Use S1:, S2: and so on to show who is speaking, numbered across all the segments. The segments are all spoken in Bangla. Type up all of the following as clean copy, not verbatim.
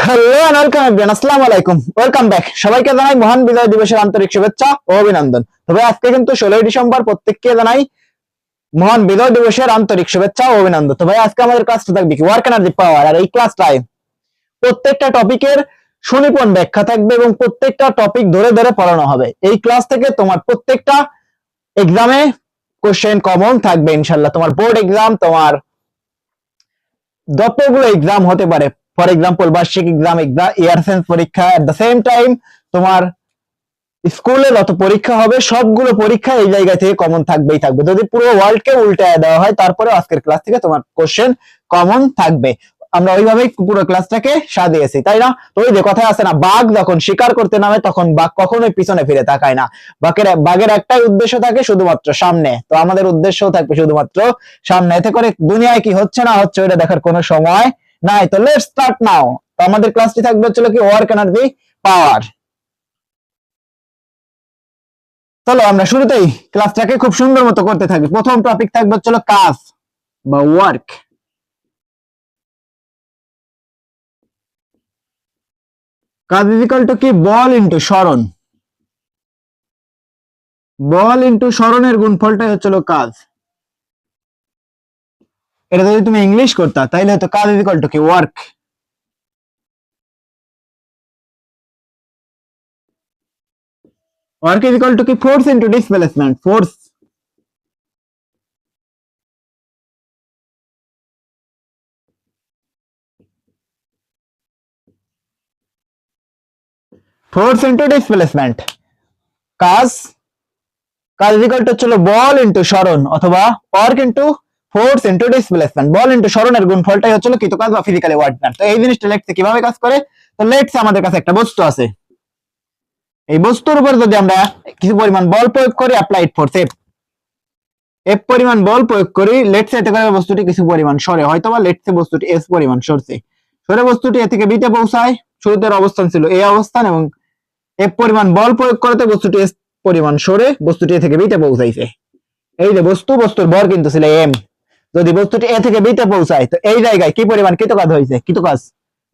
S1: হ্যালো এন্ড ওয়েলকাম এভরিওয়ান, আসসালামু আলাইকুম, ওয়েলকাম ব্যাক। সবাইকে জানাই মহান বিজয় দিবসের আন্তরিক শুভেচ্ছা ও অভিনন্দন। তবে আজকে কিন্তু 16ই ডিসেম্বর, প্রত্যেককে জানাই মহান বিজয় দিবসের আন্তরিক শুভেচ্ছা ও অভিনন্দন। তো ভাই আজকে আমাদের ক্লাসটা থাকবে কি ওয়ার্ক এনার্জি পাওয়ার, আর এই ক্লাসটায় প্রত্যেকটা টপিকের সুনিপুণ ব্যাখ্যা থাকবে এবং প্রত্যেকটা টপিক ধরে ধরে পড়ানো হবে। এই ক্লাস থেকে তোমার প্রত্যেকটা এক্সামে কোশ্চেন কমন থাকবে ইনশাআল্লাহ। তোমার বোর্ড এক্সাম, তোমার যতগুলো এক্সাম হতে পারে, ফর এক্সাম্পল বার্ষিক এক্সাম, ইয়ার সেন্স পরীক্ষা, এট দ্য সেম টাইম তোমার স্কুলে যত পরীক্ষা হবে সবগুলো পরীক্ষা এই জায়গা থেকে কমন থাকবেই থাকবে। যদি পুরো ওয়ার্ল্ডকে উল্টায় দেওয়া হয় তারপরে আজকের ক্লাস থেকে তোমার কোশ্চেন কমন থাকবে। আমরা ওইভাবেই পুরো ক্লাসটাকে সাজিয়েছি, তাই না? তো ওই যে কথায় আছে না, বাঘ যখন শিকার করতে নামে তখন বাঘ কখনোই পিছনে ফিরে তাকায় না। বাঘের একটাই উদ্দেশ্য থাকে, শুধুমাত্র সামনে। তো আমাদের উদ্দেশ্যও থাকবে শুধুমাত্র সামনে। এতে করে দুনিয়ায় কি হচ্ছে না হচ্ছে ওটা দেখার কোনো সময় নাই। তো লেটস স্টার্ট নাও। তো আমাদের ক্লাসটি থাকবে হচ্ছে কি ওয়ার্ক এনার্জি পাওয়ার। চলো আমরা শুরুতেই ক্লাসটাকে খুব সুন্দর মতো করতে থাকি। প্রথম টপিক থাকবে হচ্ছে কাজ বা ওয়ার্ক। কাজ ইজ ইকুয়াল টু কি? বল ইনটু সরণ। বল ইনটু সরণের গুণফলটাই হচ্ছে কাজ। এটা যদি তুমি ইংলিশ করতা তাইলে হতো কাজ ইজ ইকুয়াল টু কি? Work. Work is equal to কি? Force into displacement. Force force into displacement. কাজ ইজ ইকুয়াল টু হচ্ছে বল ইনটু সরণ, অথবা work into force into displacement. বল ইনটু সরণের গুণফলটাই হচ্ছে কৃতকাজ বা ফিজিক্যালি ওয়ার্ক ডান। তো এই জিনিসটা লিখতে কিভাবে কাজ করে? তো লেটস আমাদের কাছে একটা বস্তু আছে। এই বস্তুর উপর যদি আমরা কিছু পরিমাণ বল প্রয়োগ করি, অ্যাপ্লাইড ফোর্স এফ পরিমাণ বল প্রয়োগ করি, লেটস এতে করে বস্তুটি কিছু পরিমাণ সরে, হয়তোবা লেটস বস্তুটি এস পরিমাণ সরছে, সরে বস্তুটি এ থেকে বিতে পৌঁছায়। শুরুতে অবস্থান ছিল এই অবস্থান এবং এফ পরিমাণ বল প্রয়োগ করতে বস্তুটি এস পরিমাণ সরে বস্তুটি এ থেকে বিতে পৌঁছাইছে। এই যে বস্তুর ভর কিন্তু ছিল এম। যদি বস্তুটি এ থেকে বিতে পৌঁছায় তো এই জায়গায় কি পরিমাণ কৃতকাজ হয়েছে? কৃতকাজ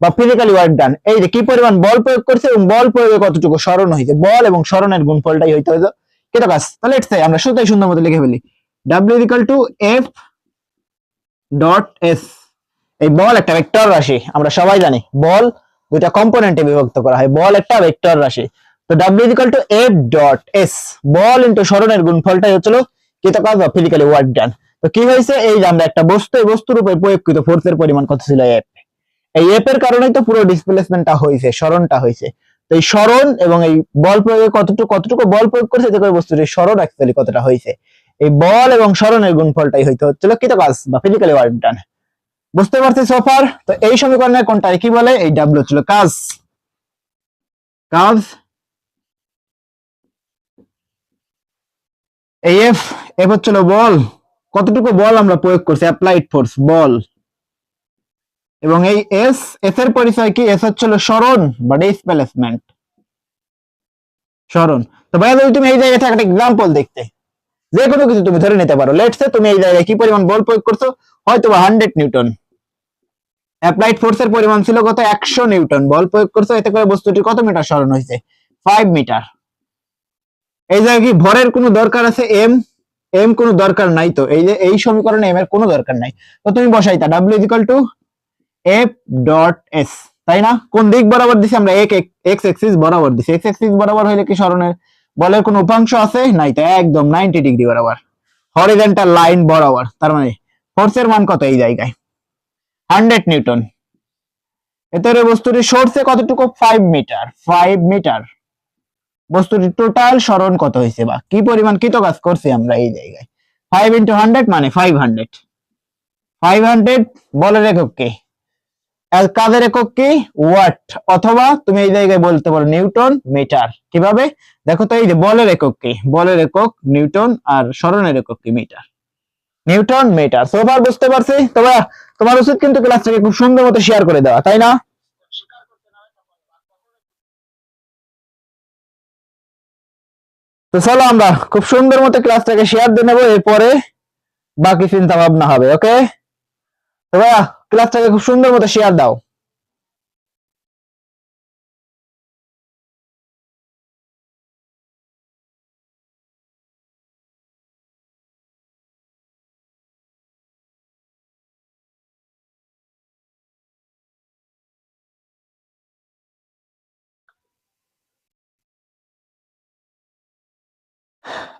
S1: বা ফিজিক্যালি ওয়ার্ক ডান। এই যে কি পরিমাণ বল প্রয়োগ করছে এবং বল প্রয়োগে কতটুকু সরণ হয়েছে, বল এবং সরণের গুণফলটাই হইতে হইতো কৃতকাজ। তাহলে লেটস সে আমরা শুধুই সুন্দর মতো লিখে ফেলি, W equal to F dot S. এই বল একটা ভেক্টর রাশি, আমরা সবাই জানি বল দুইটা কম্পোনেন্টে বিভক্ত করা হয়। বল একটা ভেক্টর রাশি। তো W equal to F dot S, বল ইনটু সরণের গুণফলটাই হচ্ছিল কৃতকাজ বা ফিজিক্যালি ওয়ার্ক ডান। তো কি হয়েছে? এই যে আমরা একটা বস্তু, এই বস্তুর উপর প্রয়োগকৃত ফোর্সের পরিমাণ কত ছিল? এফ। এই এফ এর কারণেই তো পুরো ডিসপ্লেসমেন্টটা হয়েছে, সরণটা হয়েছে। তো এই সরণ এবং এই বল প্রয়োগে কতটুকু বল প্রয়োগ করেছে, যে করে বস্তুটির সরণ অ্যাকচুয়ালি কতটা হয়েছে, এই বল এবং সরণের গুণফলটাই হইতে হচ্ছিল কৃতকাজ বা ফিজিক্যালি ওয়ার্ক ডান। বুঝতে পারছি সোফার? তো এই সমীকরণের কোনটা কি বলে? এই ডাব্লিউ হচ্ছিল কাজ। কাজ এই এফ হচ্ছিল বল, কতটুকু বল আমরা প্রয়োগ করছি, অ্যাপ্লাইড ফোর্স বল। এবং এই এস এর পরিচয় কি? এস হচ্ছিল সরণ বা ডিসপ্লেসমেন্ট, সরণ। তো ভাইয়া যদি তুমি এই জায়গায় থেকে একটা এক্সাম্পল দেখতে, যে কোনো কিছু তুমি ধরে নিতে পারো। লেটস সে তুমি এই জায়গায় কি পরিমাণ বল প্রয়োগ করছো, হয়তো 100 নিউটন। অ্যাপ্লাইড ফোর্সের পরিমাণ ছিল কত? 100 নিউটন। বল প্রয়োগ করছো, এতে করে বস্তুটি কত মিটার সরণ হয়েছে? 5 মিটার। এই জায়গায় কি ভরের কোনো দরকার আছে? এম কোনো দরকার নাই। তো এই যে এই সমীকরণে এম এর কোনো দরকার নাই। তো তুমি বসাইতা W equal to F dot S, তাই না? কোন দিক বরাবর দিছি আমরা? এক্স এক্সিস বরাবর দিছি। এক্স এক্সিস বরাবর হইলে কি সরণের বলের কোনো উপাংশ আছে? নাই। তো একদম 90 ডিগ্রি বরাবর, হরিজন্টাল লাইন বরাবর। তার মানে ফোর্সের মান কত এই জায়গায়? 100 নিউটন। এতে বস্তুটি সরছে কতটুকু? 5 মিটার। 5 মিটার। বস্তুটির টোটাল সরণ কত হয়েছে বা কি পরিমাণ কৃতকাজ করছি আমরা এই জায়গায়? 5 ইন্টু 100 মানে 500। 500 বলের একক কি? কাজের একক কি? ওয়াট। অথবা তুমি এই জায়গায় বলতে পারো নিউটন মিটার। কিভাবে দেখো তো? এই যে বলের একক কি? বলের একক নিউটন, আর সরণের একক কি? মিটার। Newton metre. সোফার বুঝতে পারছি? তবে তোমার উচিত কিন্তু ক্লাসটাকে খুব সুন্দর মতো শেয়ার করে দেওয়া, তাই না? তো চলো আমরা খুব সুন্দর মতো ক্লাসটাকে শেয়ার দিয়ে নেবো, এরপরে বাকি চিন্তা ভাবনা হবে। ওকে? তো ভাইয়া ক্লাসটাকে খুব সুন্দর মতো শেয়ার দাও।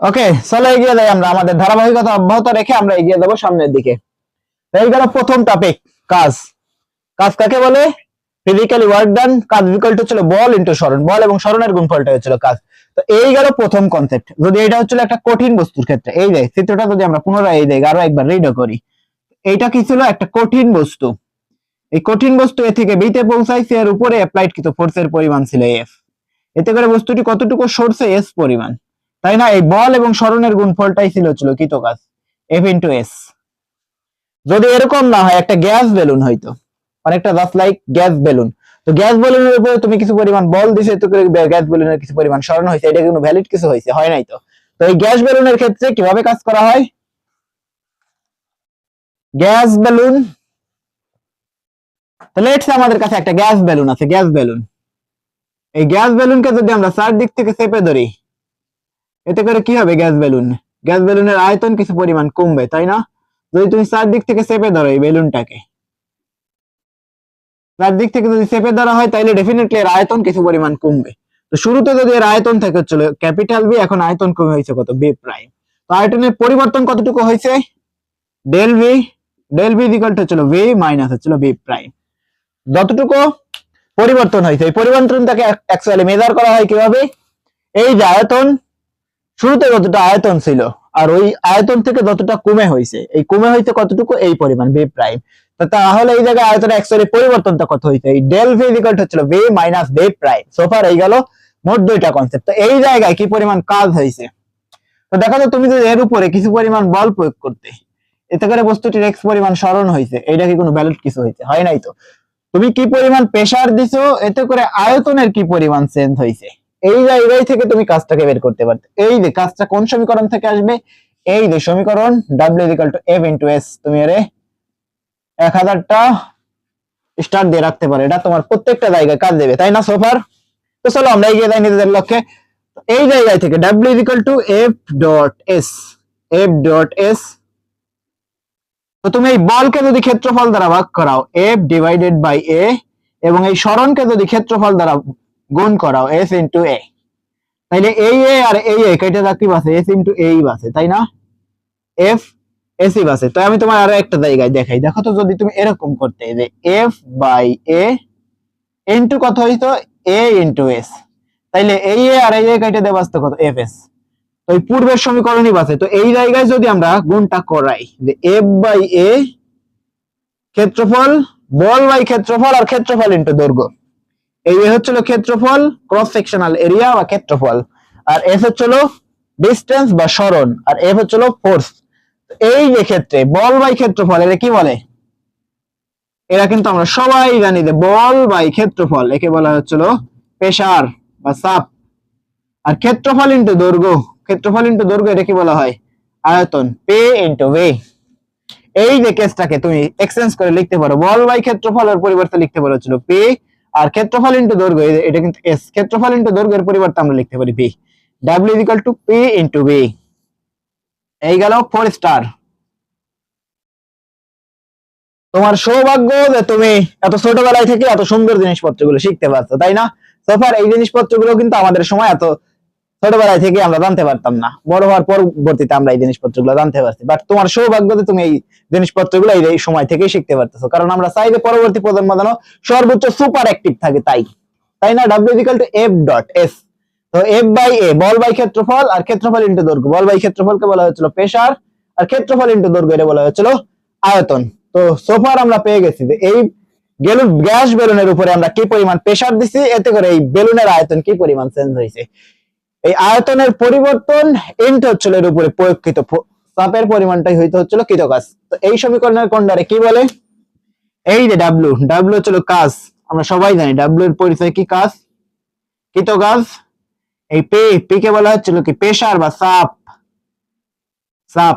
S1: ওকে, চলো এগিয়ে যাই আমরা আমাদের ধারাবাহিকতা অব্যাহত রেখে আমরা এগিয়ে যাবো সামনের দিকে। এই গেল প্রথম টপিক, কাজ। কাজ কাকে বলে? ফিজিক্যালি ওয়ার্ক ডান, কাজ ইকুয়াল টু ছিল বল ইনটু সরণ, বল এবং সরণের গুণফলটা হচ্ছিল কাজ। তো এই গেল প্রথম কনসেপ্ট। যদি এটা হচ্ছিল একটা কঠিন বস্তুর ক্ষেত্রে, এই যে চিত্রটা যদি আমরা পুনরায় এই জায়গায় আরো একবার রিডও করি, এইটা কি ছিল? একটা কঠিন বস্তু। এই কঠিন বস্তু এ থেকে বিতে পৌঁছাইছে, এর উপরে অ্যাপ্লাইড কিন্তু ফোর্সের পরিমাণ ছিল এফ। এতে করে বস্তুটি কতটুকু সরছে? এস পরিমাণ, তাই না? এই বল এবং সরণের গুণফলটাই ছিল কৃত কাজ, এফ ইন্টু এস। যদি এরকম না হয়, একটা গ্যাস বেলুন হয়তো, অনেকটা জাস্ট লাইক গ্যাস বেলুন। তো গ্যাস বেলুনের উপরে তুমি কিছু পরিমাণ বল দিছে, তো গ্যাস বেলুনের কিছু পরিমাণ সরণ হয়েছে, এটা কিন্তু ভ্যালিড কিছু হয়েছে? হয় নাই তো। তো এই গ্যাস বেলুনের ক্ষেত্রে কিভাবে কাজ করা হয়? গ্যাস বেলুন, তাহলে আমাদের কাছে একটা গ্যাস বেলুন আছে, গ্যাস বেলুন। এই গ্যাস বেলুনকে যদি আমরা চারদিক থেকে চেপে ধরি, এতে করে কি হবে? গ্যাস বেলুনের আয়তন কিছু পরিমাণ কমবে, তাই না? যদি তুমি চারদিক থেকে চেপে ধরো এই বেলুনটাকে, চারদিক থেকে যদি চেপে ধরা হয়, তাহলে ডেফিনেটলি এর আয়তন কিছু পরিমাণ কমবে। তো শুরুতে যদি এর আয়তন থাকে হচ্ছিল ক্যাপিটাল বি, এখন আয়তন কমে হয়েছে কত? V prime. তো আয়তনের পরিবর্তন কতটুকু হয়েছে? Del V, del V equal to হচ্ছিল ভি মাইনাস হচ্ছিল বি প্রাইম। যতটুকু পরিবর্তন হয়েছে, এই পরিবর্তনটাকে অ্যাকচুয়ালি মেজার করা হয় কিভাবে? এই যে আয়তন, শুরুতে যতটা আয়তন ছিল আর ওই আয়তন থেকে যতটা কমে হয়েছে, এই কমে হয়েছে কতটুকু? এই পরিমাণ বি প্রাইম। তাহলে এই জায়গায় আয়তনের অ্যাকচুয়ালি পরিবর্তনটা কত হয়েছে? এই ডেল ভি ইকুয়াল টু হচ্ছিল ভি মাইনাস বি প্রাইম। সোফার এই গেল মোট দুইটা কনসেপ্ট। তো এই জায়গায় কি পরিমাণ কাজ হয়েছে? তো দেখো তো, তুমি যদি এর উপরে কিছু পরিমাণ বল প্রয়োগ করতে, এতে করে বস্তুটির এক্স পরিমাণ সরণ হয়েছে, এইটা কি কোনো ভ্যালিড কিছু হয়েছে? হয় নাই তো। তুমি কি পরিমাণ প্রেসার দিছো, এতে করে আয়তনের কি পরিমাণ চেঞ্জ হয়েছে, এই জায়গায় থেকে তুমি কাজটাকে বের করতে পারতে। এই যে কাজটা কোন সমীকরণ থেকে আসবে? এই যে সমীকরণ W equal to F into S। তুমি এর 1000টা স্টার দিয়ে রাখতে পারো, এটা তোমার প্রত্যেকটা জায়গায় কাজ দেবে, তাই না সোফার? তো চলো আমরা এগিয়ে যাই নিজেদের লক্ষ্যে। এই জায়গায় থেকে W equal to F dot S, F dot S। তো তুমি এই বলকে যদি ক্ষেত্রফল দ্বারা ভাগ করাও, F ডিভাইডেড বাই A, এবং এই সরণকে যদি ক্ষেত্রফল দ্বারা গুণ করাও, S ইন্টু A, তাইলে এই A আর এই A কেটে রাখি বাসে S ইন্টু A বাসে, তাই না? F S বাসে। তো আমি তোমার আরো একটা জায়গায় দেখাই, দেখো তো, যদি তুমি এরকম করতে যে F বাই A ইন্টু কত হইতো? A ইন্টু S, তাইলে এই A আর এই A কেটে দেব আসতে কত? FS। তো এই পূর্বের সমীকরণই বাসে। তো এই জায়গায় যদি আমরা গুণটা করাই যে F বাই A ক্ষেত্রফল, বল বাই ক্ষেত্রফল, আর ক্ষেত্রফল ইনটু দৈর্ঘ্য। এই এ হচ্ছিল ক্ষেত্রফল, ক্রস সেকশনাল এরিয়া বা ক্ষেত্রফল, আর এস হচ্ছিল ডিসটেন্স বা সরণ, আর এফ হচ্ছিল ফোর্স। এই যে ক্ষেত্রে বল বাই ক্ষেত্রফল, এরা কি বলে? এরা কিন্তু আমরা সবাই জানি যে বল বাই ক্ষেত্রফল একে বলা হচ্ছিল প্রেসার বা চাপ। আর ক্ষেত্রফল ইনটু দৈর্ঘ্য, ক্ষেত্রফল ইনটু দৈর্ঘ্য, এটা কি বলা হয়? আয়তন, পে ইনটু ভি। এই যে কেসটাকে তুমি এক্সচেঞ্জ করে লিখতে পারো, বল বাই ক্ষেত্রফলের পরিবর্তে লিখতে পারো হচ্ছিল পি, আর ক্ষেত্রফল ইনটু দৈর্ঘ্য, এটা কিন্তু এস। ক্ষেত্রফল ইনটু দৈর্ঘ্যের পরিবর্তে আমরা লিখতে পারি V. W equal two P into V. এই গেল 4 স্টার। তোমার সৌভাগ্য যে তুমি এত ছোটবেলায় থেকে এত সুন্দর জিনিসপত্রগুলো শিখতে পারছো, তাই না? সোফার এই জিনিসপত্রগুলো কিন্তু আমাদের সময় এত ছোটবেলায় থেকে আমরা জানতে পারতাম না, বড় হওয়ার পরবর্তীতে আমরা এই জিনিসপত্রগুলো জানতে পারছি। বাট তোমার সৌভাগ্য যে তুমি এই জিনিসপত্রগুলো এই সময় থেকেই শিখতে পারতেছো, কারণ আমরা চাই যে পরবর্তী প্রজন্ম যেন সর্বোচ্চ সুপার অ্যাক্টিভ থাকে, তাই না? W equal to F dot S। তো F বাই A বল বাই ক্ষেত্রফল, আর ক্ষেত্রফল ইনটু দৈর্ঘ্য। বল বাই ক্ষেত্রফলকে বলা হচ্ছিল প্রেসার, আর ক্ষেত্রফল ইনটু দৈর্ঘ্য এটা বলা হচ্ছিল আয়তন। তো সোফার আমরা পেয়ে গেছি যে এই গ্যাস বেলুনের উপরে আমরা কি পরিমাণ প্রেসার দিছি, এতে করে এই বেলুনের আয়তন কি পরিমাণ চেঞ্জ হয়েছে। এই আয়তনের পরিবর্তন ইনটু হচ্ছিল এর উপরে প্রয়োগকৃত চাপের পরিমাণটাই হইতে হচ্ছিল কৃত কাজ। তো এই সমীকরণের কোনটারে কি বলে? এই যে W হচ্ছিল কাজ, আমরা সবাই জানি W এর পরিচয় কি? কাজ, কৃত কাজ। এই পি কে বলা হচ্ছিল কি? প্রেসার বা চাপ,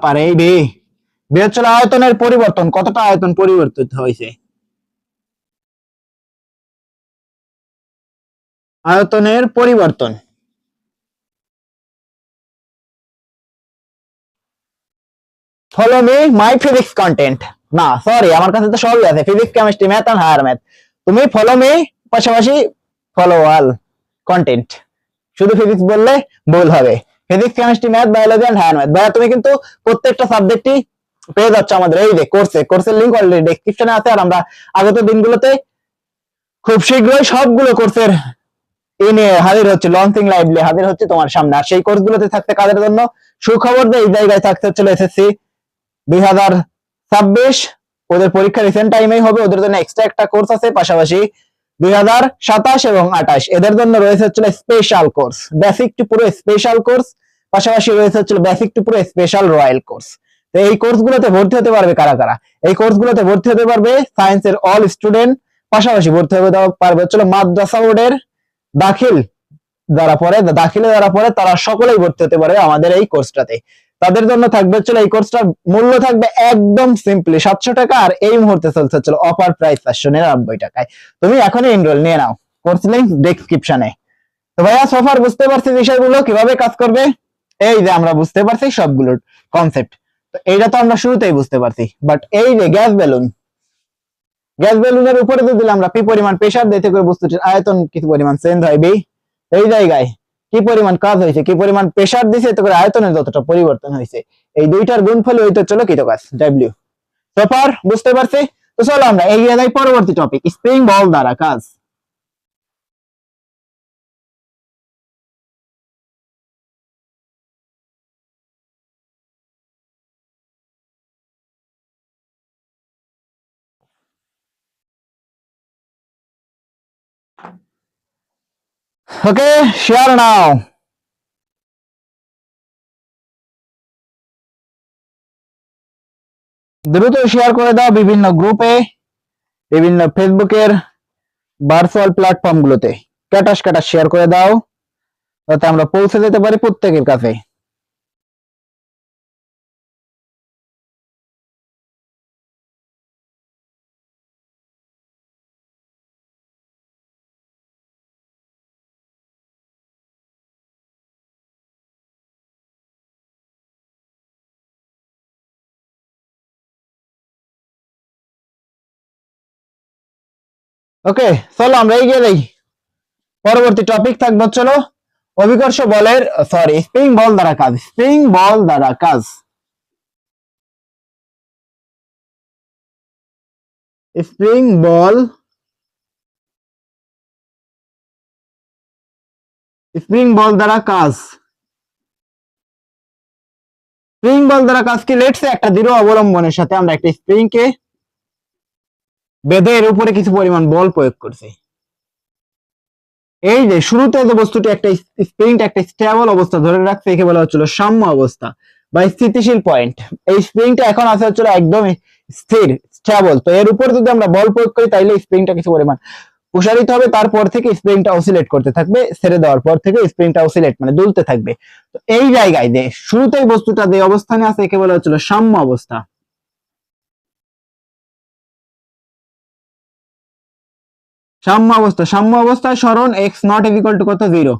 S1: আর এই ভি হচ্ছিল আয়তনের পরিবর্তন, কতটা আয়তন পরিবর্তিত হয়েছে, আয়তনের পরিবর্তন। Follow me my physics content. না সরি, আমার কাছে তো সবই আছে, ফিজিক্স, কেমিস্ট্রি, ম্যাথ আর হায়ার ম্যাথ। তুমি ফলো মি পাশাপাশি ফলো অল কন্টেন্ট। শুধু ফিজিক্স বললে ভুল হবে। Physics, chemistry, math, biology and higher math. ভাইয়া তুমি কিন্তু প্রত্যেকটা সাবজেক্টই পেয়ে যাচ্ছ আমাদের এই যে কোর্সের লিংক অলরেডি ডেসক্রিপশনে আছে। আর আমরা আগত দিনগুলোতে খুব শীঘ্রই সবগুলো কোর্সের নিয়ে হাজির হচ্ছে, লঞ্চিং লাইভলি হাজির হচ্ছে তোমার সামনে। আর সেই কোর্সগুলোতে থাকতে কাদের জন্য সুখবর, এই জায়গায় থাকতে হচ্ছিল এসএসসি 2026, ওদের পরীক্ষা রিসেন্ট টাইমেই হবে, ওদের জন্য এক্সট্রা একটা কোর্স আছে। পাশাপাশি 2027 এবং 28 এদের জন্য রয়েছে হচ্ছিল স্পেশাল কোর্স, বেসিক টু পুরো স্পেশাল কোর্স। পাশাপাশি রয়েছে হচ্ছিল বেসিক টু পুরো স্পেশাল রয়্যাল কোর্স। তো এই কোর্সগুলোতে ভর্তি হতে পারবে কারা কারা? এই কোর্সগুলোতে ভর্তি হতে পারবে সায়েন্সের অল স্টুডেন্ট। পাশাপাশি ভর্তি হতে পারবে হচ্ছিল মাদ্রাসা বোর্ডের দাখিলে যারা পড়ে তারা সকলেই ভর্তি হতে পারে আমাদের এই কোর্সটাতে। তাদের জন্য থাকবে হচ্ছিল এই কোর্সটার মূল্য থাকবে একদম সিম্পলি 700 টাকা। আর এই মুহূর্তে চলছে হচ্ছিল অফার প্রাইস 499 টাকায়। তুমি এখনই এনরোল নিয়ে নাও, কোর্স লিংক ডেসক্রিপশনে। তো ভাইয়া সোফার বুঝতে পারছি বিষয়গুলো কিভাবে কাজ করবে, এই যে আমরা বুঝতে পারছি সবগুলোর কনসেপ্ট। তো এইটা তো আমরা শুরুতেই বুঝতে পারছি, বাট এই যে গ্যাস বেলুনের উপরে যদি আমরা কি পরিমাণ প্রেসার দিতে করে বস্তুটির আয়তন কিছু পরিমাণ চেঞ্জ হবে, এই জায়গায় কি পরিমাণ কাজ হয়েছে, কি পরিমাণ প্রেসার দিছে, এতে করে আয়তনের যতটা পরিবর্তন হয়েছে, এই দুইটার গুণফল হইতে চলো কৃত কাজ ডব্লিউ। প্রপার বুঝতে পারছি? তো চলো আমরা এগিয়ে যাই পরবর্তী টপিক, স্প্রিং বল দ্বারা কাজ। ওকে, শেয়ার নাও। দ্রুত শেয়ার করে দাও বিভিন্ন গ্রুপে, বিভিন্ন ফেসবুকের ভার্চুয়াল প্ল্যাটফর্ম গুলোতে ক্যাটাস শেয়ার করে দাও, যাতে আমরা পৌঁছে যেতে পারি প্রত্যেকের কাছে। ওকে, চলো আমরা এগিয়ে যাই। পরবর্তী টপিক থাকবে চলো অভিকর্ষ বলের স্প্রিং বল দ্বারা কাজ। স্প্রিং বল দ্বারা কাজ, স্প্রিং বল দ্বারা কাজ। স্প্রিং বল দ্বারা কাজ কি? লেটস সে একটা দৃঢ় অবলম্বনের সাথে আমরা একটা স্প্রিং কে বেঁধে এর উপরে কিছু পরিমাণ বল প্রয়োগ করছি। এই যে শুরুতে যে বস্তুটি একটা স্প্রিংটা একটা স্টেবল অবস্থা ধরে রাখছে, একে বলা হচ্ছিল সাম্য অবস্থা বা স্থিতিশীল পয়েন্ট। এই স্প্রিংটা এখন আছে হচ্ছিল একদম স্থির স্টেবল। তো এর উপর যদি আমরা বল প্রয়োগ করি তাইলে স্প্রিংটা কিছু পরিমাণ প্রসারিত হবে, তারপর থেকে স্প্রিংটা অসিলেট করতে থাকবে, ছেড়ে দেওয়ার পর থেকে স্প্রিংটা অসিলেট মানে দুলতে থাকবে। তো এই জায়গায় যে শুরুতেই বস্তুটা যে অবস্থানে আছে একে বলা হচ্ছিল সাম্য অবস্থা। সাম্য অবস্থায় সরণ এক্স নট ইকুয়াল টু কত 0।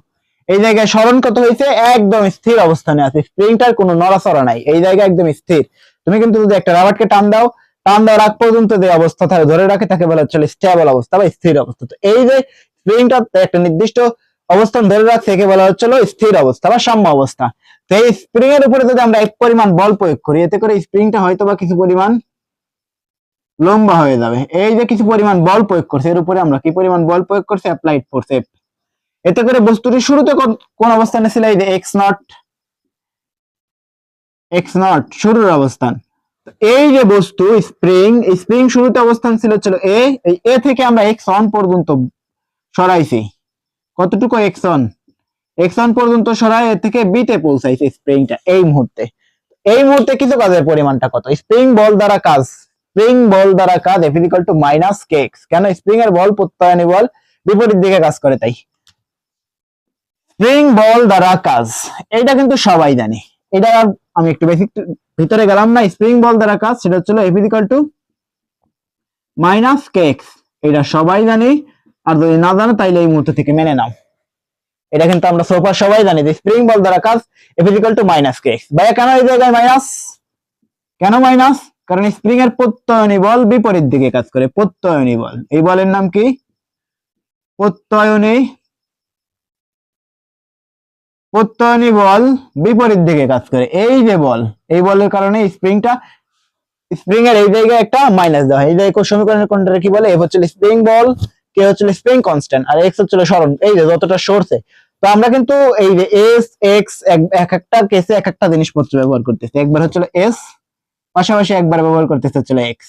S1: এই জায়গায় সরণ কত হয়েছে? একদম স্থির অবস্থানে আছে, স্প্রিংটার কোনো নড়াচড়া নাই, এই জায়গায় একদম স্থির। তুমি কিন্তু যদি একটা রাবারকে টান দেওয়ার আগ পর্যন্ত যে অবস্থা ধরে রাখে তাকে বলা হচ্ছে স্টেবল অবস্থা বা স্থির অবস্থা। তো এই যে স্প্রিংটা একটা নির্দিষ্ট অবস্থান ধরে রাখছে একে বলা হচ্ছিল স্থির অবস্থা বা সাম্য অবস্থা। তো এই স্প্রিং এর উপরে যদি আমরা এক পরিমাণ বল প্রয়োগ করি, এতে করে স্প্রিংটা হয়তো বা কিছু পরিমাণ লম্বা হয়ে যাবে। এই যে কিছু পরিমাণ বল প্রয়োগ করছে, এর উপরে আমরা কি পরিমাণ বল প্রয়োগ করছি? Applied force F. এতে করে বস্তুটি শুরুতে কোন অবস্থানে ছিল? এই যে এক্স নট শুরুর অবস্থান। এই যে বস্তু স্প্রিং শুরুতে অবস্থান ছিল এ, এই এ থেকে আমরা এক্স অন পর্যন্ত সরাইছি। কতটুকু? এক্স অন পর্যন্ত সরাই এ থেকে বি তে পৌঁছাইছে স্প্রিংটা এই মুহূর্তে। এই মুহূর্তে কিছু কাজের পরিমাণটা কত? স্প্রিং বল দ্বারা কাজ F equal to minus K x. কেন? স্প্রিং এর বল প্রত্যয়নী বল বিপরীত দিকে কাজ করে, তাই স্প্রিং বল দ্বারা কাজ এটা কিন্তু সবাই জানি। এটা আমি একটু বেসিক ভিতরে গেলাম না। স্প্রিং বল দ্বারা কাজ সেটা হচ্ছে F equal to minus K x, এটা সবাই জানি। আর যদি না জানো তাইলে এই মুহূর্ত থেকে মেনে নাও, এটা কিন্তু আমরা সোফার সবাই জানি যে স্প্রিং বল দ্বারা কাজ F equal to minus K x. ভাইয়া কেন এই জায়গায় মাইনাস? কেন মাইনাস? কারণ স্প্রিং এর প্রত্যয়নী বল বিপরীত দিকে কাজ করে। প্রত্যয়নী বল, এই বলের নাম কি? প্রত্যয়নী প্রত্যয়নী বল বিপরীত দিকে কাজ করে। এই যে বল, এই বলের কারণে স্প্রিং এর এই জায়গায় একটা মাইনাস দেওয়া হয়। এই জায়গায় সমীকরণের কোনটা কি বলে? এফ হচ্ছে স্প্রিং বল, কে হচ্ছে স্প্রিং কনস্ট্যান্ট, আর এক্স হচ্ছে সরণ। এই যে যতটা সরছে, তো আমরা কিন্তু এই যে এস এক্স এক একটা কেসে এক একটা জিনিসপত্র ব্যবহার করতেছি। একবার হচ্ছে এস, পাশাপাশি একবার ব্যবহার করতেছে হচ্ছে এক্স।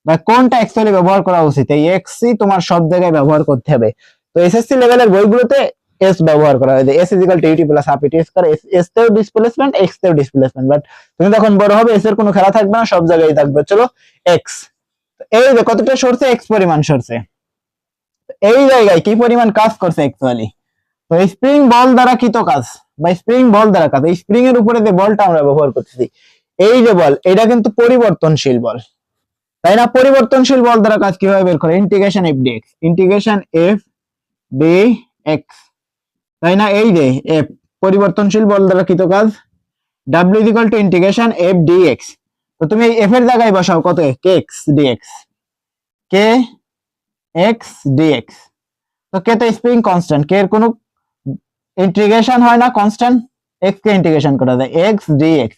S1: বা কোনটা অ্যাকচুয়ালি ব্যবহার করা উচিত? এই এক্সই তোমার সব জায়গায় ব্যবহার করতে হবে। তো এসএসসি লেভেলের বইগুলোতে এস ব্যবহার করা হয়, S equal to UT plus half a t square. S তেও ডিসপ্লেসমেন্ট, এক্স তেও ডিসপ্লেসমেন্ট, বাট তুমি যখন বড় হবে এস এর কোনো খেলা থাকবে না, সব জায়গায় থাকবে চলো এক্স। এই যে কতটা সরছে, এক্স পরিমাণ সরছে। এই জায়গায় কি পরিমাণ কাজ করছে অ্যাকচুয়ালি? তো স্প্রিং বল দ্বারা কৃত কাজ বা স্প্রিং বল দ্বারা কাজ, এই স্প্রিং এর উপরে যে বলটা আমরা ব্যবহার করতেছি, এই যে বল, এটা কিন্তু পরিবর্তনশীল বল, তাই না? পরিবর্তনশীল বল দ্বারা কাজ কিভাবে বের করে? Integration F d x, integration F d x, তাই না? এই যে এফ পরিবর্তনশীল বল দ্বারা কৃত কাজ, W is equal to integration F d x. তো তুমি এই এফ এর জায়গায় বসাও কত? K X d x, K X d x. তো কে তো স্প্রিং কনস্ট্যান্ট, কে এর কোনো ইন্টিগ্রেশন হয় না, কনস্ট্যান্ট। এক্স কে ইন্টিগ্রেশন করা যায়, এক্স ডিএক্স।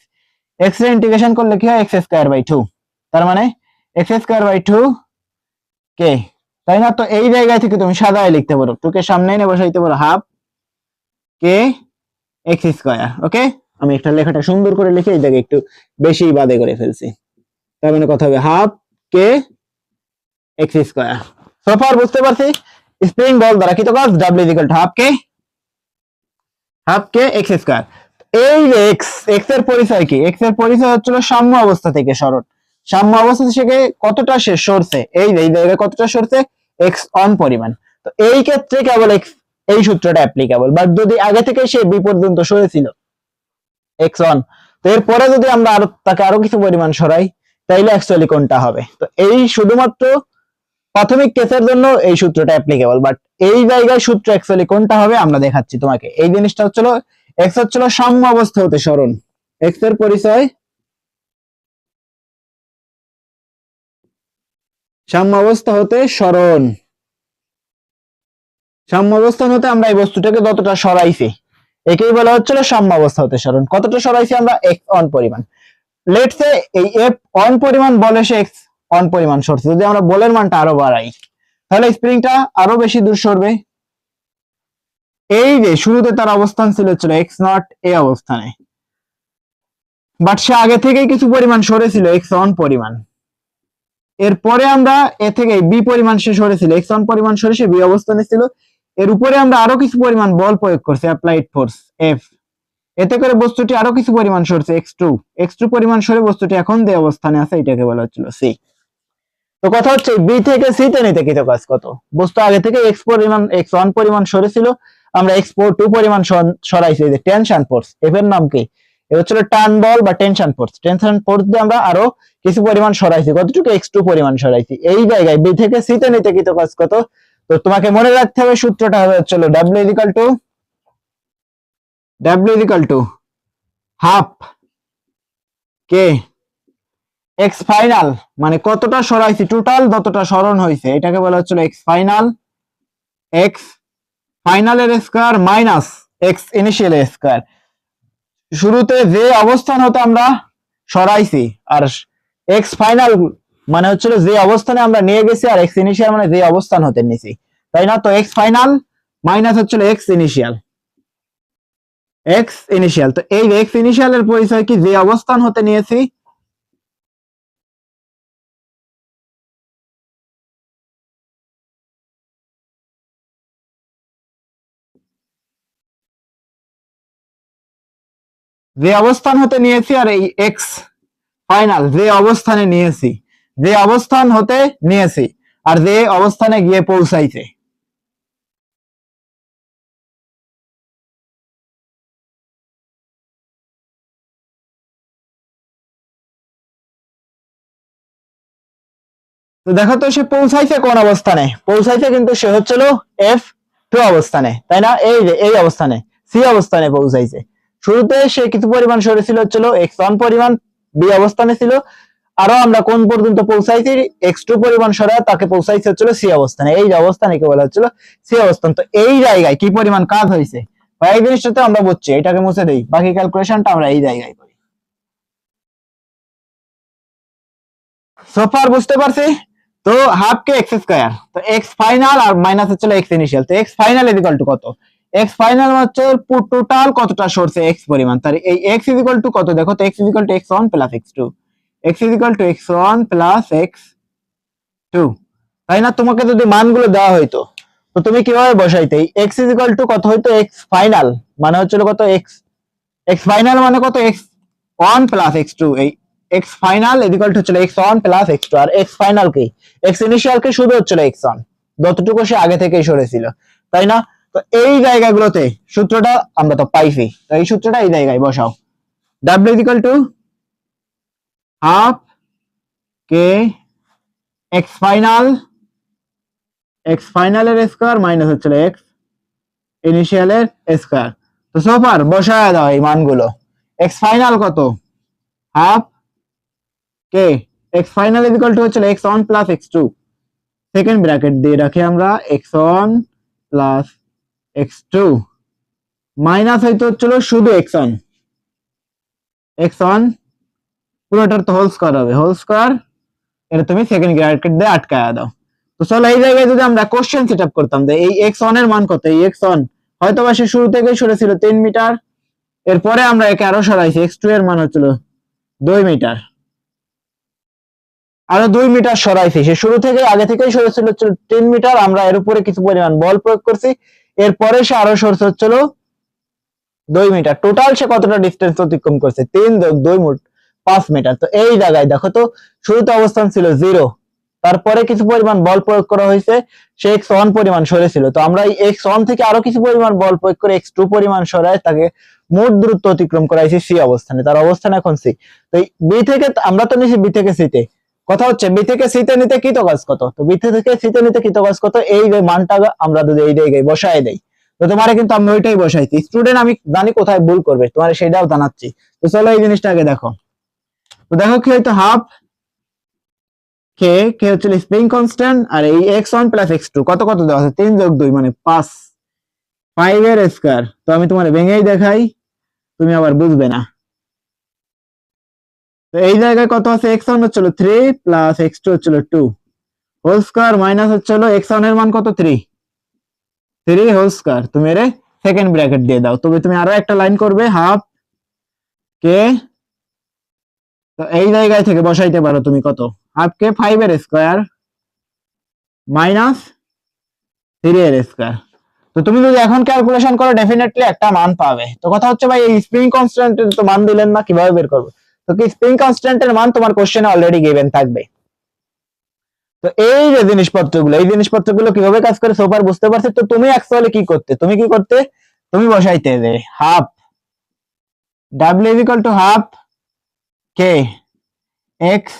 S1: এক্স এর ইন্টিগ্রেশন করলে কি হয়? এক্স স্কয়ার বাই 2, তার মানে এক্স স্কয়ার বাই 2 কে, তাই না? তো এই জায়গা থেকে তুমি সাদায় লিখতে পারো, 2 কে সামনে এনে বসাইতে পারো হাফ কে এক্স স্কয়ার। ওকে, আমি একটা লেখাটা সুন্দর করে লিখে এই জায়গায় একটু বেশি বাদে করে ফেলছি। তার মানে কথা হবে হাফ কে এক্স স্কয়ার। সোফার বুঝতে পারছি স্প্রিং বল দ্বারা কৃত কাজ, W is equal to half K x square. এই যে এক্স, এক্স এর পরিচয় কি? এক্স এর পরিচয় হচ্ছিল সাম্য অবস্থা থেকে সরণ। সাম্য অবস্থা থেকে কতটা সে সরছে, এই যে এই জায়গায় কতটা সরছে, এক্স অন পরিমাণ। তো এই ক্ষেত্রে কেবল এক্স, এই সূত্রটা অ্যাপ্লিকেবল। বাট যদি আগে থেকে সে বি পর্যন্ত সরেছিল এক্স অন, তো এরপরে যদি আমরা তাকে আরো কিছু পরিমাণ সরাই, তাইলে অ্যাকচুয়ালি কোনটা হবে? তো এই শুধুমাত্র প্রাথমিক কেসের জন্য এই সূত্রটা অ্যাপ্লিকেবল, বাট এই জায়গায় সূত্র অ্যাকচুয়ালি কোনটা হবে আমরা দেখাচ্ছি তোমাকে। এই জিনিসটা হচ্ছিল এক্স হচ্ছিল সাম্য অবস্থা হতে সরণ, এক্স এর পরিচয় সাম্য অবস্থা হতে সরণ। সাম্য অবস্থান হতে আমরা এই বস্তুটাকে যতটা সরাইছি, একেই বলা হচ্ছিল সাম্য অবস্থা হতে সরণ। কতটা সরাইছি আমরা? এক্স অন পরিমাণ। লেটস সে এই এফ অন পরিমাণ বলে সে এক্স অন পরিমাণ সরছে, যদি আমরা বলের মানটা আরো বাড়াই, তাহলে স্প্রিংটা আরো বেশি দূর সরবে। এই যে শুরুতে তার অবস্থান ছিল এক্স নট এ অবস্থানে, বাট সে আগে থেকেই কিছু পরিমাণ সরেছিল এক্স অন পরিমাণ। এরপরে আমরা এ থেকে বি পরিমাণ সে সরেছিল, এক্স অন পরিমাণ সরে সে বি অবস্থানে ছিল। এর উপরে আমরা আরো কিছু পরিমাণ বল প্রয়োগ করছি, অ্যাপ্লাইড ফোর্স এফ। এতে করে বস্তুটি আরো কিছু পরিমাণ সরছে, এক্স টু পরিমাণ সরে বস্তুটি এখন যে অবস্থানে আছে এটাকে বলা হচ্ছিল সি। তো কথা হচ্ছে বি থেকে সি তে নিতে কৃত কাজ কত? বস্তু আগে থেকে এক্স পরিমাণ, এক্স ওয়ান পরিমাণ সরেছিল, আমরা এক্স টু পরিমাণ সরাইছি। যে টেনশন ফোর্স, এফ এর নাম কি? এ হচ্ছিল টার্ন বল বা টেনশন ফোর্স। টেনশন ফোর্স দিয়ে আমরা আরো কিছু পরিমাণ সরাইছি, কতটুকু? এক্স টু পরিমাণ সরাইছি। এই জায়গায় বি থেকে সি তে নিতে কৃত কাজ কত? তো তোমাকে মনে রাখতে হবে সূত্রটা হবে হচ্ছিল W is equal to half K X final, মানে কতটা সরাইছি, টোটাল যতটা সরণ হয়েছে এটাকে বলা হচ্ছিল এক্স ফাইনাল, এক্স ফাইনালের square minus x initial square. শুরুতে যে অবস্থান হতে আমরা সরাইছি, আর এক্স ফাইনাল মানে হচ্ছিল যে অবস্থানে আমরা নিয়ে গেছি, আর এক্স ইনিশিয়াল মানে যে অবস্থান হতে নিয়েছি, তাই না? তো এক্স ফাইনাল মাইনাস হচ্ছিল এক্স ইনিশিয়াল, তো এই এক্স ইনিশিয়ালের পরিচয় কি? যে অবস্থান হতে নিয়েছি যে অবস্থান হতে নিয়েছি, আর এই এক্স ফাইনাল যে অবস্থানে নিয়েছি, যে অবস্থান হতে নিয়েছি আর যে অবস্থানে গিয়ে পৌঁছাইছে। তো দেখো তো সে পৌঁছাইছে কোন অবস্থানে? পৌঁছাইছে কিন্তু সে হচ্ছিল এফ টু অবস্থানে, তাই না? এই যে এই অবস্থানে সি অবস্থানে পৌঁছাইছে। শুরুতে সে কিছু পরিমাণ সরেছিল হচ্ছিল এক্স ওয়ান পরিমাণ, বি অবস্থানে ছিল। আরো আমরা কোন পর্যন্ত পৌঁছাইছি? এক্স টু পরিমাণ সরা তাকে পৌঁছাইছে হচ্ছিল সি অবস্থানে। এই যে অবস্থানে কে বলা হচ্ছিল সি অবস্থান। তো এই জায়গায় কি পরিমাণ কাজ হয়েছে? এই জিনিসটাতে আমরা বুঝছি, এটাকে মুছে দেই, বাকি ক্যালকুলেশনটা আমরা এই জায়গায় করি। সোফার বুঝতে পারছি। তো হাফ কে এক্স স্কয়ার, তো এক্স ফাইনাল আর মাইনাস হচ্ছে এক্স ইনিশিয়াল, তো x final is equal to কত, এক্স ফাইনাল হচ্ছে টোটাল কতটা সরছে এক্স পরিমাণ, তার এই এক্স ইজ ইকুয়াল টু কত দেখো, তো X is equal to X one plus X two, X is equal to X one plus X two, তাই না? তোমাকে যদি মানগুলো দেওয়া হইতো তো তুমি কিভাবে বসাইতে, এক্স ইজ ইকুয়াল টু কত হইতো, এক্স ফাইনাল মানে হচ্ছিল কত, এক্স এক্স ফাইনাল মানে কত, X one plus X two, এই এক্স ফাইনাল ইকুয়াল টু হচ্ছিল X one plus X two, আর এক্স ফাইনাল কি, এক্স ইনিশিয়াল কি শুধু হচ্ছিল এক্স ওয়ান, যতটুকু সে আগে থেকেই সরেছিল, তাই না? তো এই জায়গাগুলোতে সূত্রটা আমরা তো পাইছি, তো এই সূত্রটা এই জায়গায় বসাও, W equal to half K X final, X ফাইনালের স্কয়ার মাইনাস হচ্ছিল এক্স ইনিশিয়ালের স্কয়ার। তো সোফার বসায় দাও এই মানগুলো, এক্স ফাইনাল কত, half K X final is equal to হচ্ছে X one plus X two, second bracket দিয়ে রাখি আমরা, X one plus X two minus হইতে হচ্ছিল শুধু এক্স ওয়ান, এক্স ওয়ান পুরোটার তো হোল স্কয়ার হবে, হোল স্কয়ার, এটা তুমি সেকেন্ড ব্র্যাকেট দিয়ে আটকায়া দাও। তো চলো এই জায়গায় যদি আমরা কোশ্চেন সেট আপ করতাম, এই এক্স ওয়ান এর মান কত, এই এক্স ওয়ান হয়তো বা সে শুরু থেকেই সরেছিল 3 মিটার, এরপরে আমরা একে আরো সরাইছি, এক্স টু এর মান হচ্ছিল 2 মিটার, আরো 2 মিটার সরাইছি, সে শুরু থেকে আগে থেকেই সরেছিল 3 মিটার, আমরা এর উপরে কিছু পরিমাণ বল প্রয়োগ করছি, এরপরে সে আরো সরছে হচ্ছিল 2 মিটার, টোটাল সে কতটা ডিস্টেন্স অতিক্রম করছে, 3 যোগ 2 মোট 5 মিটার। তো এই জায়গায় দেখো তো শুরুতে অবস্থান ছিল 0, তারপরে কিছু পরিমাণ বল প্রয়োগ করা হয়েছে, সে x1 পরিমাণ সরেছিল, তো আমরা এই x1 থেকে আরো কিছু পরিমাণ বল প্রয়োগ করে x2 পরিমাণ সরায় তাকে মোট দূরত্ব অতিক্রম করাইছি সি অবস্থানে, তার অবস্থান এখন সি। তো বি থেকে আমরা তো নিছি বি থেকে সিতে, কথা হচ্ছে বি থেকে সিতে নিতে কৃতকাজ কত, তো বি থেকে সিতে নিতে কৃতকাজ কত, এই যে মানটা আমরা যদি এই জায়গায় বসায় দেই, তো তোমারে কিন্তু আমি ওইটাই বসাইছি, স্টুডেন্ট আমি জানি কোথায় ভুল করবে, তোমার সেটাও জানাচ্ছি। তো চলো এই জিনিসটা আগে দেখো, তো দেখো কি হয়তো হাফ কে কে হচ্ছে স্প্রিং কনস্ট্যান্ট, আর এই x1 প্লাস x2 কত কত দেওয়া আছে, 3 যোগ 2 মানে 5, 5 এর স্কয়ার। তো আমি তোমার ভেঙেই দেখাই, তুমি আবার বুঝবে না। তো এই জায়গায় কত আছে, x1 হচ্ছিল 3 প্লাস x2 হচ্ছিল 2 হোল স্কয়ার মাইনাস হচ্ছিল x1 এর মান কত, 3 হোল স্কয়ার, তুমি এর সেকেন্ড ব্র্যাকেট দিয়ে দাও, তবে তুমি আরো একটা লাইন করবে, হাফ কে, তো এই জায়গায় থেকে বসাইতে পারো তুমি কত, হাফ কে 5 এর স্কয়ার মাইনাস 3 এর স্কয়ার। তো তুমি যদি এখন ক্যালকুলেশন করো ডেফিনেটলি একটা মান পাবে। তো কথা হচ্ছে ভাই এই স্প্রিং কনস্ট্যান্টের তো মান দিলেন না, কিভাবে বের করবে, তো কি স্প্রিং কনস্ট্যান্টের মান তোমার কোশ্চেনে অলরেডি গিভেন থাকবে। তো এই যে জিনিসপত্রগুলো, এই জিনিসপত্রগুলো কিভাবে কাজ করে সোফার বুঝতে পারছো। তো তুমি অ্যাকচুয়ালি কি করতে, তুমি বসাইতে যে half W equal to half K x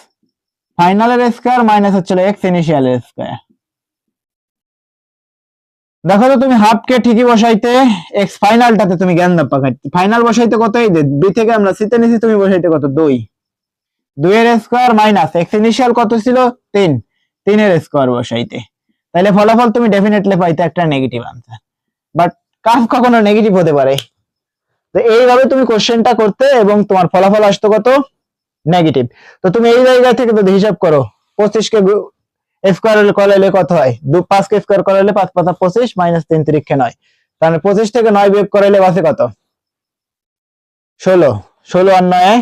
S1: ফাইনালের স্কয়ার মাইনাস হচ্ছে এক্স ইনিশিয়ালের স্কয়ার। দেখো তো তুমি হাফ কে ঠিকই বসাইতে, এক্স ফাইনালটাতে তুমি জ্ঞান দাপ্পা কাটতে, ফাইনাল বসাইতে কত, এই বি থেকে আমরা সিতে নিছি, তুমি বসাইতে কত, 2 এর স্কয়ার মাইনাস এক্স ইনিশিয়াল কত ছিল 3 এর স্কয়ার বসাইতে, তাহলে ফলাফল তুমি ডেফিনেটলি পাইতে একটা নেগেটিভ আনসার। বাট কাজ কখনো নেগেটিভ হতে পারে, তো এইভাবে তুমি কোশ্চেনটা করতে এবং তোমার ফলাফল আসতো কত, নেগেটিভ। তো তুমি এই জায়গা থেকে যদি হিসাব করো, 25 কে স্কয়ার করলে কত হয়, 5 কে স্কয়ার করলে 5 5 25 মাইনাস 3 3 9, তাহলে 25 থেকে 9 বিয়োগ করলে বাঁচে কত, 16, 16 আর 9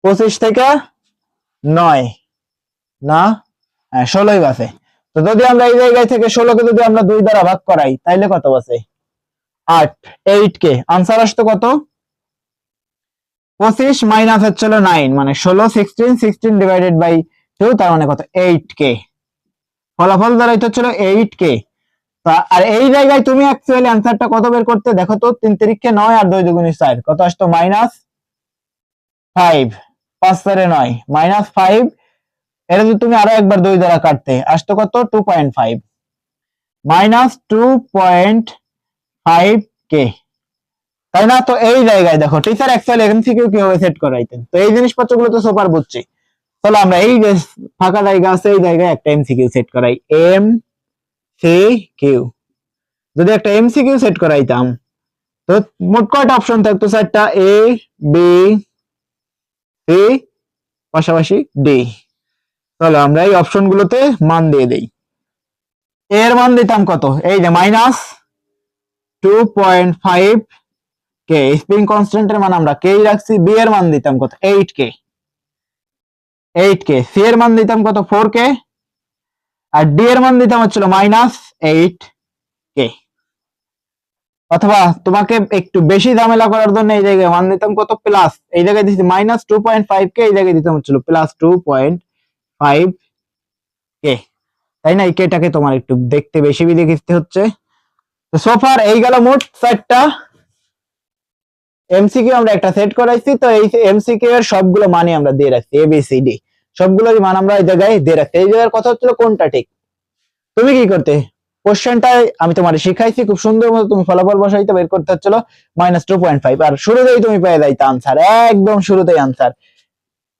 S1: 25 থেকে 9 না, 16ই বাঁচে। তো যদি আমরা এই জায়গায় থেকে 16 কে যদি আমরা 2 দ্বারা ভাগ করাই তাহলে কত বাঁচে, 8, 8 কে আনসার আসতো কত, 25 মাইনাস হচ্ছিল 9 মানে 16, 16 ডিভাইডেড বাই 2, তার মানে কত, 8 কে, ফলাফল দ্বারা এটা হচ্ছিল 8 কে। আর এই জায়গায় তুমি অ্যাকচুয়ালি আনসারটা কত বের করতে, দেখো তো 3 3 9 আর 2 2 4 কত আসতো, মাইনাস 5, 5 4 9 মাইনাস 5, এটা যদি তুমি আরো একবার 2 দ্বারা কাটতে আসতো কত, 2.5 মাইনাস 2.5 কে, তাই না? তো এই জায়গায় দেখো টিচার অ্যাকচুয়ালি এখান থেকে কিভাবে সেট করাইতেন, তো এই জিনিসপত্রগুলো তো সুপার বুঝছি। চলো আমরা এই যে ফাঁকা জায়গা আছে এই জায়গায় একটা এমসিকিউ সেট করাই, এম সি কিউ। যদি একটা এমসিকিউ সেট করাইতাম তো মোট কয়টা অপশন থাকতো? 4টা, এ, বি, সি, পাশাপাশি ডি। তাহলে আমরা এই অপশন গুলোতে মান দিয়ে দেই। এর মান দিতাম কত? এই যে -2.5 কে, স্প্রিং কনস্ট্যান্টের মান আমরা কে রাখছি। বি এর মান দিতাম কত? 8 কে, সি এর মান দিতাম কত? 4 কে, আর ডি এর মান দিতাম হচ্ছিল -8 কে। অথবা তোমাকে একটু বেশি ঝামেলা করার জন্য এই জায়গায় মান দিতাম কত? প্লাস, এই জায়গায় দিচ্ছি -2.5 কে, এই জায়গায় দিতাম হচ্ছিল +2.5 কে। তাই না? এই কেটাকে তোমার একটু দেখতে বেশি লিখতে হচ্ছে। তো সোফার এই গেল মোট 4টা এমসিকিউ আমরা একটা সেট করাইছি। তো এই এমসিকিউ এর সবগুলো মানই আমরা দিয়ে রাখছি, এ বি সি ডি সবগুলোর মান আমরা এই জায়গায় দিয়ে রাখছি। এই জায়গার কথা হচ্ছিল কোনটা ঠিক। তুমি কি করতে? কোশ্চেনটাই আমি তোমার শিখাইছি, খুব সুন্দর মতো তুমি ফলাফল বসাইতে, বের করতে হচ্ছিল -2.5, আর শুরুতেই তুমি পেয়ে যাইতে আনসার, একদম শুরুতেই আনসার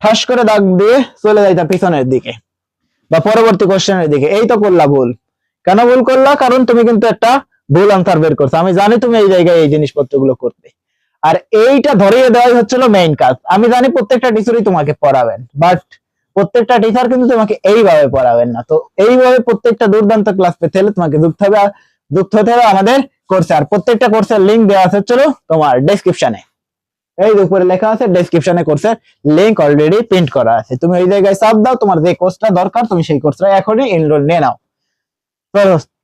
S1: ঠাস করে দাগ দিয়ে চলে যাইতা পিছনের দিকে বা পরবর্তী কোশ্চেনের দিকে। এই তো করলা ভুল। কেন ভুল করলা? কারণ তুমি কিন্তু একটা ভুল আনসার বের করছো। আমি জানি তুমি এই জায়গায় এই জিনিসপত্রগুলো করতে, আর এইটা ধরিয়ে দেওয়াই হচ্ছিল মেইন কাজ। আমি জানি প্রত্যেকটা টিচারই তোমাকে পড়াবেন, বাট প্রত্যেকটা টিচার কিন্তু তোমাকে এইভাবে পড়াবেন না। তো এইভাবে প্রত্যেকটা দুর্দান্ত ক্লাস পেতে হলে তোমাকে যুক্ত হতে হবে আমাদের কোর্সে। আর প্রত্যেকটা কোর্সের লিঙ্ক দেওয়া আছে হচ্ছিল তোমার ডেসক্রিপশনে, এই উপরে লেখা আছে ডেসক্রিপশনে কোর্সের লিংক অলরেডি প্রিন্ট করা আছে। তুমি ওই জায়গায় চাপ দাও, তোমার যে কোর্সটা দরকার তুমি সেই কোর্সটা এখনই এনরোল নিয়ে নাও।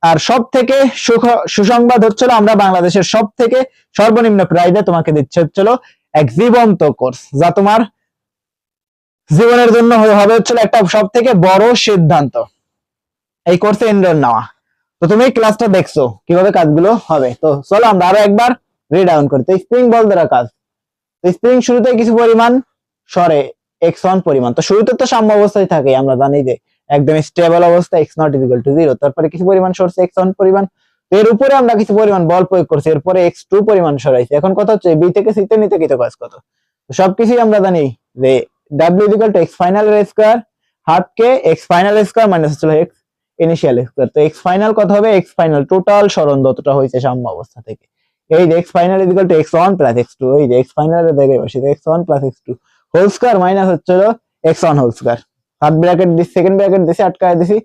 S1: আর সব থেকে সুসংবাদ হচ্ছিল, আমরা বাংলাদেশের সব থেকে সর্বনিম্ন প্রাইসে তোমাকে দিচ্ছে হচ্ছিল এক জীবন্ত কোর্স, যা তোমার জীবনের জন্য হবে হচ্ছিল একটা সব থেকে বড় সিদ্ধান্ত, এই কোর্সে এনরোল নেওয়া। তো তুমি ক্লাসটা দেখছো কিভাবে কাজগুলো হবে। তো চলো আমরা আরো একবার রিডাউন করি। তো স্প্রিং বল দ্বারা কাজ। স্প্রিং শুরুতে কিছু পরিমাণ সরে x1 পরিমাণ, তো শুরুতে তো সাম্য অবস্থায় থাকে, আমরা জানি যে একদম স্টেবল অবস্থা x0 = 0। তারপরে কিছু পরিমাণ সরছে x1 পরিমাণ, এর উপরে আমরা কিছু পরিমাণ বল প্রয়োগ করছি, এরপরে x2 পরিমাণ সরাইছি। এখন কথা হচ্ছে বি থেকে সি তে নিতে কত কাজ কত। তো সবকিছুই আমরা জানি যে w = x ফাইনাল এর স্কয়ার হাফ কে x ফাইনাল স্কয়ার মাইনাস হচ্ছে x ইনিশিয়াল স্কয়ার। তো x ফাইনাল কত হবে? x ফাইনাল টোটাল সরণ যতটা হয়েছে সাম্য অবস্থা থেকে, এই যে x ফাইনাল = x1 + x2, এই যে x ফাইনাল এর জায়গায় বসে x1 + x2 whole square minus হচ্ছে x1 হোল স্কয়ার। সাত ব্র্যাকেট দিছি, সেকেন্ড ব্র্যাকেট দিছি, আটকায় দিছি।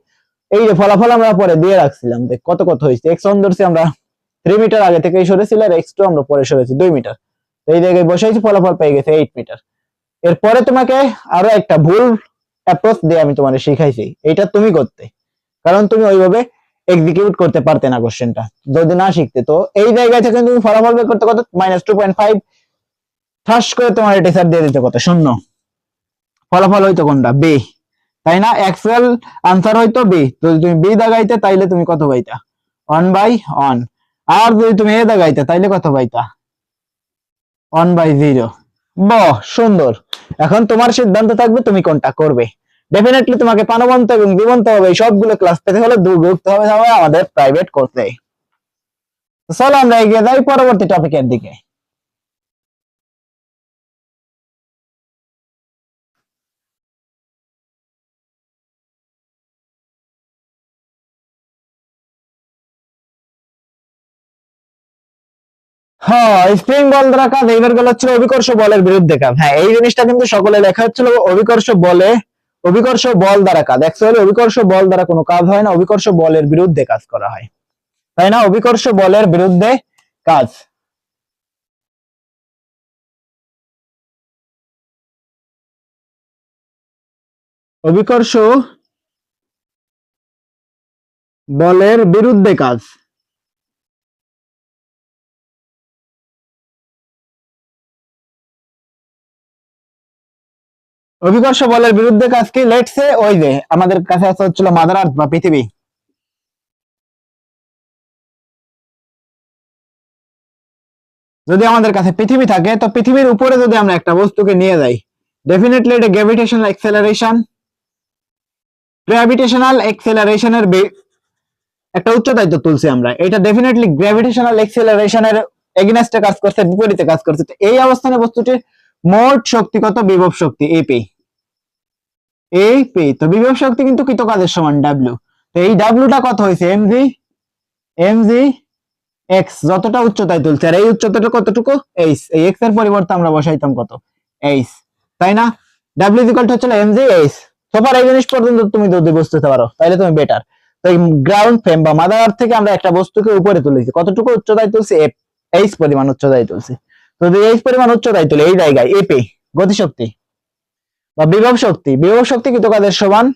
S1: এই যে ফলাফল আমরা পরে দিয়ে রাখছিলাম যে কত কত হয়েছে। x1 ধরছি আমরা 3 মিটার আগে থেকেই সরেছিল, আর x2 আমরা পরে সরেছি 2 মিটার। তো এই জায়গায় বসাইছি, ফলাফল পেয়ে গেছে 8 মিটার। এরপরে তোমাকে আরো একটা ভুল অ্যাপ্রোচ দিয়ে আমি তোমাকে শিখাইছি, এইটা তুমি করতে, কারণ তুমি ওইভাবে এক্সিকিউট করতে পারতে না কোশ্চেনটা যদি না শিখতে। তো এই জায়গায় থেকে তুমি ফলাফল বের করতে কত? -2.5 ঠাস করে তোমার টিচার দিয়ে দিতে কত? 0। ফলাফল হইতো কোনটা? বি, তাই না? অ্যাকচুয়াল আনসার হইতো বি। যদি তুমি বি দাগাইতে তাইলে তুমি কত পাইতা? 1/1। আর যদি তুমি এ দাগাইতে তাইলে কত পাইতা? 1/0। বাহ, সুন্দর। এখন তোমার সিদ্ধান্ত থাকবে তুমি কোনটা করবে। ডেফিনেটলি তোমাকে প্রাণবন্ত এবং জীবন্ত হবে এই সবগুলো ক্লাস পেতে হলে দূর ঘুরতে হবে আমাদের প্রাইভেট কোর্সে। চলো আমরা এগিয়ে যাই পরবর্তী টপিকের দিকে। হ্যাঁ, স্প্রিং বল দ্বারা কাজ এইবার গেল হচ্ছিল অভিকর্ষ বলের বিরুদ্ধে কাজ। হ্যাঁ, এই জিনিসটা কিন্তু সকলে লেখা হচ্ছিল অভিকর্ষ বল দ্বারা কাজ। অ্যাকচুয়ালি অভিকর্ষ বল দ্বারা কোনো কাজ হয় না, অভিকর্ষ বলের বিরুদ্ধে কাজ করা হয়, তাই না? অভিকর্ষ বলের বিরুদ্ধে কাজ। অভিকর্ষ বলের বিরুদ্ধে কাজ। অভিকর্ষ বলের বিরুদ্ধে কাজ কি? লেটস সে ওই যে আমাদের কাছে আছে হচ্ছিল মাদার আর্থ বা পৃথিবী। যদি আমাদের কাছে পৃথিবী থাকে, তো পৃথিবীর উপরে যদি আমরা একটা বস্তুকে নিয়ে যাই, ডেফিনেটলি এটা গ্র্যাভিটেশনাল এক্সেলারেশনের একটা উচ্চতায় তো তুলছি আমরা। এটা ডেফিনেটলি গ্র্যাভিটেশনাল এক্সেলারেশনের এগেইনস্টে কাজ করছে, বিপরীতে কাজ করছে। তো এই অবস্থানে বস্তুটির মোট শক্তি কত? বিভব শক্তি এপি। তো বিভব শক্তি কিন্তু কৃত কাজের সমান ডাব্লিউ। তো এই ডাব্লিউটা কত হয়েছে? এমজি এক্স যতটা উচ্চতায় তুলছে আর এই উচ্চতাটা কতটুকু এইচ, এই এক্স এর পরিবর্তে আমরা বসাইতাম কত এইচ, তাই না? ডাব্লিউ ইকুয়াল টু হচ্ছে এম জি এইচ। সোফার এই জিনিস পর্যন্ত তুমি যদি বুঝতে পারো তাহলে তুমি বেটার। তো এই গ্রাউন্ড ফ্রেম বা মাদার আর্থ থেকে আমরা একটা বস্তুকে উপরে তুলেছি, কতটুকু উচ্চতায় তুলছি এফ, এইচ পরিমাণ উচ্চতায় তুলছি। তো যদি এইচ পরিমাণ উচ্চতায় তুলে এই জায়গায় এপে গতিশক্তি বা বিভব শক্তি, বিভব শক্তি কিন্তু কাদের সমান?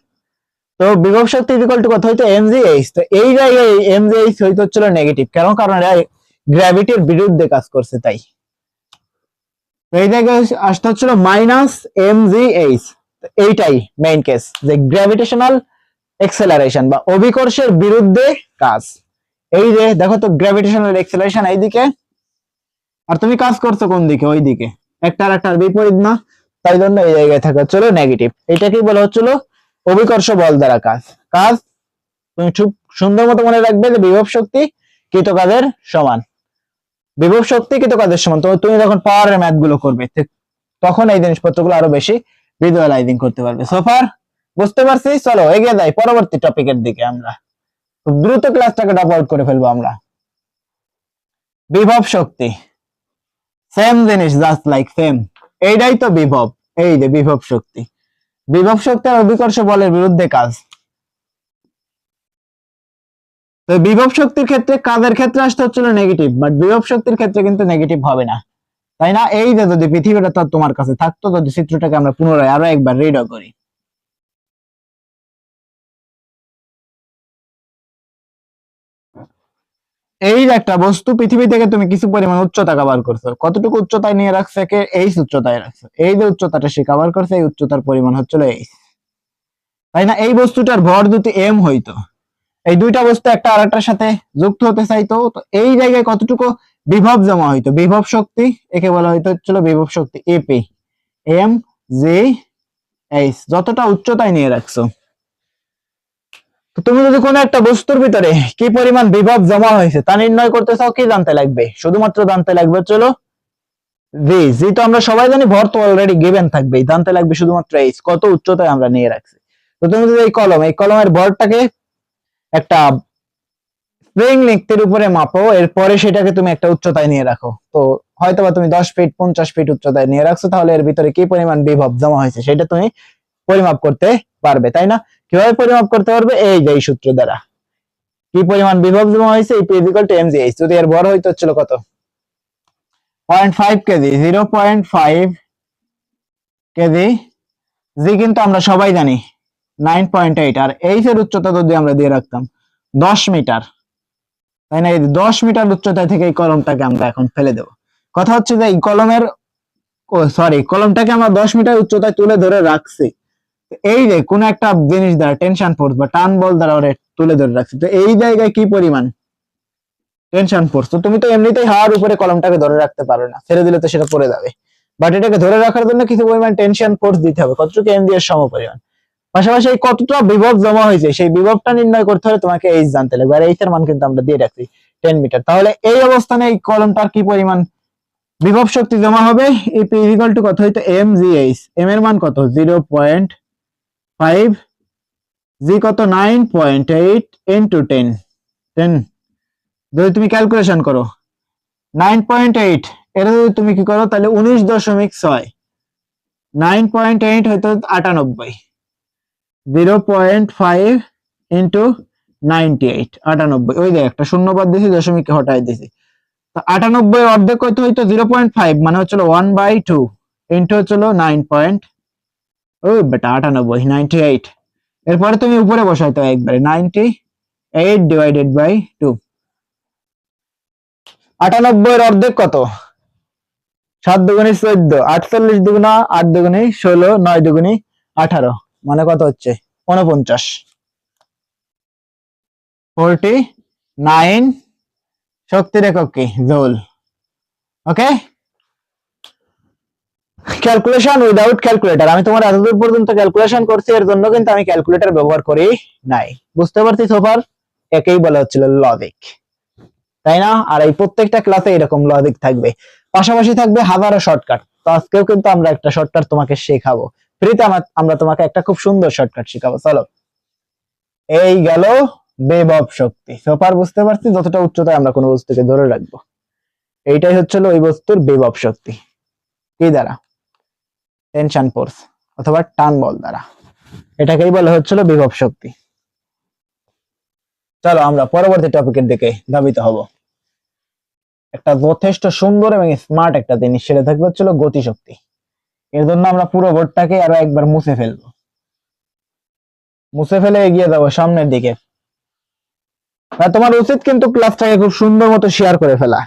S1: তো বিভব শক্তি ইকুয়াল টু কত হইতো এম জি এইচ। তো এই জায়গায় এম জি এইচ হইতো হচ্ছিল নেগেটিভ, কারণ এরা গ্র্যাভিটির বিরুদ্ধে কাজ করছে তাই। তো এই জায়গায় আসতে হচ্ছিল মাইনাস এম জি এইচ। এইটাই মেইন কেস, যে গ্র্যাভিটেশনাল এক্সেলারেশন বা অভিকর্ষের বিরুদ্ধে কাজ। এই যে দেখো তো গ্র্যাভিটেশনাল এক্সেলারেশন এইদিকে, আর তুমি কাজ করছো কোন দিকে? ওই দিকে, একটা আর একটার বিপরীত না, তাই জন্য এই জায়গায় থাকা হচ্ছিল নেগেটিভ। এটাকেই বলা হচ্ছিল অভিকর্ষ বল দ্বারা কাজ। কাজ তুমি খুব সুন্দর মতো মনে রাখবে যে বিভব শক্তি কৃত কাজের সমান, বিভব শক্তি কৃত কাজের সমান। তো তুমি যখন পাওয়ারের ম্যাথ গুলো করবে তখন এই জিনিসপত্রগুলো আরো বেশি ভিজুয়ালাইজিং করতে পারবে। সোফার বুঝতে পারছি, চলো এগিয়ে যাই পরবর্তী টপিকের দিকে। আমরা খুব দ্রুত ক্লাসটাকে ড্রপ আউট করে ফেলবো আমরা। বিভব শক্তি সেম জিনিস, জাস্ট লাইক সেম, এইটাই তো বিভব। এই যে বিভব শক্তি, বিভব শক্তি আর অভিকর্ষ বলের বিরুদ্ধে কাজ। তো বিভব শক্তির ক্ষেত্রে কাজের ক্ষেত্রে আসতে হচ্ছিল নেগেটিভ, বাট বিভব শক্তির ক্ষেত্রে কিন্তু নেগেটিভ হবে না, তাই না? এই যে যদি পৃথিবীটা তো তোমার কাছে থাকতো, যদি চিত্রটাকে আমরা পুনরায় আরো একবার রিড করি, এই যে একটা বস্তু পৃথিবী থেকে তুমি কিছু পরিমাণ উচ্চতা কভার করছো, কতটুকু উচ্চতায় নিয়ে রাখছে? কে? এইচ উচ্চতায় রাখছো। এই যে উচ্চতাটা সে কভার করছে, এই উচ্চতার পরিমাণ হচ্ছিল এইচ, তাই না? এই বস্তুটার ভর যদি এম হইতো, এই দুইটা বস্তু একটা আরেকটার সাথে যুক্ত হতে চাইতো, তো এই জায়গায় কতটুকু বিভব জমা হইতো? বিভব শক্তি, একে বলা হইতো হচ্ছিল বিভব শক্তি এপি, এম জি এইচ, যতটা উচ্চতায় নিয়ে রাখছো। তো তুমি যদি কোনো একটা বস্তুর ভিতরে কি পরিমাণ বিভব জমা হয়েছে তা নির্ণয় করতে চাও, কি জানতে লাগবে? শুধুমাত্র জানতে লাগবে চলো জি, জি তো আমরা সবাই জানি ভর তো অলরেডি গিভেন থাকবে, জানতে লাগবে শুধুমাত্র এইচ, কত উচ্চতায় আমরা নিয়ে রাখছি। তো তুমি যদি এই কলমের ভরটাকে একটা স্প্রিং লিখতের উপরে মাপো, এরপরে সেটাকে তুমি একটা উচ্চতায় নিয়ে রাখো, তো হয়তোবা তুমি 10 ফিট 50 ফিট উচ্চতায় নিয়ে রাখছো, তাহলে এর ভিতরে কি পরিমাণ বিভব জমা হয়েছে সেটা তুমি পরিমাপ করতে পারবে, তাই না? কিভাবে পরিমাপ করতে পারবে? এই যে এই সূত্র দ্বারা, কি পরিমাণ বিভব জমা হয়েছে, P = mgh। যদি এর ভর হইতো হচ্ছিল কত? 0.5 কেজি, 0.5 কেজি। জি কিন্তু আমরা সবাই জানি 9.8, আর এইচ এর উচ্চতা যদি আমরা দিয়ে রাখতাম 10 মিটার, তাই না? এই 10 মিটার উচ্চতা থেকে এই কলমটাকে আমরা এখন ফেলে দেব। কথা হচ্ছে যে এই কলমটাকে আমরা 10 মিটার উচ্চতায় তুলে ধরে রাখছি, এই যে কোন একটা জিনিস দ্বারা টেনশন ফোর্স বা টান বল দ্বারা ওরে তুলে ধরে রাখছি। তো এই জায়গায় কি পরিমাণ টেনশন ফোর্স? তো তুমি তো এমনিতেই হাওয়ার উপরে কলমটাকে ধরে রাখতে পারো না, ছেড়ে দিলে তো সেটা পড়ে যাবে, বাট এটাকে ধরে রাখার জন্য কিছু পরিমাণ টেনশন ফোর্স দিতে হবে, কতটুকু এম দিয়ে সমপরিমাণ। পাশাপাশি এই কতটা বিভব জমা হয়েছে সেই বিভবটা নির্ণয় করতে হলে তোমাকে এইচ জানতে লাগবে, আর এইচ এর মান কিন্তু আমরা দিয়ে রাখছি 10 মিটার। তাহলে এই অবস্থানে এই কলমটার কি পরিমাণ বিভব শক্তি জমা হবে? P = কত হইতো mgh, m এর মান কত? 0.5, জি কত? 9.8 ইনটু 10, যদি তুমি ক্যালকুলেশন করো 9.8, এটা যদি তুমি কি করো তাহলে 19.6, 9.8 হয়তো 98, 0.5 ইন্টু 98, 98, ওই যে একটা শূন্য বাদ দিয়েছি, দশমিক হটাই দিয়েছি। তো 98 অর্ধেক কত হইতো? 0.5, মানে হচ্ছিল 1/2 ইন্টু হচ্ছিল 9 পয়েন্ট, ওই বেটা 98, 98। এরপরে তুমি উপরে বসাইতে হবে একবারে 98 ডিভাইডেড বাই 2। 98 অর্ধেক কত? 7 দুগুণে 14, 48 দুগুণা 8 দুগুণে 16, 9 দুগুণে 18, মানে কত হচ্ছে? 49, 49 শক্তির একক কি? জুল। ওকে, ক্যালকুলেশন উইদাউট ক্যালকুলেটর। আমি তোমার এতদূর পর্যন্ত ক্যালকুলেশন করছি, এর জন্য কিন্তু আমি ক্যালকুলেটর ব্যবহার করি নাই। বুঝতে পারছি সোফার? একেই বলা হচ্ছিল লজিক, তাই না? আর এই প্রত্যেকটা ক্লাসে এরকম লজিক থাকবে, পাশাপাশি থাকবে হাজারো শর্টকাট। তো আজকেও কিন্তু আমরা একটা শর্টকাট তোমাকে শেখাবো ফ্রিতে, আমরা তোমাকে একটা খুব সুন্দর শর্টকাট শেখাবো। চলো, এই গেল বিভব শক্তি। সোফার বুঝতে পারছি যতটা উচ্চতায় আমরা কোনো বস্তুকে ধরে রাখবো, এইটাই হচ্ছিল ওই বস্তুর বিভব শক্তি। কি দ্বারা? টেনশন ফোর্স অথবা টান বল দ্বারা, এটাকেই বলা হচ্ছিল বিভব শক্তি। চলো আমরা পরবর্তী টপিকের দিকে ধাবিত হব। একটা যথেষ্ট সুন্দর এবং স্মার্ট একটা জিনিস, সেটা থাকবে হচ্ছিল গতিশক্তি। এর জন্য আমরা পুরো বোর্ডটাকে আরো একবার মুছে ফেলবো, মুছে ফেলে এগিয়ে যাবো সামনের দিকে। তোমার উচিত কিন্তু ক্লাসটাকে খুব সুন্দর মতো শেয়ার করে ফেলা।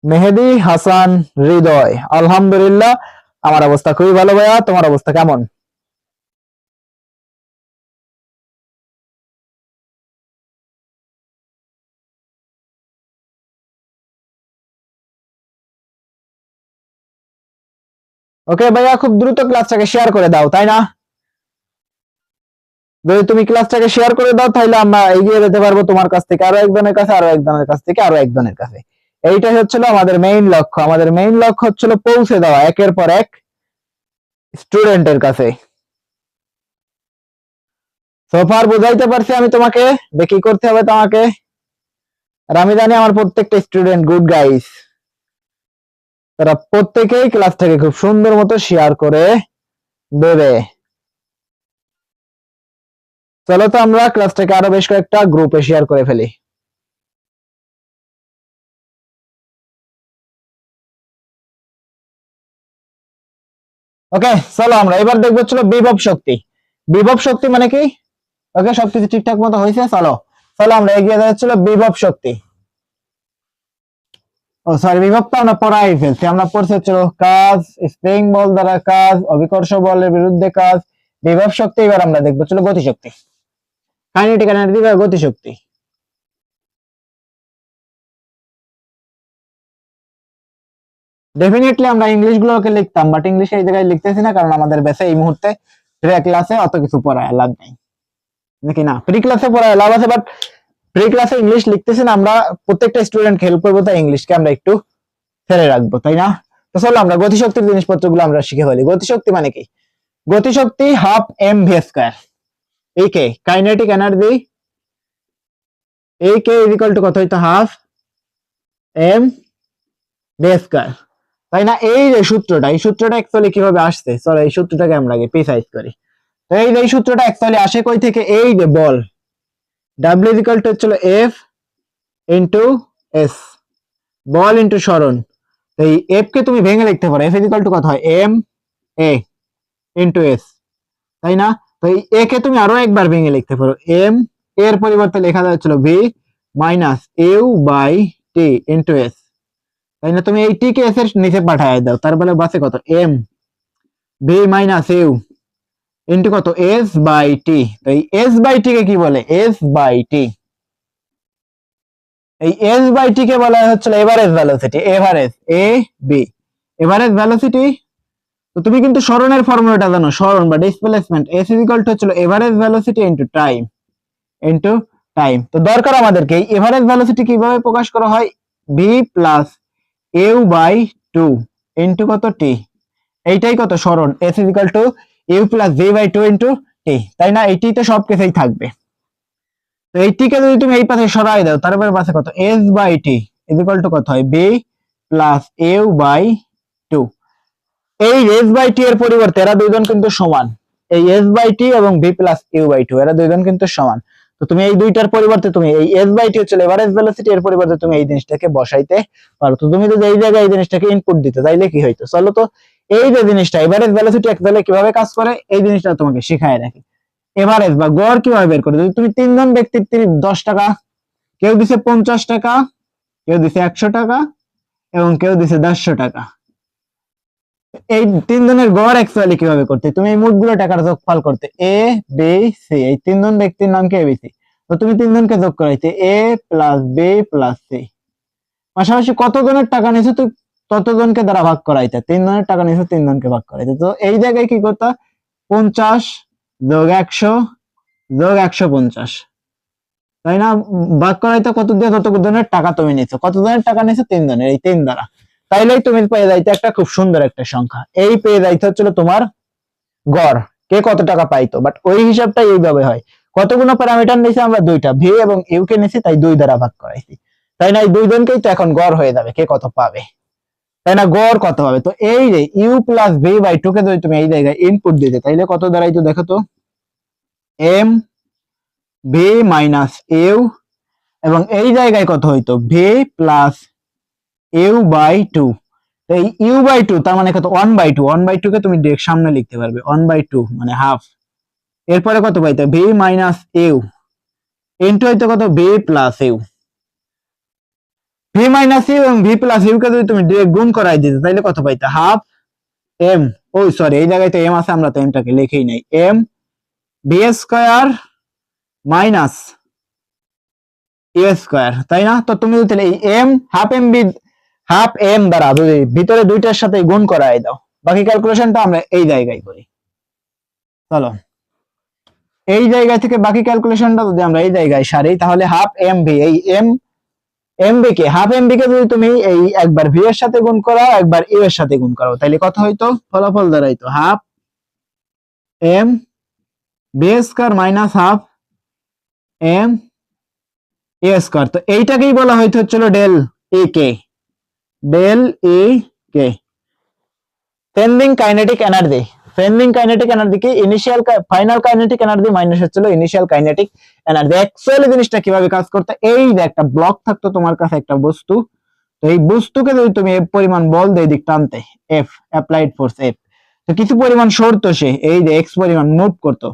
S1: মেহেদি হাসান হৃদয়, আলহামদুলিল্লাহ আমার অবস্থা খুবই ভালো ভাইয়া, তোমার অবস্থা কেমন? ওকে ভাইয়া, খুব দ্রুত ক্লাসটাকে শেয়ার করে দাও, তাই না? যদি তুমি ক্লাসটাকে শেয়ার করে দাও তাহলে আমরা এগিয়ে যেতে পারবো তোমার কাছ থেকে আরো একজনের কাছে, আরো একজনের কাছ থেকে আরো একজনের কাছে। এইটাই হচ্ছিল আমাদের মেইন লক্ষ্য। আমাদের মেইন লক্ষ্য হচ্ছিল পৌঁছে দেওয়া একের পর এক স্টুডেন্টের কাছে। সোফার বুঝাইতে পারছি আমি তোমাকে যে কি করতে হবে তোমাকে, আর আমি জানি আমার প্রত্যেকটা স্টুডেন্ট গুড গাইস, তারা প্রত্যেকেই ক্লাসটাকে খুব সুন্দর মতো শেয়ার করে দেবে। চলো তো আমরা ক্লাসটাকে আরো বেশ কয়েকটা গ্রুপে শেয়ার করে ফেলি। ওকে চলো আমরা এবার দেখবো হচ্ছিল বিভব শক্তি। বিভব শক্তি মানে কি? ওকে সবকিছু ঠিকঠাক মতো হয়েছে, চলো চলো আমরা এগিয়ে যাচ্ছিল বিভব শক্তি। ও সরি, বিভব তো আমরা পড়াই ফেলছি। আমরা পড়ছি হচ্ছিল কাজ, স্প্রিং বল দ্বারা কাজ, অভিকর্ষ বলের বিরুদ্ধে কাজ, বিভব শক্তি। এবার আমরা দেখবো হচ্ছিল গতিশক্তি, কাইনেটিক এনার্জি বা গতিশক্তি। ডেফিনেটলি আমরা ইংলিশ গুলোকে লিখতাম, বাট ইংলিশ এই জায়গায় লিখতেছি না, কারণ আমাদের বেসে এই মুহূর্তে প্রি ক্লাসে অত কিছু পড়ায় লাভ নাই, নাকি না? প্রি ক্লাসে পড়ায় লাভ আছে, বাট প্রি ক্লাসে ইংলিশ লিখতেছি না। আমরা প্রত্যেকটা স্টুডেন্ট হেল্প করবো, তাই ইংলিশকে আমরা একটু ফেলে রাখবো, তাই না? তো চলো আমরা গতিশক্তির জিনিসপত্রগুলো আমরা শিখে ফেলি। গতিশক্তি মানে কি? গতিশক্তি হাফ এম ভি স্কয়ার। এই কে কাইনেটিক এনার্জি, এই কে ইজ ইকুয়াল টু কত হইতো? হাফ এম ভি স্কয়ার, তাই না? এই যে সূত্রটা, এই সূত্রটা অ্যাকচুয়ালি কিভাবে আসছে, চলো এই সূত্রটাকে আমরা আগে প্রিসাইজ করি। তো এই যে সূত্রটা অ্যাকচুয়ালি আসে কই থেকে? এই যে বল ডাব্লিউ ইজ ইকুয়াল টু হচ্ছিল এফ ইনটু এস, বল ইনটু সরণ। তো এই এফ কে তুমি ভেঙে লিখতে পারো, এফ ইজ ইকুয়াল টু কত হয়? এম এ ইনটু এস, তাই না? তো এই এ কে তুমি আরো একবার ভেঙে লিখতে পারো, এম এর পরিবর্তে লেখা যাচ্ছিল V minus U by T into S, তাই না? তুমি এই টি কে এস এর নিচে পাঠায় দাও, তারপরে বাসে কত? M V minus U into কত? S by T. তো এই এস বাই টি কে কি বলে? S by T. এই এস বাই টি কে বলা হচ্ছিল average velocity, average A B, average velocity. তো তুমি কিন্তু সরণের ফর্মুলাটা জানো, সরণ বা displacement, S is equal to হচ্ছিল average velocity into time, into time. তো দরকার আমাদেরকে এই এভারেজ ভেলোসিটি কিভাবে প্রকাশ করা হয়? V plus U by 2 into কত? টি। এইটাই কত? সরণ। S is equal to U plus V by 2 into T, তাই না? এই টি তো সব কিছুই থাকবে। তো এই টি কে যদি তুমি এই পাশে সরাই দাও, তারপরে পাশে কত? S by T is equal to কত হয়? V plus U by 2। এই এস বাই টি এর পরিবর্তে এরা দুইজন কিন্তু সমান, এই এস বাই টি এবং ভি প্লাস ইউ বাই 2 এরা দুইজন কিন্তু সমান। তো তুমি এই দুইটার পরিবর্তে তুমি এই এস বাই টি হচ্ছে এভারেজ ভেলোসিটি, এর পরিবর্তে তুমি এই জিনিসটাকে বসাইতে পারো। তো তুমি যদি এই জায়গায় এই জিনিসটাকে ইনপুট দিতে তাইলে কি হইতো? চলো তো এই যে জিনিসটা এভারেজ ভেলোসিটি অ্যাকচুয়ালি কিভাবে কাজ করে এই জিনিসটা তোমাকে শিখায় রাখি। এভারেজ বা গড় কিভাবে বের করে? যদি তুমি তিনজন ব্যক্তির 10 টাকা, কেউ দিছে 50 টাকা, কেউ দিছে 100 টাকা এবং কেউ দিছে 150 টাকা, এই তিনজনের গড় অ্যাকচুয়ালি কিভাবে করতে? তুমি এই মোটগুলো টাকার যোগফল করতে, এ বি সি, এই তিনজন ব্যক্তির নাম কি? এবিসি। তো তুমি তিনজনকে যোগ করাইতে এ প্লাস বি প্লাস সি, পাশাপাশি কতজনের টাকা নিছো তুই ততজনকে দ্বারা ভাগ করাইতে, তিনজনের টাকা নিছো তিনজনকে ভাগ করাইতে। তো এই জায়গায় কি করতে? 50 যোগ 100 যোগ 150, তাই না? ভাগ করাইতে কত দিয়ে? ততজনের টাকা তুমি নিছো। কতজনের টাকা নিছো? তিনজনের, এই তিন দ্বারা। তাইলেই তুমি পেয়ে যাইতে একটা খুব সুন্দর একটা সংখ্যা, এই পেয়ে যাইতে হচ্ছিল তোমার গড়। কে কত টাকা পাইতো, বাট ওই হিসাবটা এইভাবে হয়। কতগুলো প্যারামিটার নিয়েছি আমরা? দুইটা, ভি এবং ইউ কে নিয়েছি, তাই 2 দ্বারা ভাগ করাইছি, তাই না? এই দুইজনকেই তো এখন গড় হয়ে যাবে কে কত পাবে, তাই না? গড় কত হবে? তো এই যে ইউ প্লাস ভি বাই 2 কে যদি তুমি এই জায়গায় ইনপুট দিতে, তাইলে কত দাঁড়াইতো দেখো তো? এম ভি মাইনাস ইউ, এবং এই জায়গায় কত হইতো? V plus U by 2। এই ইউ বাই 2 তার মানে কত? 1/2। 1/2 কে তুমি ডিরেক্ট সামনে লিখতে পারবে, 1/2 মানে হাফ। এরপরে কত পাইতো? ভি মাইনাস ইউ ইনটু হইতো কত? V plus U. V minus U এবং ভি প্লাস ইউ কে যদি তুমি ডিরেক্ট গুণ করাই দিতে, তাহলে কত পাইতো? হাফ এম, ওই সরি এই জায়গায় তো এম আছে, আমরা তো এমটাকে লিখেই নাই, M B square minus U square, তাই না? তো তুমি যদি এই এম হাফ এম দ্বারা যদি ভিতরে দুইটার সাথে গুণ করাই দাও, বাকি ক্যালকুলেশনটা আমরা এই জায়গায় করি। চলো এই জায়গা থেকে বাকি ক্যালকুলেশনটা যদি আমরা এই জায়গায় সারি, তাহলে হাফ এম ভি, এই এমবি কে, হাফ এমবি কে যদি তুমি এই একবার ভি এর সাথে গুণ করাও, একবার ইউ এর সাথে গুণ করাও, তাহলে কত হইতো? ফলাফল দাঁড়াইতো half M B square minus half M A square. তো এইটাকেই বলা হচ্ছিল del E K, del E K, sending kinetic energy. Sending kinetic energy কি? Initial final kinetic energy minus হচ্ছিল ইনিশিয়াল কাইনেটিক এনার্জি। অ্যাকচুয়ালি জিনিসটা কিভাবে কাজ করতে? এই যে একটা ব্লক থাকতো তোমার কাছে, একটা বস্তু, তো এই বস্তুকে যদি তুমি এফ পরিমাণ বল দিয়ে দিক টানতে, এফ অ্যাপ্লাইড ফোর্স এফ, তো কিছু পরিমাণ সরতো, সে এই যে এক্স পরিমাণ মুভ করতো,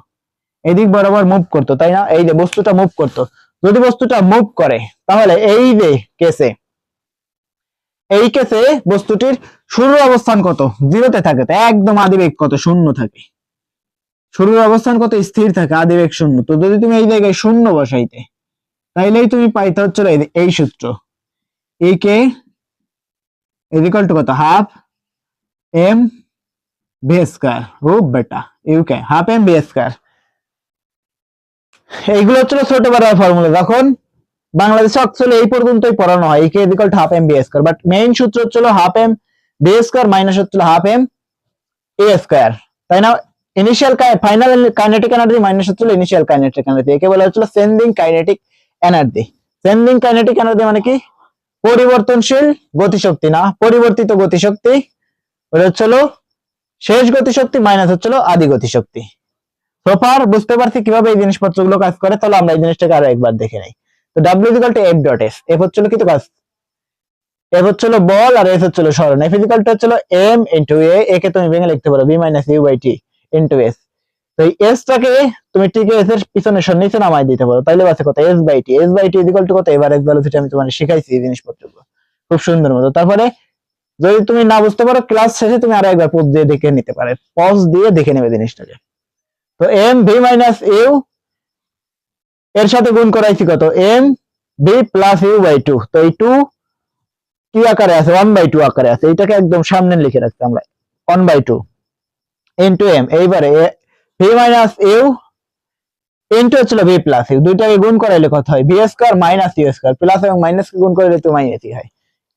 S1: এদিক বরাবর মুভ করতো, তাই না? এই যে বস্তুটা মুভ করতো, যদি বস্তুটা মুভ করে, তাহলে এই যে কেসে, এই কেসে বস্তুটির শুরুর অবস্থান কত? জিরোতে থাকে, তো একদম আদিবেগ কত? শূন্য থাকে। শুরুর অবস্থান কত? স্থির থাকে, আদিবেগ শূন্য। তো যদি তুমি এই জায়গায় শূন্য বসাইতে, তাইলেই তুমি পাইতে হচ্ছিল এই সূত্র, এই কে ইজ ইকুয়াল টু কত? হাফ এম বি স্কয়ার, ও বেটা ইউ কে হাফ এম বি স্কয়ার। এইগুলো হচ্ছিল ছোট বড় ফর্মুলা, যখন বাংলাদেশে অ্যাকচুয়ালি এই পর্যন্তই পড়ানো হয়, K is equal to half M B square, but main সূত্র হচ্ছিল half M B square minus হচ্ছিল হাফ এম এ স্কয়ার, তাই না? Initial final kinetic energy minus হচ্ছিল ইনিশিয়াল কাইনেটিক এনার্জি, একে বলা হচ্ছিল sending kinetic energy. Sending kinetic energy মানে কি? পরিবর্তনশীল গতিশক্তি, না পরিবর্তিত গতিশক্তি, ওটা হচ্ছিল শেষ গতিশক্তি মাইনাস হচ্ছিল আদি গতিশক্তি। সোফার বুঝতে পারছি কিভাবে এই জিনিসপত্রগুলো কাজ করে, তাহলে আমরা এই জিনিসটাকে আরো একবার দেখে নেই। তো W is equal to F dot S, F হচ্ছিল কি? তো কাজ, এফ হচ্ছিল বল আর এস হচ্ছিল সরণ। এফ ইজ ইকুয়াল টু হচ্ছিল এম ইনটু এ কে তুমি ভেঙে লিখতে পারো V minus U by T into S. তো এই এস টাকে তুমি ঠিক এস এর পিছনে নিচে নামাই দিতে পারো, তাইলে আছে কত? S by T, S by T is equal to কত? Average velocity. আমি তোমাকে শিখাইছি এই জিনিসপত্রগুলো খুব সুন্দর মতো। তারপরে যদি তুমি না বুঝতে পারো, ক্লাস শেষে তুমি আরো একবার পজ দিয়ে দেখে নিতে পারো, পজ দিয়ে দেখে নেবে জিনিসটাকে। তো এম ভি মাইনাস ইউ এর সাথে গুণ করাইছি কত? M V plus U by 2। তো এই 2 কি আকারে আছে? 1/2 আকারে আছে, এইটাকে একদম সামনে লিখে রাখছি আমরা, 1/2 ইনটু এম। এইবারে ভি মাইনাস ইউ ইনটু হচ্ছিল ভি প্লাস ইউ, দুইটাকে গুণ করাইলে কত হয়? V square minus U square, plus এবং মাইনাস কে গুণ করলে তো মাইনাসই হয়।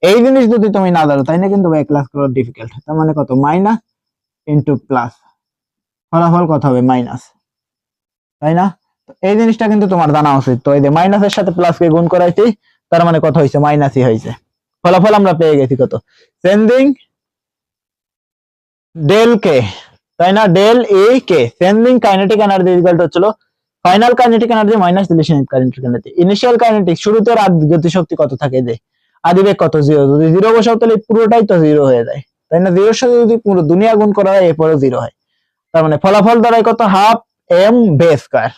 S1: এই জিনিস যদি তুমি না জানো, তাই না কিন্তু ভাই ক্লাস করা ডিফিকাল্ট। তার মানে কত? মাইনাস ইনটু প্লাস, ফলাফল কত হবে? মাইনাস, তাই না? এই জিনিসটা কিন্তু তোমার জানা উচিত। তো এই যে মাইনাসের সাথে প্লাস কে গুণ করাইছি, তার মানে কত হয়েছে? মাইনাসই হয়েছে। ফলাফল আমরা পেয়ে গেছি কত? সেন্ডিং ডেল কে, তাই না? Del A K, sending kinetic energy equal to হচ্ছিল final kinetic energy minus initial kinetic energy. Initial kinetic শুরুতে গতিশক্তি কত থাকে? যে আদিবেগ কত? জিরো। যদি জিরো বসাও তাহলে পুরোটাই তো জিরো হয়ে যায়, তাই না? জিরোর সাথে যদি পুরো দুনিয়া গুণ করা হয়, এরপরে জিরো হয়। তার মানে ফলাফল দাঁড়ায় কত? Half M B square.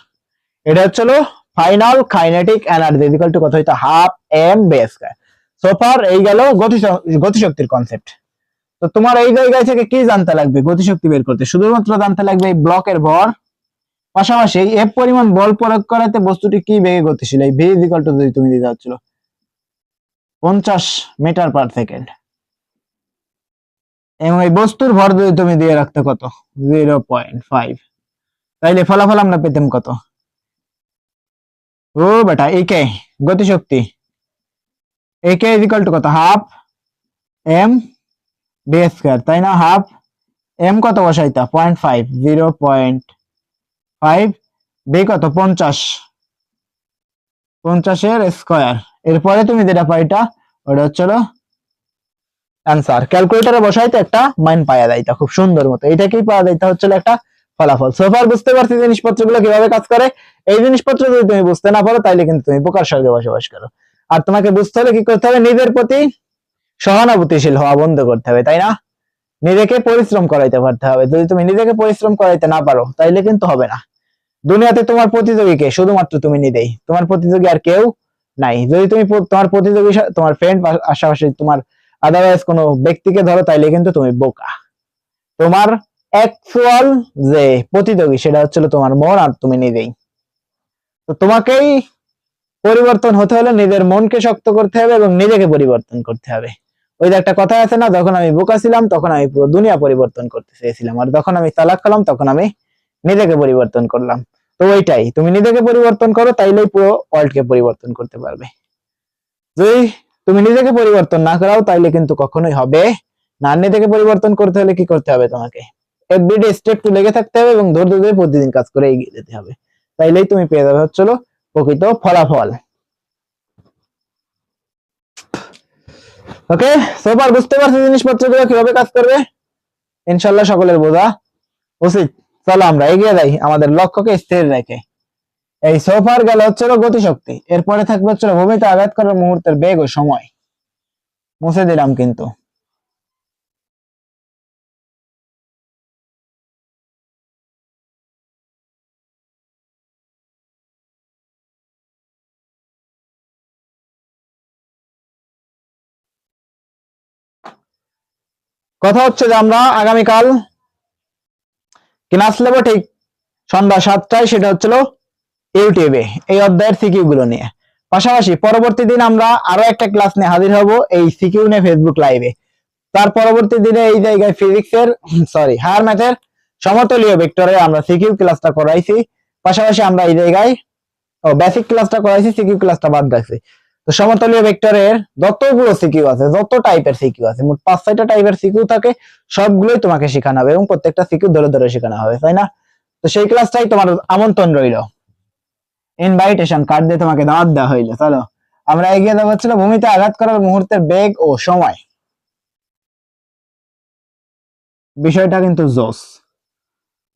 S1: এটা হচ্ছিল final kinetic energy equal to কত হইতো? Half M B square. So far এই গেল গতিশক্তির কনসেপ্ট। তো তোমার এই জায়গায় থেকে কি জানতে লাগবে গতিশক্তি বের করতে? শুধুমাত্র জানতে লাগবে এই ব্লকের ভর, পাশাপাশি এই এফ পরিমাণ বল প্রয়োগ করাতে বস্তুটি কি বেগে গতিশীল। এই ভি ইজ ইকুয়াল টু যদি তুমি দিতে হচ্ছিল 50 মিটার পার সেকেন্ড, এবং এই বস্তুর ভর যদি তুমি দিয়ে রাখতে কত? 0.5, তাইলে ফলাফল আমরা পেতাম কত? ও বেটা একে গতিশক্তি, একে ইজ ইকুয়াল টু কত? হাফ এম বি স্কয়ার, তাই না? হাফ এম কত বসাইতা 0.5, 0.5, বি কত 50, 50 এর স্কয়ার। এরপরে তুমি যেটা পাইটা ওটা হচ্ছিল অ্যান্সার। ক্যালকুলেটরে বসাইতে একটা মান পাওয়া যাইতা খুব সুন্দর মতো, এটাকেই পাওয়া যাইতা হচ্ছিল একটা ফলাফল। সোফার বুঝতে পারছি জিনিসপত্রগুলো কিভাবে কাজ করে। এই জিনিসপত্র যদি তুমি বুঝতে না পারো তাইলে কিন্তু তুমি বোকার স্বর্গে বসবাস করো। আর তোমাকে বুঝতে হলে কি করতে হবে, নিজের প্রতি সহানুভূতিশীল হওয়া বন্ধ করতে হবে, তাই না? নিজেকে পরিশ্রম করাইতে পারতে হবে। যদি তুমি নিজেকে পরিশ্রম করাইতে না পারো তাইলে কিন্তু হবে না। দুনিয়াতে তোমার প্রতিযোগীকে শুধুমাত্র তুমি নিজেই, তোমার প্রতিযোগী আর কেউ নাই। যদি তুমি তোমার প্রতিযোগী তোমার ফ্রেন্ড আশেপাশে তোমার আদারওয়াইজ কোনো ব্যক্তিকে ধরো তাইলে কিন্তু তুমি বোকা। তোমার অ্যাকচুয়াল যে প্রতিযোগী সেটা হচ্ছিল তোমার মন আর তুমি নিজেই। তো তোমাকেই পরিবর্তন হতে হলে নিজের মনকে শক্ত করতে হবে এবং নিজেকে পরিবর্তন করতে হবে। ওই যে একটা কথা আছে না, যখন আমি বোকা ছিলাম তখন আমি পুরো দুনিয়া পরিবর্তন করতে চেয়েছিলাম, আর যখন আমি চালাক হলাম তখন আমি নিজেকে পরিবর্তন করলাম। তো ওইটাই, তুমি নিজেকে পরিবর্তন করো তাইলেই পুরো ওয়ার্ল্ডকে পরিবর্তন করতে পারবে। যদি তুমি নিজেকে পরিবর্তন না করাও তাইলে কিন্তু কখনোই হবে না। নিজেকে পরিবর্তন করতে হলে কি করতে হবে, তোমাকে এভরিডে স্টেপ টু লেগে থাকতে হবে এবং ধৈর্য ধরে প্রতিদিন কাজ করে এগিয়ে যেতে হবে। তাইলেই তুমি পেয়ে যাবে হচ্ছিল প্রকৃত ফলাফল। ওকে, সোফার বুঝতে পারছি জিনিসপত্রগুলো কিভাবে কাজ করবে, ইনশাল্লাহ সকলের বোঝা উচিত। চলো আমরা এগিয়ে যাই আমাদের লক্ষ্যকে স্থির রেখে। এই সোফার গেল হচ্ছিল গতিশক্তি, এরপরে থাকবে হচ্ছিল ভূমিতে আঘাত করার মুহূর্তের বেগ ও সময়। মুছে দিলাম কিন্তু। কথা হচ্ছে যে আমরা আগামীকাল ক্লাস নেবো ঠিক সন্ধ্যা 7টায়, সেটা হচ্ছিল ইউটিউবে এই অধ্যায়ের সিকিউ গুলো নিয়ে। পাশাপাশি পরবর্তী দিন আমরা আরো একটা ক্লাস নিয়ে হাজির হব এই সিকিউ নিয়ে ফেসবুক লাইভে। তার পরবর্তী দিনে এই জায়গায় ফিজিক্সের হায়ার ম্যাথের সমতলীয় ভেক্টরে আমরা সিকিউ ক্লাসটা করাইছি। পাশাপাশি আমরা এই জায়গায় বেসিক ক্লাসটা করাইছি, সিকিউ ক্লাসটা বাদ রাখছি। তো সমতলীয় ভেক্টরের যতগুলো সিকিউ আছে, যত টাইপের সিকিউ আছে, মোট 5-6টা টাইপের সিকিউ থাকে, সবগুলোই তোমাকে শেখানো হবে এবং প্রত্যেকটা সিকিউ ধরে ধরে শেখানো হবে, তাই না? তো সেই ক্লাসটাই তোমার আমন্ত্রণ রইল, ইনভাইটেশন কার্ড দিয়ে তোমাকে দাওয়াত দেওয়া হইলো। চলো আমরা এগিয়ে যাবো হচ্ছিল ভূমিতে আঘাত করার মুহূর্তের বেগ ও সময়। বিষয়টা কিন্তু জোস।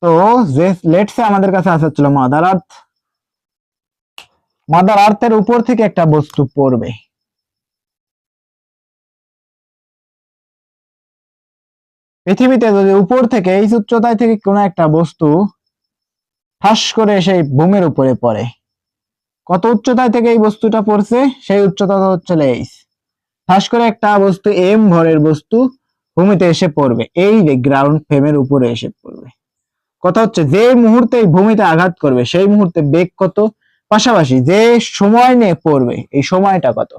S1: তো লেটসে আমাদের কাছে আছে হচ্ছিল মাদার আর্থ। মাদার আর্থের উপর থেকে একটা বস্তু পড়বে, পৃথিবীতে যদি উপর থেকে এই উচ্চতায় থেকে কোনো একটা বস্তু ঠাস করে সেই ভূমির উপরে পড়ে, কত উচ্চতায় থেকে এই বস্তুটা পড়ছে সেই উচ্চতা হচ্ছে এইচ। ঠাস করে একটা বস্তু এম ভরের বস্তু ভূমিতে এসে পড়বে, এই যে গ্রাউন্ড ফ্রেমের উপরে এসে পড়বে। কথা হচ্ছে যে মুহূর্তে এই ভূমিতে আঘাত করবে সেই মুহূর্তে বেগ কত, পাশাপাশি যে সময় নিয়ে পড়বে এই সময়টা কত,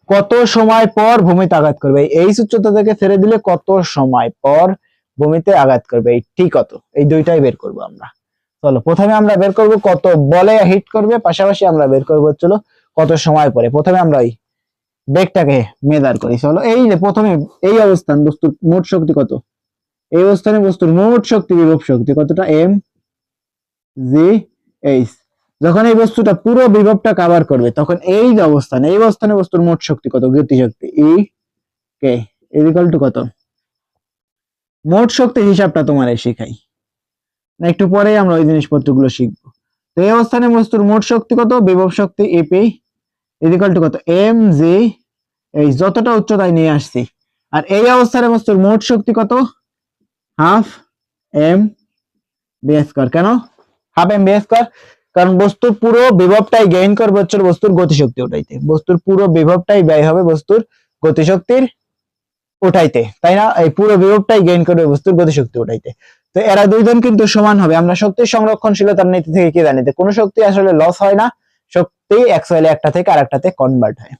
S1: কত সময় পর ভূমিতে আঘাত করবে, এই উচ্চতা থেকে ছেড়ে দিলে কত সময় পর ভূমিতে আঘাত করবে, এই ঠিক কত, এই দুইটাই বের করব আমরা। চলো প্রথমে আমরা বের করব কত বলে হিট করবে, পাশাপাশি আমরা বের করব হচ্ছিল কত সময় পরে। প্রথমে আমরা ওই বেগটাকে মেজার করি। চলো এই যে প্রথমে এই অবস্থান বস্তুর মোট শক্তি কত, এই অবস্থানে বস্তুর মোট শক্তি বিভব শক্তি কতটা, এম জি এইচ। যখন এই বস্তুটা পুরো বিভবটা কভার করবে তখন এই যে অবস্থানে, এই অবস্থানে বস্তুর মোট শক্তি কত, গতি শক্তি ই কে ইকুয়াল টু কত। মোট শক্তির হিসাবটা তোমার শিখাই না, একটু পরেই আমরা ওই জিনিসপত্রগুলো শিখবো। তো এই অবস্থানে বস্তুর মোট শক্তি কত, বিভব শক্তি ইপি ইকুয়াল টু কত, এম জি এই যতটা উচ্চতায় নিয়ে আসছি। আর এই অবস্থানে বস্তুর মোট শক্তি কত, হাফ এম বি স্কয়ার। কেন হাফ এম বি স্কয়ার? কারণ বস্তুর পুরো বিভবটাই গেইন করবে হচ্ছে বস্তুর গতিশক্তি উঠাইতে, বস্তুর পুরো বিভবটাই ব্যয় হবে বস্তুর গতিশক্তির উঠাইতে, তাই না? এই পুরো বিভবটাই গেইন করবে বস্তুর গতিশক্তি উঠাইতে। তো এরা দুইজন কিন্তু সমান হবে। আমরা শক্তি সংরক্ষণশীলতার নীতি থেকে কি জানি, কোনো শক্তি আসলে লস হয় না, শক্তি অ্যাকচুয়ালি একটা থেকে আরেকটাতে কনভার্ট হয়।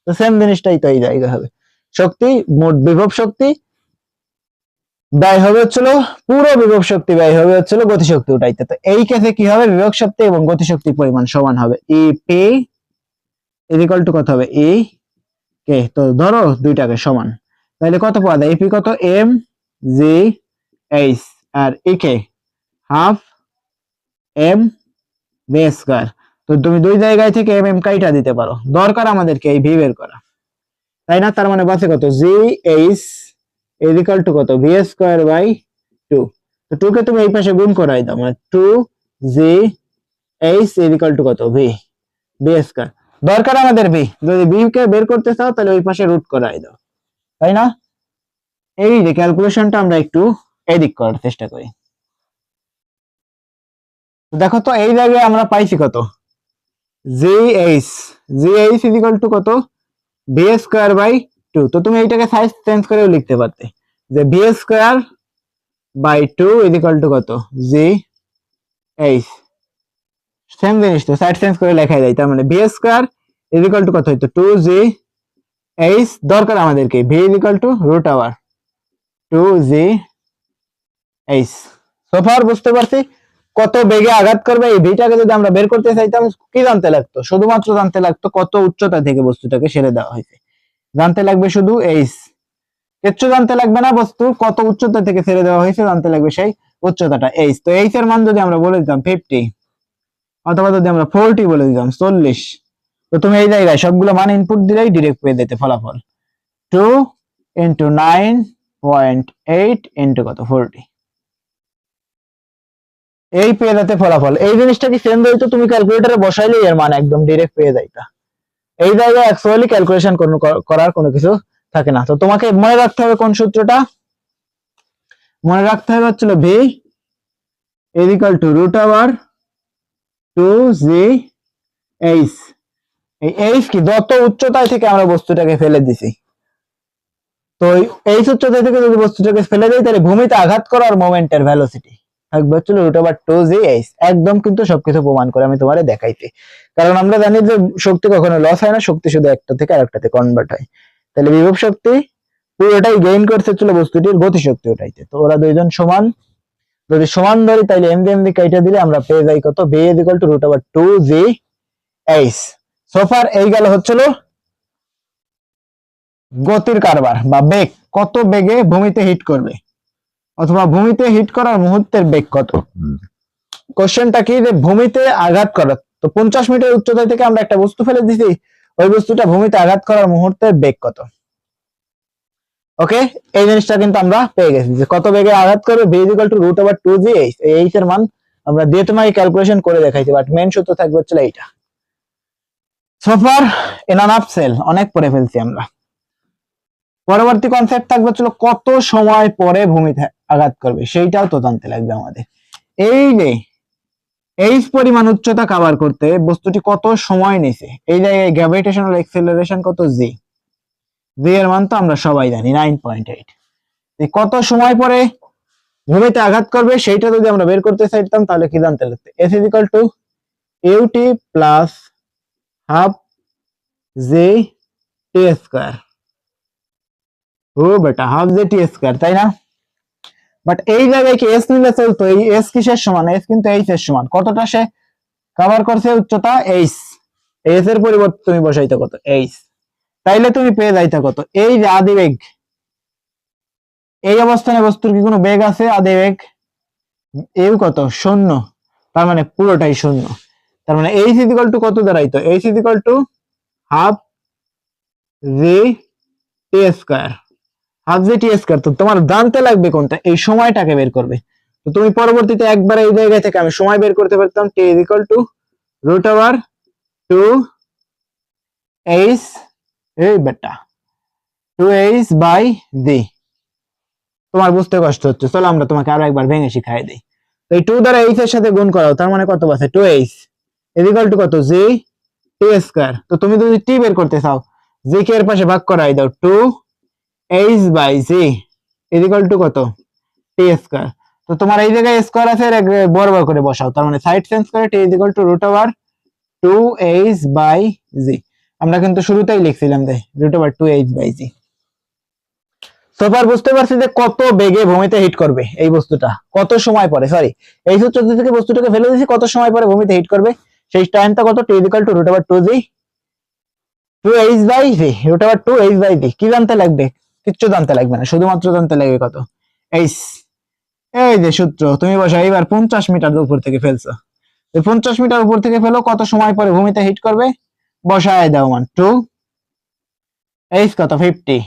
S1: তো সেম জিনিসটাই তো এই জায়গায় হবে, শক্তি মোট বিভব শক্তি ব্যয় হবে হচ্ছিল, পুরো বিভব শক্তি ব্যয় হবে হচ্ছিল গতিশক্তি উঠাইতে। তো এই কেসে কি হবে, বিভব শক্তি এবং গতিশক্তির পরিমাণ সমান হবে, ই পি ইকুয়াল টু কত হবে, ই কে। তো ধরো দুইটাকে সমান, তাহলে কত পাওয়া যায়, ইপি কত, এম জি এইচ আর একে হাফ এম ভি স্কয়ার। তো তুমি দুই জায়গায় থেকে এম এম কাইটা দিতে পারো, দরকার আমাদেরকে এই ভি বের করা, তাই না? তার মানে বাসে কত, G H is equal to কত, ভি স্কয়ার বাই 2। তো 2 কে তুমি এই পাশে গুণ করাই দাও, মানে 2 G H is equal to কত, ভি স্কয়ার। দরকার আমাদের ভি, যদি ভি কে বের করতে চাও তাহলে ওই পাশে রুট করাই দাও, তাই না? এই যে ক্যালকুলেশনটা আমরা একটু এদিক করার চেষ্টা করি। দেখো তো এই জায়গায় আমরা পাইছি কত, G H is equal to কত, ভি স্কয়ার বাই 2। তো তুমি এইটাকে সাইজ চেঞ্জ করেও লিখতে পারতে, যে V square by 2 is equal to কত, জি এইচ। সেম জিনিস তো, সাইড চেঞ্জ করে লেখা যায়। তার মানে V square is equal to কত হইতো, 2 জি এইচ। দরকার আমাদেরকে V is equal to root over 2 G H. So far বুঝতে পারছি কত বেগে আঘাত করবে। এই ভিটাকে যদি আমরা বের করতে চাইতাম কি জানতে লাগতো, শুধুমাত্র জানতে লাগতো কত উচ্চতা থেকে বস্তুটাকে ছেড়ে দেওয়া হয়েছে, জানতে লাগবে শুধু এইচ, কিচ্ছু জানতে লাগবে না, বস্তু কত উচ্চতা থেকে ছেড়ে দেওয়া হয়েছে জানতে লাগবে সেই উচ্চতাটা এইচ। তো এইচ এর মান যদি আমরা বলে দিতাম 50, অথবা যদি আমরা 40 বলে দিতাম 40, তো তুমি এই জায়গায় সবগুলো মান ইনপুট দিলেই ডিরেক্ট পেয়ে যেতে ফলাফল, 2 ইন্টু 9.8 ইন্টু কত 40, এই পেয়ে যেতে ফলাফল। এই জিনিসটা কি সেম হইতো, তুমি ক্যালকুলেটরে বসাইলে এর মান একদম ডিরেক্ট পেয়ে যাইতা। এই জায়গায় অ্যাকচুয়ালি ক্যালকুলেশন করার কোনো কিছু থাকে না। তো তোমাকে মনে রাখতে হবে কোন সূত্রটা, মনে রাখতে হবে হচ্ছিল V is equal to root over 2 G H. এই এইচ কি, যত উচ্চতায় থেকে আমরা বস্তুটাকে ফেলে দিছি, তো এই উচ্চতা থেকে যদি বস্তুটাকে ফেলে দেই তাহলে ভূমিতে আঘাত করার মোমেন্টের ভেলোসিটি থাকবে হচ্ছিল রুট ওভার 2 জি এইচ। একদম কিন্তু সবকিছু প্রমাণ করে আমি তোমারে দেখাইছি, কারণ আমরা জানি যে শক্তি কখনো লস হয় না, শক্তি শুধু একটা থেকে আরেকটাতে কনভার্ট হয়। তাহলে বিভব শক্তি পুরোটাই গেইন করতে ছিল বস্তুটির গতিশক্তি ওটাইতে। তো ওরা দুইজন সমান, যদি সমান ধরি তাহলে এম দিয়ে এম দিয়ে কাইটা দিলে আমরা পেয়ে যাই কত, V is equal to root over 2 G H. So far এই গেল হচ্ছিল গতির কারবার বা বেগ, কত বেগে ভূমিতে হিট করবে, অথবা ভূমিতে হিট করার মুহূর্তের বেগ কত। কোশ্চেনটা কি, যে ভূমিতে আঘাত করা, তো 50 মিটার উচ্চতা থেকে আমরা একটা বস্তু ফেলে দিছি, ওই বস্তুটা ভূমিতে আঘাত করার মুহূর্তের বেগ কত। ওকে, এই জিনিসটা কিন্তু আমরা পেয়ে গেছি যে কত বেগে আঘাত করবে, V is equal to root over 2 G H. এই এইচ এর মান আমরা দিয়ে তোমাকে ক্যালকুলেশন করে দেখাইছি, বাট মেইন সূত্র থাকবে হচ্ছে এইটা। সোফার ইন আন আপসেল অনেক পরে ফেলছি আমরা। পরবর্তী কনসেপ্ট থাকবে হচ্ছে কত সময় পরে ভূমিতে আঘাত করবে, সেইটাও তো জানতে লাগবে আমাদের। এই যে এইচ পরিমাণ উচ্চতা কভার করতে বস্তুটি কত সময় নিছে, এই জায়গায় গ্র্যাভিটেশনাল এক্সেলারেশন কত, জি। জি এর মান তো আমরা সবাই জানি 9.8। কত সময় পরে ভূমিতে আঘাত করবে সেইটা যদি আমরা বের করতে চাইতাম তাহলে কি জানতে লাগতো, S is equal to UT plus half J T square. ও বেটা, হাফ জে টি স্কয়ার, তাই না? বাট এই জায়গায় কি এস নিলে চলতো, এই এস কিসের সমান, এস কিন্তু এইচ এর সমান। কতটা সে কভার করছে উচ্চতা, এইচ। এস এর পরিবর্তে তুমি বসাইতে কত, এইচ, তাইলে তুমি পেয়ে যাইতে কত, এই যে আদি বেগ, এই অবস্থানে বস্তুর কি কোনো বেগ আছে, আদি বেগ এও কত, শূন্য, তার মানে পুরোটাই শূন্য। তার মানে এইচ ইজ ইকুয়াল টু কত দাঁড়াইতো, H is equal to half G T square, half G T square. তো তোমার জানতে লাগবে কোনটা, এই সময়টাকে বের করবে। তো তুমি পরবর্তীতে একবার এই জায়গা থেকে আমি সময় বের করতে পারতাম, T is equal to root over 2 H, এই বেটা 2 এইচ বাই জি। তোমার বুঝতে কষ্ট হচ্ছে, চলো আমরা তোমাকে আরো একবার ভেঙে শিখাই দিই। তো এই 2 দ্বারা এইচ এর সাথে গুণ করাও, তার মানে কত আছে, 2 এইচ ইজ ইকুয়াল টু কত, জি টি স্কয়ার। তো তুমি যদি টি বের করতে চাও, জি কে এর পাশে ভাগ করাই দাও, 2 H by G is equal to কত, টি স্কয়ার। তো তোমার এই জায়গায় স্কয়ার আছে, বরাবর করে বসাও, তার মানে সাইড চেঞ্জ করে T is equal to root over 2 H by G. আমরা কিন্তু শুরুতেই লিখছিলাম যে root over 2 H by G. So far বুঝতে পারছি যে কত বেগে ভূমিতে হিট করবে এই বস্তুটা, কত সময় পরে, সরি এই সূত্র থেকে বস্তুটাকে ফেলে দিয়েছি, কত সময় পরে ভূমিতে হিট করবে সেই টাইমটা কত, T is equal to root over 2 G 2 H by G, root over 2 H by G. কি জানতে লাগবে, কিচ্ছু জানতে লাগবে না, শুধুমাত্র জানতে লাগবে কত, এইচ। এই যে সূত্র, তুমি বসো। এইবার 50 মিটার উপর থেকে ফেলছো, 50 মিটার উপর থেকে ফেলো, কত সময় পরে ভূমিতে হিট করবে? বসায় দাও মান 2, এইচ কত 50,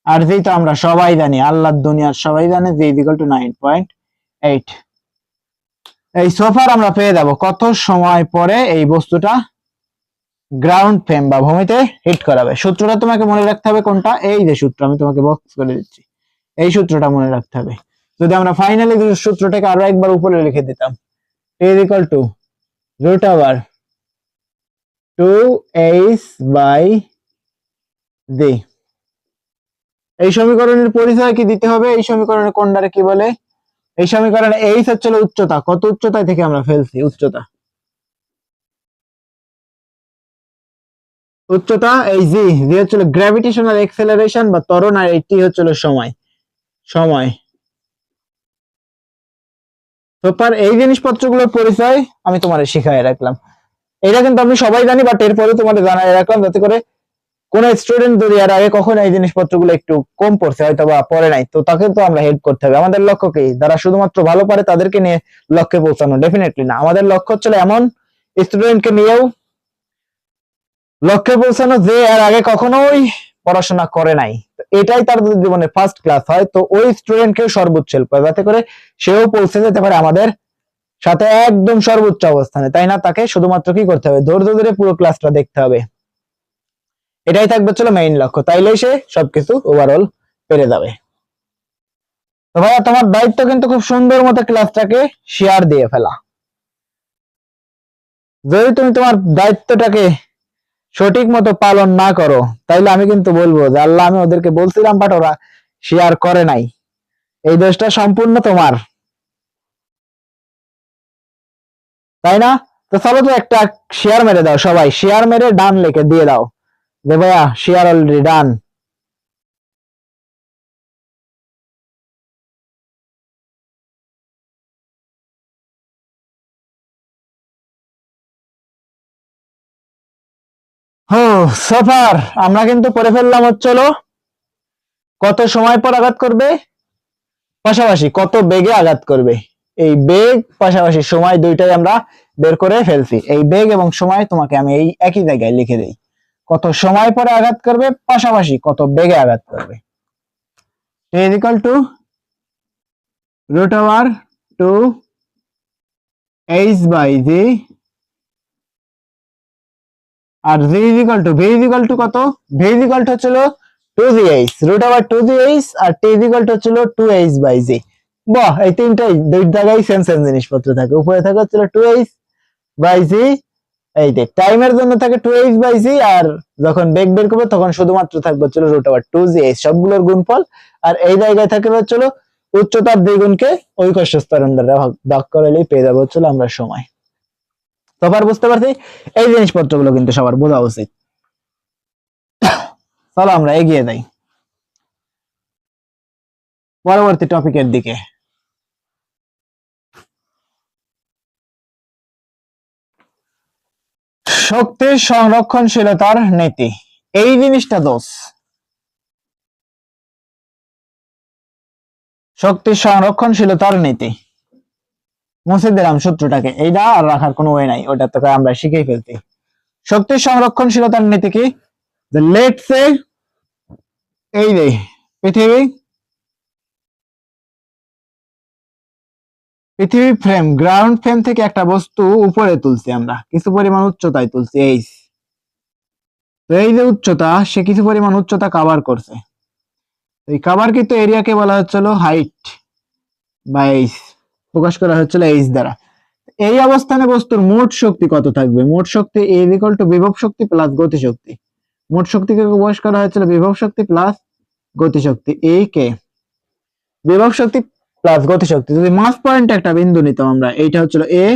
S1: আর জি তো আমরা সবাই জানি, আল্লাহর দুনিয়ার সবাই জানে, জি ইকুয়াল টু 9.8। এই সোফার আমরা পেয়ে যাব কত সময় পরে এই বস্তুটা গ্রাউন্ড ফ্রেম বা ভূমিতে হিট করাবে। সূত্রটা তোমাকে মনে রাখতে হবে কোনটা, এই যে সূত্র আমি তোমাকে বক্স করে দিচ্ছি, এই সূত্রটা মনে রাখতে হবে। যদি আমরা ফাইনালি সূত্রটাকে আরো একবার উপরে লিখে দিতাম, T is equal to root over 2h by d। এই সমীকরণের পরিচয় কি দিতে হবে? এই সমীকরণে কোনটারে কি বলে? এই সমীকরণে h হচ্ছে উচ্চতা, কত উচ্চতায় থেকে আমরা ফেলছি, উচ্চতা, উচ্চতা এই জি, জি হচ্ছে গ্র্যাভিটেশনাল এক্সেলারেশন বা ত্বরণ, আর এটি হচ্ছে সময়, সময়। প্রপার এই জিনিসপত্রগুলোর পরিচয় আমি তোমারে শিখাই রাখলাম। এটা কিন্তু আমি সবাই জানি, বাট এরপরে তোমাদের জানাই রাখলাম যাতে করে কোন স্টুডেন্ট যদি এর আগে কখনো এই জিনিসপত্রগুলো একটু কম পড়ছে হয়তো বা পড়ে নাই, তো তাকে তো আমরা হেল্প করতে হবে। আমাদের লক্ষ্য কি? যারা শুধুমাত্র ভালো পারে তাদেরকে নিয়ে লক্ষ্যে পৌঁছানো? ডেফিনেটলি না। আমাদের লক্ষ্য হচ্ছে এমন স্টুডেন্টকে নিয়েও লক্ষ্যে পৌঁছানো যে এর আগে কখনোই পড়াশোনা করে নাই, এটাই তার জীবনে ফার্স্ট ক্লাস হয়, তো ওই স্টুডেন্টকে সর্বোচ্চ হেল্প করে যাতে করে সেও পৌঁছে যেতে পারে আমাদের সাথে একদম সর্বোচ্চ অবস্থানে, তাই না? তাকে শুধুমাত্র কি করতে হবে? ধৈর্য ধরে পুরো ক্লাসটা দেখতে হবে, এটাই থাকবে চলো মেইন লক্ষ্য, তাইলেই সে সবকিছু ওভারঅল পেরে যাবে। তো ভাইয়া তোমার দায়িত্ব কিন্তু খুব সুন্দর মতো ক্লাসটাকে শেয়ার দিয়ে ফেলা। যদি তুমি তোমার দায়িত্বটাকে সঠিক মতো পালন না করো, তাইলে আমি কিন্তু বলবো যে আল্লাহ, আমি ওদেরকে বলছিলাম বাট ওরা শেয়ার করে নাই, এই দোষটা সম্পূর্ণ তোমার, তাই না? তো চলো তো একটা শেয়ার মেরে দাও, সবাই শেয়ার মেরে ডান লিখে দিয়ে দাও যে ভাইয়া শেয়ার অলরেডি ডান। হো সফার আমরা কিন্তু পড়ে ফেললাম হচ্ছিল কত সময় পর আঘাত করবে, পাশাপাশি কত বেগে আঘাত করবে। এই বেগ পাশাপাশি সময় দুইটাই আমরা বের করে ফেলছি। এই বেগ এবং সময় তোমাকে আমি এই একই জায়গায় লিখে দেই, কত সময় পরে আঘাত করবে পাশাপাশি কত বেগে আঘাত করবে। is equal to root over 2h by g, R v is equal to কত? v is equal to হচ্ছিল 2gh, root over 2gh, R t is equal to হচ্ছিল 2h by g। বাহ, এই তিনটাই দুই জায়গায় সেম সেম জিনিসপত্র থাকে। উপরে থাকে হচ্ছিল 2h by g, এই যে টাইমের জন্য থাকে 2h by g, আর যখন বেগ বের করবে তখন শুধুমাত্র থাকবে হচ্ছিল root over 2gh, সবগুলোর গুণফল। আর এই জায়গায় থাকবে হচ্ছিল উচ্চতার দ্বিগুণকে ঐকশ্য ত্বরণ দ্বারা ভাগ করলেই পেয়ে যাবো হচ্ছিল আমরা সময়। সবার বুঝতে পারছি? এই জিনিসপত্রগুলো কিন্তু সবার বোঝা উচিত। চলো আমরা এগিয়ে যাই পরবর্তী টপিকের দিকে। শক্তির সংরক্ষণশীলতার নীতি, এই জিনিসটা দোষ। শক্তির সংরক্ষণশীলতার নীতি মুছে দিলাম সূত্রটাকে, এইটা আর রাখার কোনো ওয়ে নাই, ওটা তো আমরা শিখেই ফেলছি। শক্তির সংরক্ষণশীলতার নীতি কি? লেটস সে এই যে পৃথিবী ফ্রেম, গ্রাউন্ড ফ্রেম থেকে একটা বস্তু উপরে তুলছি আমরা, কিছু পরিমাণ উচ্চতায় তুলছি এইচ। তো এই যে উচ্চতা, সে কিছু পরিমাণ উচ্চতা কভার করছে, এই কভার কিন্তু এরিয়াকে বলা হচ্ছিল হাইট বা এইচ, প্রকাশ করা হচ্ছিল এইচ দ্বারা। এই অবস্থানে বস্তুর মোট শক্তি কত থাকবে? মোট শক্তি এ ইকুয়াল টু বিভব শক্তি প্লাস গতি শক্তি। মোট শক্তিকে প্রকাশ করা হয়েছিল বিভব শক্তি প্লাস গতি শক্তি, এই কে বিভব শক্তি প্লাস গতি শক্তি। যদি মাস পয়েন্ট একটা বিন্দু নিতাম আমরা, এইটা হচ্ছিল এ,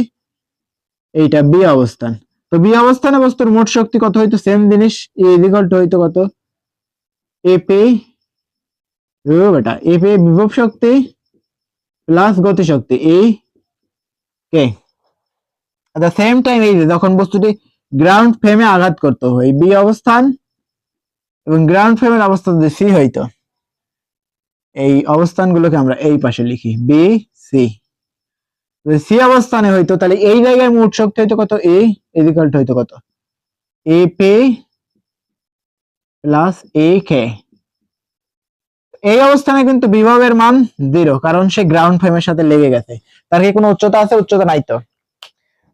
S1: এইটা বি অবস্থান, তো বি অবস্থানে বস্তুর মোট শক্তি কত হইতো? সেম জিনিস, এ ইকুয়াল টু হইতো কত? এপি বেটা, এপি বিভব শক্তি প্লাস গতি শক্তি, এই কে। at the same time এই যে যখন বস্তুটি গ্রাউন্ড ফ্রেমে আঘাত করতে হয়, বি অবস্থান এবং গ্রাউন্ড ফ্রেমের অবস্থা যদি সি হইতো, এই অবস্থানগুলোকে আমরা এই পাশে লিখি বি সি। যদি সি অবস্থানে হইতো তাহলে এই জায়গায় মোট শক্তি হইতো কত, এ ইকুয়াল টু হইতো কত, এ পি প্লাস এ কে। এই অবস্থানে কিন্তু বিভবের মান 0, কারণ সে গ্রাউন্ড ফ্রেমের সাথে লেগে গেছে। তার কি কোনো উচ্চতা আছে? উচ্চতা নাই তো।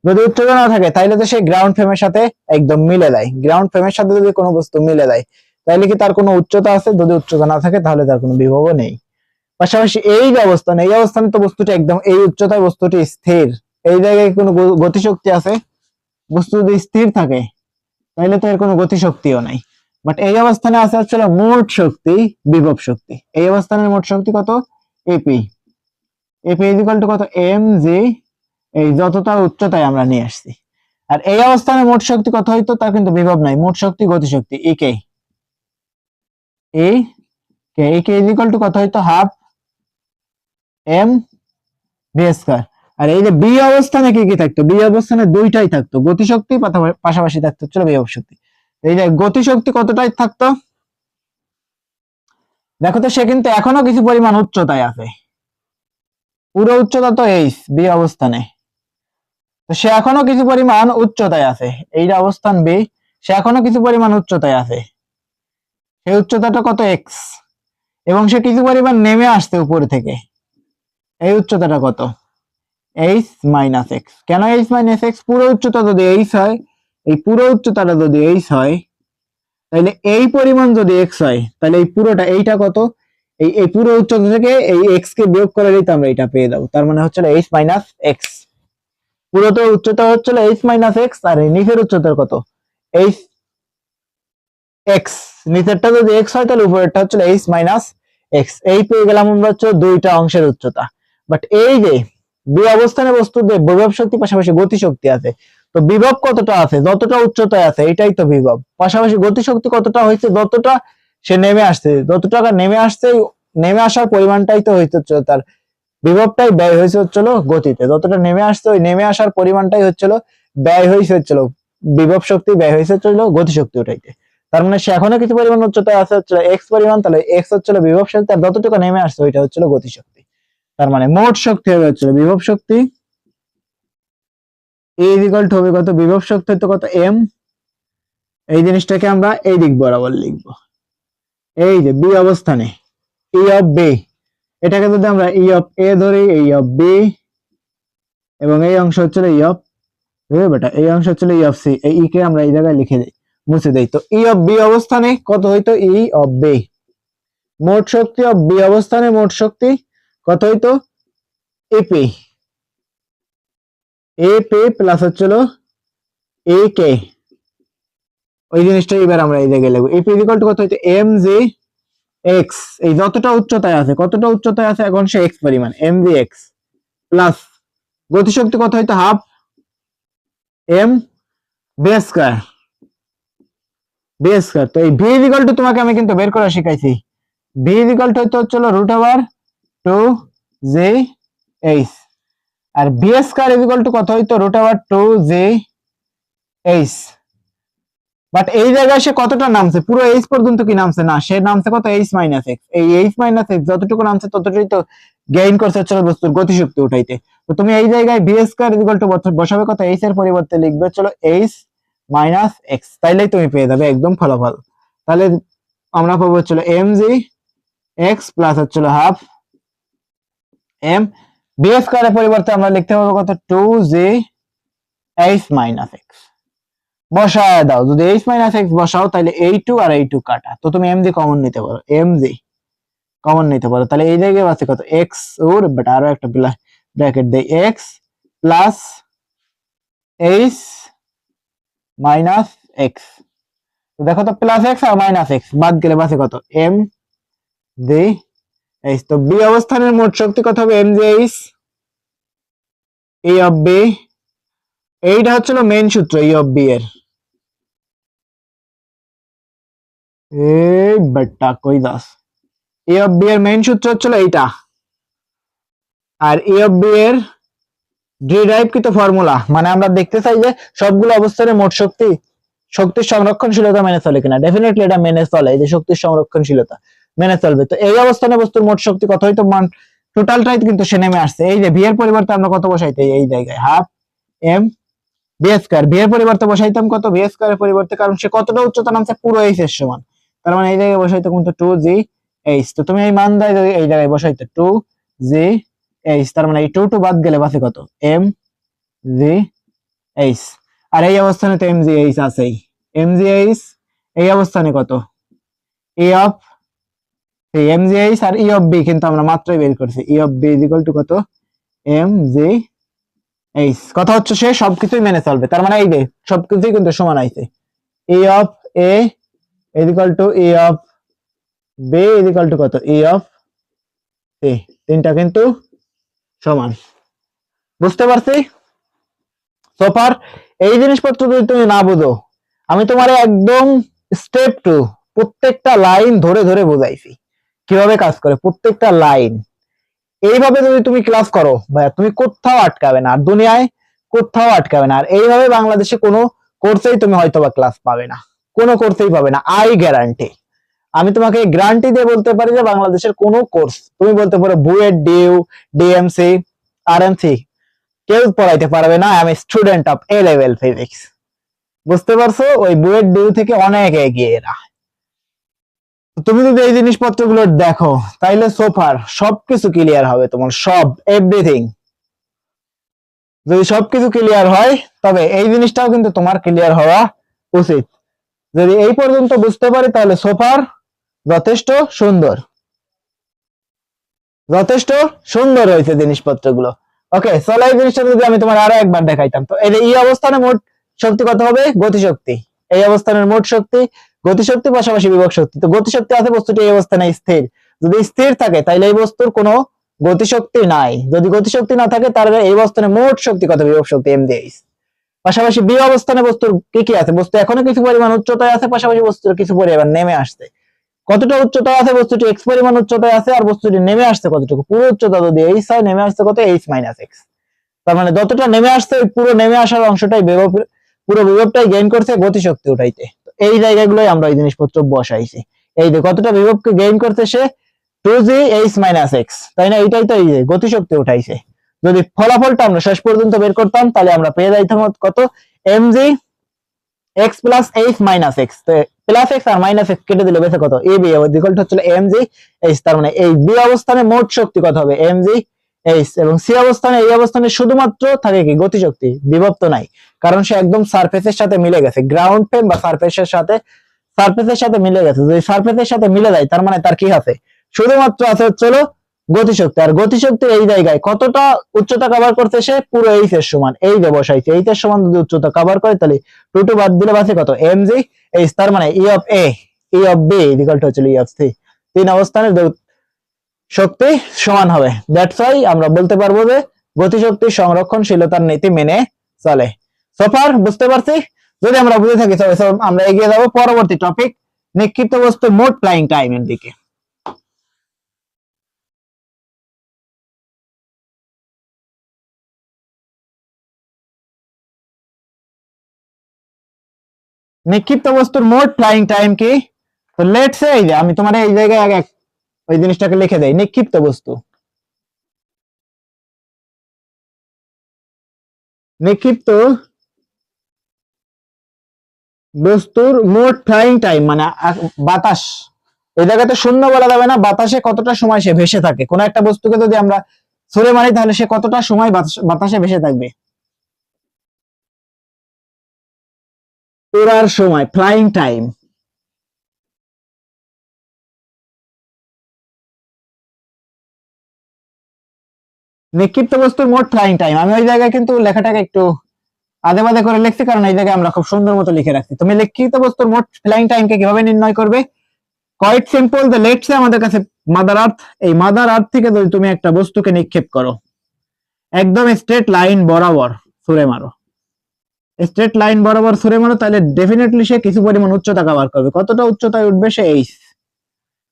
S1: যদি উচ্চতা না থাকে তাহলে তো সে গ্রাউন্ড ফ্রেমের সাথে একদম মিলে যায়। গ্রাউন্ড ফ্রেমের সাথে যদি কোনো বস্তু মিলে যায় তাহলে কি তার কোনো উচ্চতা আছে? যদি উচ্চতা না থাকে তাহলে তার কোনো বিভবও নেই। পাশাপাশি এই যে অবস্থান, এই অবস্থানে তো বস্তুটি একদম এই উচ্চতায় বস্তুটি স্থির। এই জায়গায় কোনো গতিশক্তি আছে? বস্তু যদি স্থির থাকে তাহলে তো এর কোনো গতিশক্তিও নাই। বাট এই অবস্থানে আছে হচ্ছে মোট শক্তি, বিভব শক্তি। এই অবস্থানের মোট শক্তি কত? এপি। এপি ইকুয়াল টু কত? এম জি, এই যতটা উচ্চতায় আমরা নিয়ে আসছি। আর এই অবস্থানে মোট শক্তি কত হইতো? তার কিন্তু বিভব নাই, মোট শক্তি গতিশক্তি একে। একে ইকুয়াল টু কত হইতো? Half M V square. আর এই যে বি অবস্থানে কি কি থাকতো? বি অবস্থানে দুইটাই থাকতো, গতিশক্তি পাশাপাশি থাকতো হচ্ছে বিভব শক্তি। এই যে গতিশক্তি কতটাই থাকতো? দেখো তো, সে কিন্তু এখনো কিছু পরিমাণ উচ্চতায় আছে। পুরো উচ্চতা তো এইচ বি অবস্থানে, তো সে এখনো কিছু পরিমাণ উচ্চতায় আছে। এই যে অবস্থান বি, সে এখনো কিছু পরিমাণ উচ্চতায় আছে। সেই উচ্চতাটা কত? এক্স। এবং সে কিছু পরিমাণ নেমে আসছে উপর থেকে। এই উচ্চতাটা কত? H minus x. কেন এইচ মাইনাস এক্স? পুরো উচ্চতা যদি এইচ হয়, এই পুরো উচ্চতাটা যদি এইচ হয়, তাহলে এই পরিমাণ যদি এক্স হয়, তাহলে এই পুরোটা, এইটা কত? এই পুরো উচ্চতা থেকে এই এক্স কে বিয়োগ করে দিতে আমরা এটা পেয়ে যাবো। তার মানে হচ্ছে এইচ মাইনাস এক্স। পুরো তো উচ্চতা হচ্ছে এইচ মাইনাস এক্স, আর এই নিচের উচ্চতার কত? H x. নিচেরটা যদি এক্স হয় তাহলে উপরেরটা হচ্ছে এইচ মাইনাস এক্স। এই পেয়ে গেলাম আমরা হচ্ছে দুইটা অংশের উচ্চতা। বাট এই যে বি অবস্থানে বস্তুদের বিভব শক্তি পাশাপাশি গতি শক্তি আছে, তো বিভব কতটা আছে? যতটা উচ্চতায় আছে এটাই তো বিভব। পাশাপাশি গতি শক্তি কতটা হয়েছে? যতটা সে নেমে আসছে, যতটা নেমে আসছে, নেমে আসার পরিমাণটাই তো হইতে হচ্ছে তার বিভবটাই ব্যয় হয়েছে হচ্ছিল গতিতে। যতটা নেমে আসছে ওই নেমে আসার পরিমাণটাই হচ্ছিল ব্যয় হয়েছে হচ্ছিল বিভব শক্তি, ব্যয় হয়েছে হচ্ছিল গতি শক্তি উঠাইতে। তার মানে সে এখনো কিছু পরিমাণ উচ্চতায় আছে হচ্ছিল এক্স পরিমাণ, তাহলে এক্স হচ্ছিল বিভব শক্তি, আর যতটুকু নেমে আসছে ওইটা হচ্ছিল গতি শক্তি। তার মানে মোট শক্তি হবে হচ্ছিল বিভব শক্তি, এ ইকুয়াল টু হবে কত? বিভব শক্তি তো কত? এম। এই জিনিসটাকে আমরা এই দিক বরাবর লিখবো। এই যে বি অবস্থানে ই অফ বি, এটাকে যদি আমরা ই অফ এ ধরি, ই অফ বি, এবং এই অংশ হচ্ছিল ই অফ বেটা, এই অংশ হচ্ছিল ই অফ সি। এই ই কে আমরা এই জায়গায় লিখে দিই, মুছে দেই। তো ই অফ বি অবস্থানে কত হইতো? E of B. মোট শক্তি অফ বি অবস্থানে মোট শক্তি কত হইতো? এপি। এপি প্লাস হচ্ছিল এ কে। ওই জিনিসটা এবার আমরা এই জায়গায় লিখবো। এপি ইকুয়াল টু কত হইতো? M G X. এই যতটা উচ্চতায় আছে, কতটা উচ্চতায় আছে এখন সে এক্স পরিমাণ, এম জি এক্স প্লাস গতিশক্তি কত হইতো? Half M B square. V square. তো এই ভি ইকুয়াল টু তোমাকে আমি কিন্তু বের করা শিখাইছি। ভি ইকুয়াল টু হচ্ছে রুট ওভার 2 জে এইচ, আর বি স্কয়ার ইকুয়াল টু কত হইতো? Root over 2 G H. But এই জায়গায় সে কতটা নামছে? পুরো এইচ পর্যন্ত কি নামছে? না, সে নামছে কত? H minus x. এই এইচ মাইনাস এক্স যতটুকু নামছে ততটুকুই তো গেইন করছে হচ্ছে বস্তুর গতিশক্তি উঠাইতে। তো তুমি এই জায়গায় ভি স্কয়ার ইকুয়াল টু বসাবে কত? এইচ এর পরিবর্তে লিখবে চলো এইচ মাইনাস এক্স, তাইলেই তুমি পেয়ে যাবে একদম ফলাফল। তাহলে আমরা পাবো হচ্ছিল এম জি এক্স প্লাস হচ্ছিল হাফ এম বি স্কয়ারের পরিবর্তে আমরা লিখতে পারবো কত? 2 জে এইচ মাইনাস এক্স। বসায় দাও, যদি এইচ মাইনাস এক্স বসাও তাহলে এই টু আর এই টু কাটা, তো তুমি এম জি কমন নিতে পারো, এম জি কমন নিতে পারো। তাহলে এই জায়গায় আছে কত? এক্স ওর বাট আরো একটা ব্র্যাকেট দেই, X plus H minus X. দেখো তো প্লাস এক্স আর মাইনাস এক্স বাদ গেলে বাসে কত? M G H. তো বি অবস্থানের মোট শক্তি কত হবে? M G H E of B. এইটা হচ্ছিল মেইন সূত্র ই অফ বি এর। এই বেটা কই দাস, ই অফ বি এর মেইন সূত্র হচ্ছিল এইটা, আর ই অফ বি এর ডিরাইভকৃত ফর্মুলা, মানে আমরা দেখতে চাই যে সবগুলো অবস্থানের মোট শক্তির সংরক্ষণশীলতা মেনে চলে কিনা। ডেফিনেটলি এটা মেনে চলে, এই যে শক্তির সংরক্ষণশীলতা। মেনে চলবে। তো এই অবস্থানে বস্তুর মোট শক্তি কত হইতো, মান টোটালটাই কিন্তু সে নেমে আসছে। এই যে ভি এর পরিবর্তে আমরা কত বসাইতে, এই জায়গায় half M B square, V এর পরিবর্তে বসাইতাম কত, বি স্কয়ার এর পরিবর্তে, কারণ সে কতটা উচ্চতা নামছে, পুরো এইচ এর সমান, তার মানে এই জায়গায় বসাইতো কিন্তু 2g এইচ। তো তুমি এই মান দেয় এই জায়গায় বসাইতো 2g এইচ, তার মানে এই 2 বাদ গেলে বাঁচে কত, এম জি এইচ। আর এই অবস্থানে তো এম জি এইচ আছেই, এম জি এইচ এই অবস্থানে কত, A of M G H আর ই অফ বি কিন্তু আমরা মাত্রই বের করছি, E of B is equal to কত, এম জি এইচ। কথা হচ্ছে সে সবকিছুই মেনে চলবে, তার মানে এই যে সবকিছুই কিন্তু সমান আইছে, E of A is equal to E of B is equal to কত, ই অফ সি, তিনটা কিন্তু সমান। বুঝতে পারছি? সোফার এই জিনিসপত্র যদি তুমি না বুঝো, আমি তোমার একদম স্টেপ টু প্রত্যেকটা লাইন ধরে ধরে বোঝাইছি কিভাবে কাজ করে, প্রত্যেকটা লাইন এইভাবে যদি তুমি ক্লাস করো ভাইয়া, তুমি কোথাও আটকাবে না, আর দুনিয়ায় কোথাও আটকাবে না। আর এইভাবে বাংলাদেশে কোনো কোর্সেই তুমি হয়তোবা ক্লাস পাবে না, কোনো কোর্সেই পাবে না, আই গ্যারান্টি। আমি তোমাকে গ্যারান্টি দিয়ে বলতে পারি যে বাংলাদেশের কোনো কোর্স, তুমি বলতে পারো বুয়েট, ডিইউ, ডিএমসি, আরএমসি, কেউ পড়াইতে পারবে না। আমি student of A level physics. বুঝতে পারছো? ওই বুয়েট, ডিইউ থেকে অনেক এগিয়ে এরা। তুমি যদি এই জিনিসপত্রগুলো দেখো তাইলে সোফার সবকিছু ক্লিয়ার হবে তোমার, সব এভরিথিং। যদি সবকিছু ক্লিয়ার হয় তবে এই জিনিসটাও কিন্তু তোমার ক্লিয়ার হওয়া উচিত। যদি এই পর্যন্ত বুঝতে পারি তাহলে সোফার যথেষ্ট সুন্দর, যথেষ্ট সুন্দর হয়েছে জিনিসপত্রগুলো। ওকে, চলো এই জিনিসটা যদি আমি তোমার আরো একবার দেখাইতাম, তো এই অবস্থানে মোট শক্তি কত হবে, গতিশক্তি। এই অবস্থানের মোট শক্তি গতিশক্তি পাশাপাশি বিভব শক্তি। তো গতিশক্তি আছে, বস্তুটি এই অবস্থানে স্থির। যদি স্থির থাকে তাহলে এই বস্তুর কোনো গতিশক্তি নাই, যদি গতিশক্তি না থাকে তাহলে এই অবস্থানে মোট শক্তি কত, বিভব শক্তি এম দিয়ে। পাশাপাশি বি অবস্থানে বস্তুর কি কি আছে, বস্তু এখনো কিছু পরিমাণ উচ্চতায় আছে, পাশাপাশি বস্তুর কিছু পরিমাণ নেমে আসছে। কতটা উচ্চতায় আছে, বস্তুটি এক্স পরিমাণ উচ্চতায় আছে, আর বস্তুটি নেমে আসছে কতটুকু, পুরো উচ্চতা যদি এইচ হয়, নেমে আসছে কত, এইচ মাইনাস এক্স। তার মানে যতটা নেমে আসছে ওই পুরো নেমে আসার অংশটাই বিভব, পুরো বিভবটাই গেইন করছে গতিশক্তি উঠাইতে। তো এই জায়গাগুলোই আমরা এই জিনিসপত্র বসাইছি। এই যে কতটা বিভবকে গেইন করছে সে, 2g h মাইনাস এক্স, তাই না? এইটাই তো এই যে গতিশক্তি উঠাইছে। যদি ফলাফলটা আমরা শেষ পর্যন্ত বের করতাম তাহলে আমরা পেয়ে যাইতাম কত, mg x plus H minus X. Plus X আর মাইনাস এক্স কেটে দিলে বেঁচে কত, এ বি ইকুয়াল হচ্ছিল mg h। তার মানে এই বি অবস্থানে মোট শক্তি কত হবে, mg h। এবং সি অবস্থানে, এই অবস্থানে শুধুমাত্র থাকে কি, গতিশক্তি, বিভব তো নাই, কারণ সে একদম সারফেসের সাথে মিলে গেছে, গ্রাউন্ড ফ্রেম বা সারফেসের সাথে মিলে গেছে। যদি সারফেসের সাথে মিলে যায় তার মানে তার কি আছে, শুধুমাত্র আছে হচ্ছিল গতিশক্তি। আর গতিশক্তি এই জায়গায় কতটা উচ্চতা কভার করতে, সে পুরো এইচ এর সমান, এই যে বসাইছে, এইচ এর সমান যদি উচ্চতা কভার করে তাহলে 2 বাদ দিলে বাঁচে কত, mg h। তার মানে E of A, E of B equal to হচ্ছে ই অফ সি। তিন অবস্থানের শক্তি সমান হবে। দ্যাটস ওয়াই আমরা বলতে পারবো যে গতিশক্তি সংরক্ষণশীলতার নীতি মেনে চলে। সোফার বুঝতে পারছি? যদি আমরা বুঝে থাকি তবে আমরা এগিয়ে যাব পরবর্তী টপিক, নিক্ষিপ্ত বস্তুর মোট ফ্লাইং টাইমের দিকে। নিক্ষিপ্ত বস্তুর মোট ফ্লাইং টাইম কি? তো লেটস সে, এই যে আমি তোমার এই জায়গায় আগে ওই জিনিসটাকে লিখে দেই, নিক্ষিপ্ত বস্তু, নিক্ষিপ্ত বস্তুর মোট ফ্লাইং টাইম মানে বাতাস, এই জায়গাতে শূন্য বলা যাবে না, বাতাসে কতটা সময় সে ভেসে থাকে। কোন একটা বস্তুকে যদি আমরা ছুড়ে মারি তাহলে সে কতটা সময় বাতাসে ভেসে থাকবে, উড়ার সময়, ফ্লাইং টাইম। নিক্ষিপ্ত বস্তুর মোট ফ্লাইং টাইম, আমি ওই জায়গায় কিন্তু লেখাটাকে একটু আদে বাদে করে লিখছি, কারণ এই জায়গায় আমরা খুব সুন্দর মতো লিখে রাখছি। তুমি নিক্ষিপ্ত বস্তুর মোট ফ্লাইং টাইমকে কিভাবে নির্ণয় করবে? Quite simple. The let's say আমাদের কাছে মাদার আর্থ, এই মাদার আর্থ থেকে যদি তুমি একটা বস্তুকে নিক্ষেপ করো, একদম স্ট্রেট লাইন বরাবর ছুঁড়ে মারো, স্ট্রেট লাইন বরাবর ছুঁড়ে মারো, তাহলে ডেফিনেটলি সে কিছু পরিমাণ উচ্চতা কভার করবে। কতটা উচ্চতায় উঠবে সে, এইচ,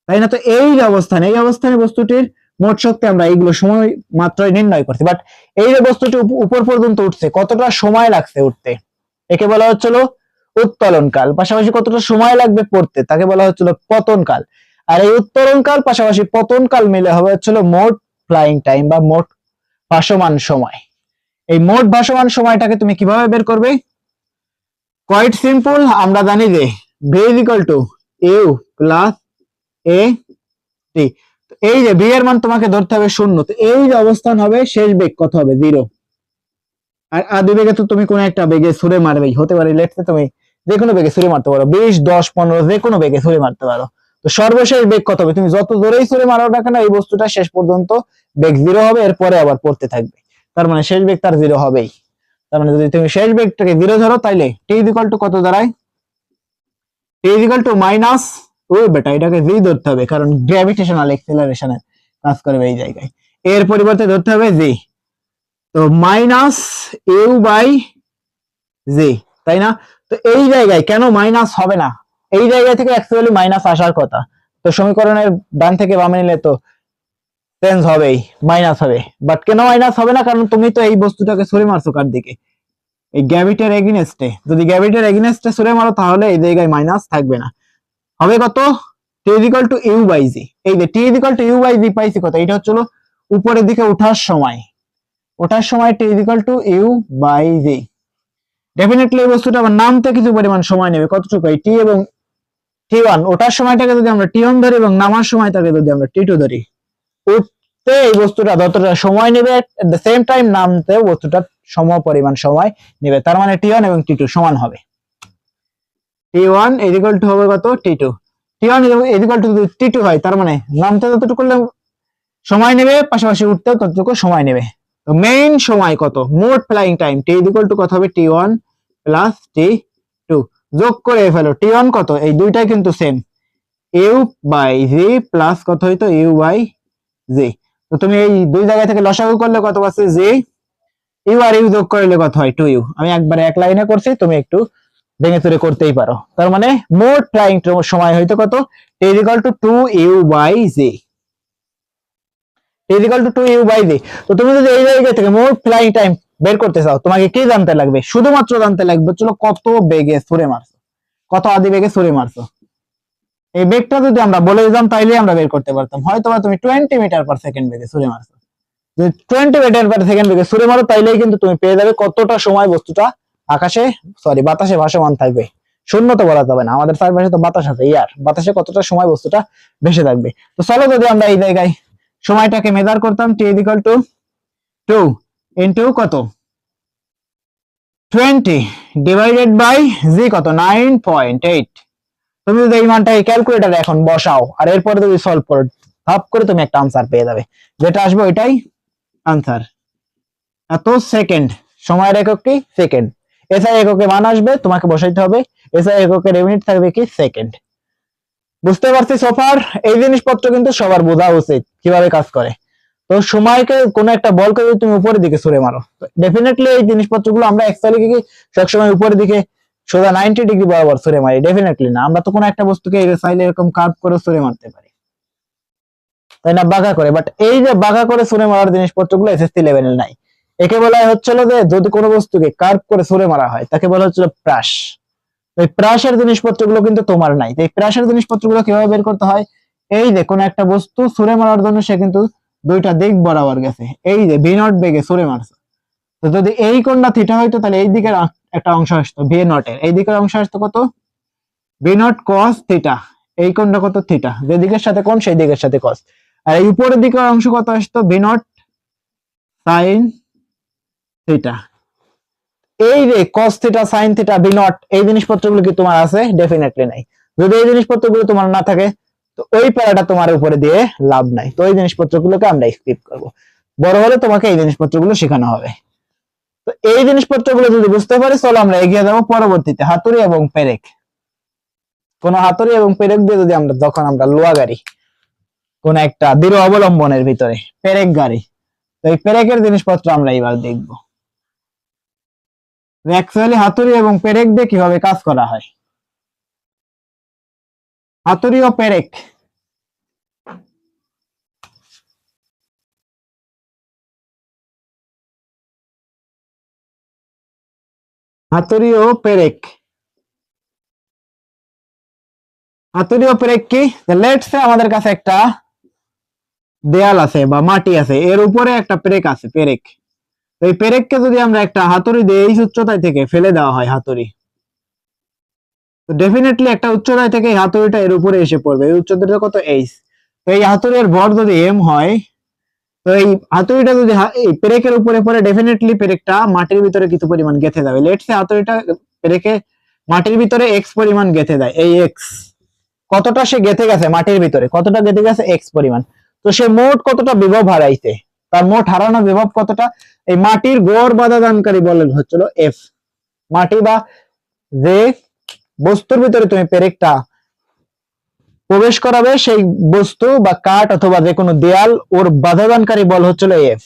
S1: তাই না? তো এই অবস্থানে বস্তুটির মোট শক্তি আমরা এইগুলো সময় মাত্রই নির্ণয় করছি। বাট এই যে বস্তুটি উপর পর্যন্ত উঠছে, কতটা সময় লাগছে উঠতে, একে বলা হচ্ছিল উত্তোলন কাল। পাশাপাশি কতটা সময় লাগবে পড়তে, তাকে বলা হচ্ছিল পতন কাল। আর এই উত্তরণ কাল পাশাপাশি পতন কাল মিলে হবে হচ্ছিল মোট ফ্লাইং টাইম বা মোট ভাসমান সময়। এই মোট ভাসমান সময়টাকে তুমি কিভাবে বের করবে? কোয়াইট সিম্পল, আমরা জানি যে V is equal to U plus A T. এই যে ভি এর মান তোমাকে ধরতে হবে 0, তো এই যে অবস্থান হবে শেষ বেগ কত হবে? 0। আর আদি বেগে তো তুমি কোন একটা বেগে ছুড়ে মারবেই, হতে পারে লেটসে তুমি যে কোনো বেগে ছুড়ে মারতে পারো, 20, 10, 15 যে কোনো বেগে ছুড়ে মারতে পারো। তো সর্বশেষ বেগ কত হবে? তুমি যত জোরেই ছুড়ে মারো না কেন এই বস্তুটা শেষ পর্যন্ত বেগ 0 হবে, এরপরে আবার পড়তে থাকবে। তার মানে শেষ বেগ তার 0 হবেই। তার মানে যদি তুমি শেষ বেগটাকে 0 ধরো তাইলে টি ইজ ইকুয়াল টু কত দাঁড়ায়? টি ইজ ইকুয়াল টু মাইনাস, ওই বেটা এটাকে ভি ধরতে হবে কারণ গ্র্যাভিটেশনাল এক্সেলারেশনে কাজ করবে এই জায়গায়। এর পরিবর্তে ধরতে হবে জি, তো মাইনাস ইউ বাই জি, তাই না? তো এই জায়গায় কেন মাইনাস হবে না? এই জায়গা থেকে অ্যাকচুয়ালি মাইনাস আসার কথা, তো সমীকরণের ডান থেকে বামে নিলে তো চেঞ্জ হবেই, মাইনাস হবে। বাট কেন মাইনাস হবে না? কারণ তুমি তো এই বস্তুটাকে ছুড়ে মারছো কার দিকে? এই গ্র্যাভিটির এগেইনস্টে। যদি গ্র্যাভিটির এগেইনস্টে ছুড়ে মারো তাহলে এই জায়গায় মাইনাস থাকবে না। হবে কত? T is equal to U by G. এই যে T is equal to U by G পাইছি কত? এটা হচ্ছিল উপরের দিকে ওঠার সময়, T is equal to U by G. Definitely এই বস্তুটা আবার নামতে কিছু পরিমাণ সময় নেবে, কতটুকু? এই টি এবং টি ওয়ান, ওঠার সময়টাকে যদি আমরা টি ওয়ান ধরি এবং নামার সময়টাকে যদি আমরা টি টু ধরি, উঠতে এই বস্তুটা যতটা সময় নেবে এট দ্য সেম টাইম নামতেও বস্তুটা সম পরিমাণ সময় নেবে। তার মানে টি ওয়ান এবং টি টু সমান হবে। T one is equal to হবে কত? T two. T one is equal to T two হয়, তার মানে নামতে যতটুকু সময় নেবে পাশাপাশি উঠতেও ততটুকু সময় নেবে। তো মেইন সময় কত? মোট flying time T is equal to কত হবে? T one plus T two. যোগ করে ফেলো, টি ওয়ান কত? এই দুইটাই কিন্তু same, U by G plus কত হইতো? U by G. তো তুমি এই দুই জায়গা থেকে লসাগু করলে কত পাচ্ছে? জি। ইউ আর ইউ যোগ করলে কত হয়? Two U. আমি একবারে এক লাইনে করছি, তুমি একটু ভেঙে চুরে করতেই পারো। তার মানে মোট ফ্লাইং সময় হইতো কত? T is equal to 2 U by G. T is equal to 2 U by G. তো তুমি যদি এই জায়গা থেকে মোট ফ্লাইং টাইম বের করতে চাও, তোমাকে কি জানতে লাগবে? শুধুমাত্র জানতে লাগবে চলো কত বেগে ছুড়ে মারছো, কত আদি বেগে ছুড়ে মারছো। এই বেগটা যদি আমরা বলে দিতাম তাইলে আমরা বের করতে পারতাম। হয়তো বা তুমি 20 মিটার পার সেকেন্ড বেগে ছুড়ে মারছো, যদি 20 মিটার পার সেকেন্ড বেগে ছুড়ে মারো তাইলেই কিন্তু তুমি পেয়ে যাবে কতটা সময় বস্তুটা আকাশে বাতাসে ভাসমান থাকবে। শূন্য তো বলা যাবে না, আমাদের চারপাশে তো বাতাস আছে, ইয়ার বাতাসে কতটা সময় বস্তুটা ভেসে থাকবে। তো চলো যদি আমরা এই জায়গায় সময়টাকে মেজার করতাম, টি ইজ ইকুয়াল টু 2 ইনটু কত? 20 ডিভাইডেড বাই জি কত? 9.8। তুমি যদি এই মানটা ক্যালকুলেটারে এখন বসাও আর এরপরে যদি সলভ করো, ভাব করে তুমি একটা আনসার পেয়ে যাবে, যেটা আসবে ওইটাই আনসার। এত সেকেন্ড, সময়ের একক কি? সেকেন্ড। এসআই এককে মান আসবে, তোমাকে বসাইতে হবে। এসআই এককের ইউনিট থাকবে কি? সেকেন্ড। বুঝতে পারছি সোফার? এই জিনিসপত্র কিন্তু সবার বোঝা উচিত কিভাবে কাজ করে। তো সময়কে কোন একটা বলকে যদি তুমি উপরের দিকে ছুড়ে মারো, ডেফিনেটলি এই জিনিসপত্রগুলো আমরা অ্যাকচুয়ালি কি সবসময় উপরের দিকে সোজা 90 ডিগ্রি বরাবর ছুড়ে মারি? ডেফিনেটলি না। আমরা তো কোনো একটা বস্তুকে চাইলে এরকম কার্ভ করে ছুড়ে মারতে পারি, তাই না? বাঁকা করে। বাট এই যে বাঁকা করে ছুড়ে মারার জিনিসপত্রগুলো এসএসসি লেভেলে নাই। একে বলা হচ্ছিল যে যদি কোনো বস্তুকে কার্ভ করে ছুড়ে মারা হয় তাকে বলা হচ্ছিল প্রাস। এই প্রাসের জিনিসপত্রগুলো কিন্তু তোমার নাই। এই প্রাসের জিনিসপত্রগুলো কিভাবে বের করতে হয়? এই যে কোন একটা বস্তু ছুড়ে মারার জন্য সে কিন্তু দুইটা দিক বরাবর গেছে, এই যে ভি নট বেগে ছুড়ে মারছে। তো যদি এই কোণটা থিটা হইতো তাহলে এই দিকের একটা অংশ আসতো ভি নট এর, এই দিকের অংশ আসতো কত? V naught cos theta. এই কোণটা কত? থিটা। যে দিকের সাথে কোণ সেই দিকের সাথে কস। আর এই উপরের দিকের অংশ কত আসতো? V naught sine theta. এই যে cos theta sin theta V naught, এই জিনিসপত্রগুলো কি তোমার আছে? ডেফিনেটলি নাই। যদি এই জিনিসপত্রগুলো তোমার না থাকে তো ওই প্যারাটা তোমার উপরে দিয়ে লাভ নাই। তো এই জিনিসপত্রগুলোকে আমরা স্কিপ করব, বড় হলে তোমাকে এই জিনিসপত্রগুলো শেখানো হবে। তো এই জিনিসপত্রগুলো যদি বুঝতে পারি, চলো আমরা এগিয়ে যাবো পরবর্তীতে হাতুড়ি এবং পেরেক। কোন হাতুড়ি এবং পেরেক দিয়ে যদি আমরা, যখন আমরা লোহা গাড়ি কোন একটা দৃঢ় অবলম্বনের ভিতরে পেরেক গাড়ি, তো এই পেরেকের জিনিসপত্র আমরা এবার দেখবো অ্যাকচুয়ালি হাতুড়ি এবং পেরেক দিয়ে কিভাবে কাজ করা হয়। হাতুড়ি ও পেরেক, হাতুড়ি ও পেরেক, হাতুড়ি ও পেরেক কি? লেটস সে আমাদের কাছে একটা দেয়াল আছে বা মাটি আছে, এর উপরে একটা পেরেক আছে, পেরেক। এই পেরেককে যদি আমরা একটা হাতুড়ি দিয়ে এই উচ্চতায় থেকে ফেলে দেওয়া হয় হাতুড়ি, তো ডেফিনেটলি একটা উচ্চতায় থেকে এই হাতুড়িটা এর উপরে এসে পড়বে। এই উচ্চতাটা কত? এইচ। তো এই হাতুড়ির ভর যদি এম হয়, তো এই হাতুড়িটা যদি এই পেরেকের উপরে পড়ে, ডেফিনেটলি পেরেকটা মাটির ভিতরে কিছু পরিমাণ গেঁথে যাবে। লেটস সে হাতুড়িটা পেরেকে মাটির ভিতরে এক্স পরিমাণ গেঁথে দেয়। এই এক্স কতটা সে গেঁথে গেছে মাটির ভিতরে, কতটা গেঁথে গেছে? এক্স পরিমাণ। তো সে মোট কতটা বিভব হারাইছে, তার মোট হারানো বিভব কতটা? এই মাটির গড় বাধা দানকারী বল হচ্ছিল এফ। মাটি বা যে বস্তুর ভিতরে তুমি পেরেকটা প্রবেশ করাবে, সেই বস্তু বা কাঠ অথবা যে কোনো দেয়াল, ওর বাধাদানকারী বল হচ্ছিল এফ।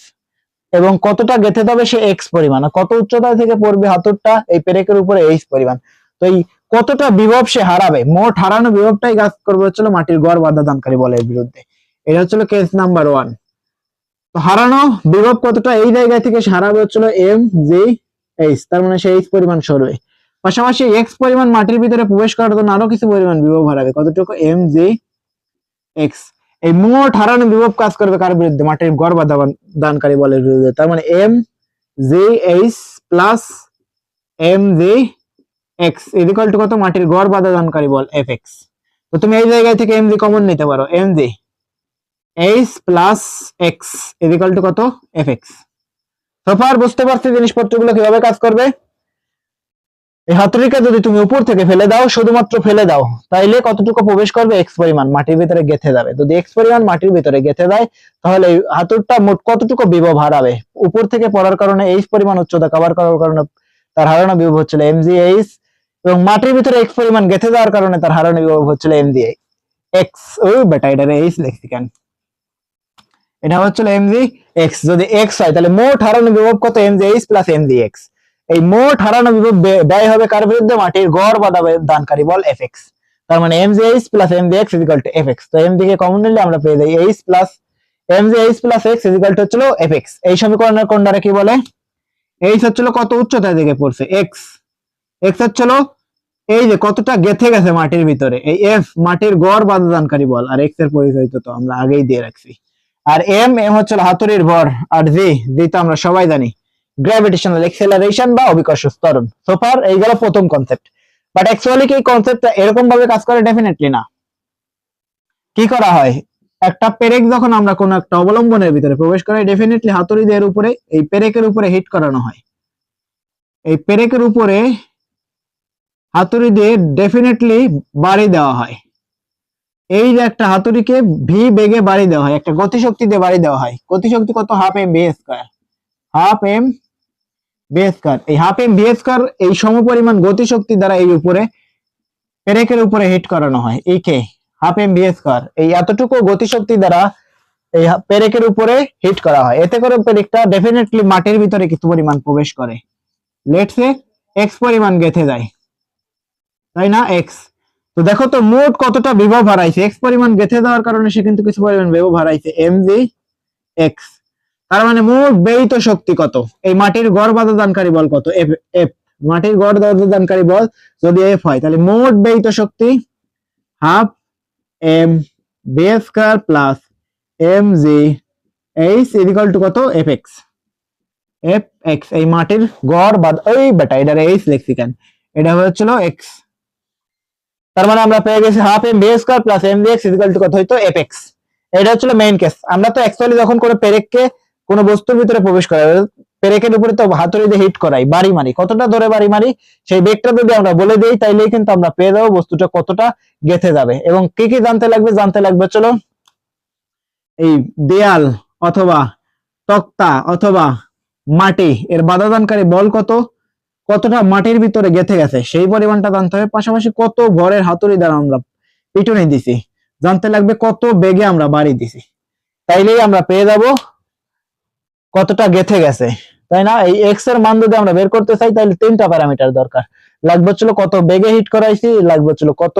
S1: এবং কতটা গেঁথে দেবে? সে এক্স পরিমাণ। কত উচ্চতা থেকে পড়বে হাতুড়টা এই পেরেকের উপরে? এইচ পরিমাণ। তো এই কতটা বিভব সে হারাবে, মোট হারানো বিভবটাই কাজ করবে হচ্ছিল মাটির গড় বাধা দানকারী বলের বিরুদ্ধে। এটা হচ্ছিল কেস নাম্বার 1। তো হারানো বিভব কতটা? এই জায়গা থেকে সে হারাবে হচ্ছিল এম জি এইচ, তার মানে সে এইচ পরিমাণ সরবে। পাশাপাশি এক্স পরিমাণ মাটির ভিতরে প্রবেশ করার জন্য আরো কিছু পরিমাণ বিভব হারাবে। কতটুকু? M G X. এই মোট হারানো বিভব কাজ করবে কার বিরুদ্ধে? মাটির গড় বাধা দানকারী বলের বিরুদ্ধে। তার মানে M G H plus M G X equal to কত? মাটির গড় বাধা দানকারী বল এফ এক্স। তো তুমি এই জায়গায় থেকে এম জি কমন নিতে পারো, M G H plus X equal to কত? F X. সোফার বুঝতে পারছি জিনিসপত্রগুলো কিভাবে কাজ করবে। এই হাতুড়িকে যদি তুমি উপর থেকে ফেলে দাও, শুধুমাত্র ফেলে দাও, তাইলে কতটুকু প্রবেশ করবে? এক্স পরিমাণ মাটির ভিতরে গেঁথে যাবে। যদি এক্স পরিমাণ মাটির ভিতরে গেঁথে যায়, তাহলে এই হাতুড়টা মোট কতটুকু বিভব হারাবে? উপর থেকে পড়ার কারণে এইচ পরিমাণ উচ্চতা কভার করার কারণে তার হারানো বিভব হচ্ছিল এম জি এইচ, এবং মাটির ভিতরে এক্স পরিমাণ গেঁথে যাওয়ার কারণে তার হারানো বিভব হচ্ছিল এম জি এক্স। ওই বেটা, এটা এইচ লিখছি কেন? এটা হচ্ছিল এম জি এক্স। যদি এক্স হয়, তাহলে মোট হারানো বিভব কত? M G H plus M G X. এই মোট হারানো বিভব ব্যয় হবে কার বিরুদ্ধে? মাটির গড় বাধা দানকারী বল এফ এক্স। তার মানে M G H plus M G X equal to F X. তো এম কে কমন নিলে আমরা পেয়ে যাই H plus M G H plus X equal to হচ্ছিল এফ এক্স। এই সমীকরণের কোন দ্বারা কি বলে? এইচ হচ্ছিল কত উচ্চতা থেকে পড়ছে? এক্স। এক্স হচ্ছিল এই যে কতটা গেথে গেছে মাটির ভিতরে, এই এফ মাটির গড় বাধা দানকারী বল, আর এক্স এর পরিচয় তো আমরা আগেই দিয়ে রাখছি। আর এম হচ্ছে হাতুড়ির ভর, আর জি তো আমরা সবাই জানি গ্র্যাভিটেশনাল এক্সেলারেশন বা অভিকর্ষ ত্বরণ। সোফার এই গেল প্রথম কনসেপ্ট। বাট অ্যাকচুয়ালি কি এই কনসেপ্টটা এরকম ভাবে কাজ করে? ডেফিনেটলি না। কি করা হয়, একটা পেরেক যখন আমরা কোন একটা অবলম্বনের ভিতরে প্রবেশ করাই, ডেফিনেটলি হাতুড়ি দিয়ে উপরে এই পেরেকের উপরে হিট করানো হয়। এই পেরেকের উপরে হাতুড়ি দিয়ে ডেফিনেটলি বাড়ি দেওয়া হয়। এই যে একটা হাতুড়িকে ভি বেগে বাড়ি দেওয়া হয়, একটা গতিশক্তি দিয়ে বাড়ি দেওয়া হয়। গতিশক্তি কত? Half M V square. Half M V square. এই হাফ এম ভি স্কয়ার এই সমপরিমাণ গতিশক্তি দ্বারা এই উপরে পেরেকের উপরে হিট করানো হয়। এই কে? Half M V square. এই এতটুকু গতিশক্তি দ্বারা এই পেরেকের উপরে হিট করা হয়। এতে করে পেরেকটা ডেফিনেটলি মাটির ভিতরে কিছু পরিমাণ প্রবেশ করে। লেটস সে এক্স পরিমাণ গেঁথে যায়, তাই না? এক্স। তো দেখো তো মোট কতটা বিভব হারাইছে। এক্স পরিমাণ গেঁথে দেওয়ার কারণে সে কিন্তু কিছু পরিমাণ বিভব হারাইছে, এম জি এক্স। তার মানে মোট ব্যয়িত শক্তি কত? এই মাটির গড় বাধা দানকারী বল কত? এফ। এফ মাটির গড় বাধা দানকারী বল যদি এফ হয়, তাহলে মোট ব্যয়িত শক্তি half M V square plus M G H equal to কত? F X. এফ এক্স এই মাটির গড় বাধা, ওই বেটা এটা এইচ লিখছি কেন? এটা হচ্ছিল এক্স। তার মানে আমরা পেয়ে গেছি half M V square plus M V X equal to কত হইতো? F X. এটা হচ্ছিল মেইন কেস। আমরা তো অ্যাকচুয়ালি যখন কোনো পেরেককে কোনো বস্তুর ভিতরে প্রবেশ করাই, পেরেকের উপরে তো হাতুড়ি দিয়ে হিট করাই, বাড়ি মারি, কতটা ধরে বাড়ি মারি সেই বেগটা যদি আমরা বলে দেই, তাইলেই কিন্তু আমরা পেয়ে যাবো বস্তুটা কতটা গেঁথে যাবে। এবং কি কি জানতে লাগবে? জানতে লাগবে চলো এই দেয়াল অথবা তক্তা অথবা মাটি এর বাধাদানকারী বল কত, কতটা মাটির ভিতরে গেঁথে গেছে সেই পরিমাণটা জানতে হবে। পাশাপাশি কত ভরের হাতুড়ি দ্বারা আমরা পিটুনি দিছি জানতে লাগবে, কত বেগে আমরা বাড়ি দিছি, তাইলেই আমরা পেয়ে যাব কতটা গেঁথে গেছে, তাই না? এই এক্স এর মান যদি আমরা বের করতে চাই, তাহলে তিনটা প্যারামিটার দরকার লাগবে। ছিল কত বেগে হিট করাইছি, লাগবে ছিল কত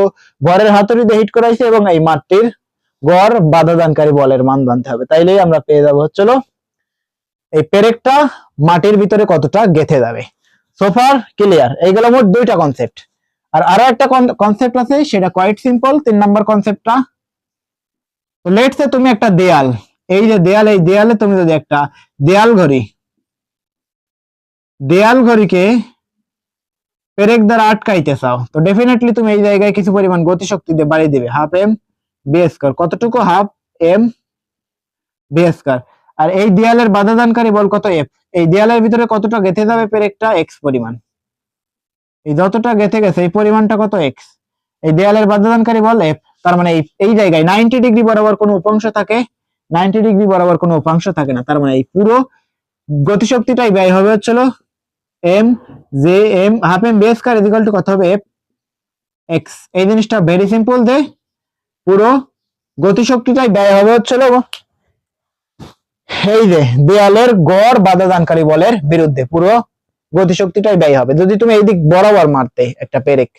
S1: ভরের হাতুড়ি দিয়ে হিট করাইছি, এবং এই মাটির গড় বাধাদানকারী বলের মান জানতে হবে। তাইলেই আমরা পেয়ে যাবো হচ্ছিল এই পেরেকটা মাটির ভিতরে কতটা গেঁথে যাবে। সোফার ক্লিয়ার? এইগুলো মোট দুইটা কনসেপ্ট। আর আরো একটা কনসেপ্ট আছে, সেটা কোয়াইট সিম্পল, 3 নাম্বার কনসেপ্টটা। তো লেটস সে তুমি একটা দেয়াল, এই যে দেয়াল, এই দেয়ালে তুমি যদি একটা দেয়াল ঘড়িকে পেরেক দ্বারা আটকাইতে চাও, তো ডেফিনেটলি তুমি এই জায়গায় কিছু পরিমাণ গতিশক্তি দিয়ে বাড়িয়ে দিবে, হাফ এম বি স্কয়ার। কতটুকু? Half M B square. আর এই দেয়ালের বাধাদানকারী বল কত? এফ। এই দেয়ালের ভিতরে কতটা গেঁথে যাবে পেরেকটা? এক্স পরিমাণ। এই যতটা গেঁথে গেছে এই পরিমাণটা কত? এক্স। এই দেয়ালের বাধাদানকারী বল এফ। তার মানে এই জায়গায় 90 ডিগ্রি বরাবর কোনো উপাংশ থাকে? 90 ডিগ্রি বরাবর কোনো উপাংশ থাকে না। তার মানে এই পুরো গতিশক্তিটাই ব্যয় হবে হচ্ছিল M J M half M B square equal to কত হবে? F X. এই জিনিসটা ভেরি সিম্পল, যে পুরো গতিশক্তিটাই ব্যয় হবে হচ্ছিল এই যে দেয়ালের গড় বাধাদানকারী বলের বিরুদ্ধে, পুরো গতিশক্তিটাই ব্যয় হবে। যদি তুমি এই দিক বরাবর মারতে একটা পেরেক,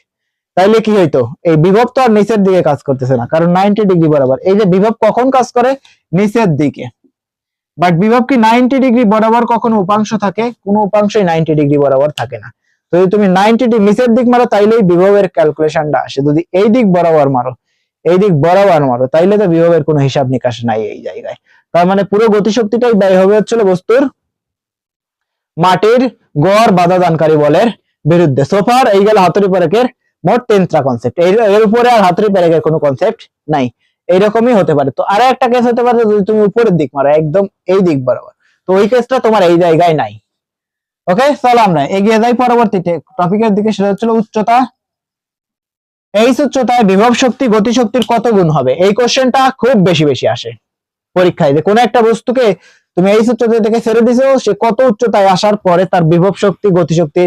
S1: তাইলে কি হইতো? এই বিভব তো আর নিচের দিকে কাজ করতেছে না, কারণ 90 ডিগ্রি বরাবর। এই যে বিভব কখন কাজ করে? নিচের দিকে। বাট বিভব কি 90 ডিগ্রি বরাবর কখনো উপাংশ থাকে? কোনো উপাংশই 90 ডিগ্রি বরাবর থাকে না। তো যদি তুমি 90 ডিগ্রি নিচের দিক মারো, তাইলেই বিভবের ক্যালকুলেশনটা আসে। যদি এই দিক বরাবর মারো, তাইলে তো বিভবের কোনো হিসাব নিকাশ নাই এই জায়গায়। তার মানে পুরো গতিশক্তিটাই ব্যয় হবে হচ্ছিল বস্তুর মাটির গড় বাধাদানকারী বলের বিরুদ্ধে। সোফার এই গেল হাতুড়ি পেরেকের মোট 3টা কনসেপ্ট। এর উপরে আর হাতুড়ি পেরেকের কোনো কনসেপ্ট নাই। এইরকমই হতে পারে। তো আরো একটা কেস হতে পারে, যদি তুমি উপরের দিক মারো একদম এই দিক বরাবর, তো ওই কেসটা তোমার এই জায়গায় নাই। ওকে, চলো আমরা এগিয়ে যাই পরবর্তী টপিকের দিকে, সেটা হচ্ছে উচ্চতা। এই উচ্চতায় বিভব শক্তি গতিশক্তির কত গুণ হবে? এই কোশ্চেনটা খুব বেশি বেশি আসে পরীক্ষায়, যে কোনো একটা বস্তুকে তুমি এই উচ্চতা থেকে ছেড়ে দিছো, সে কত উচ্চতায় আসার পরে তার বিভব শক্তি গতিশক্তি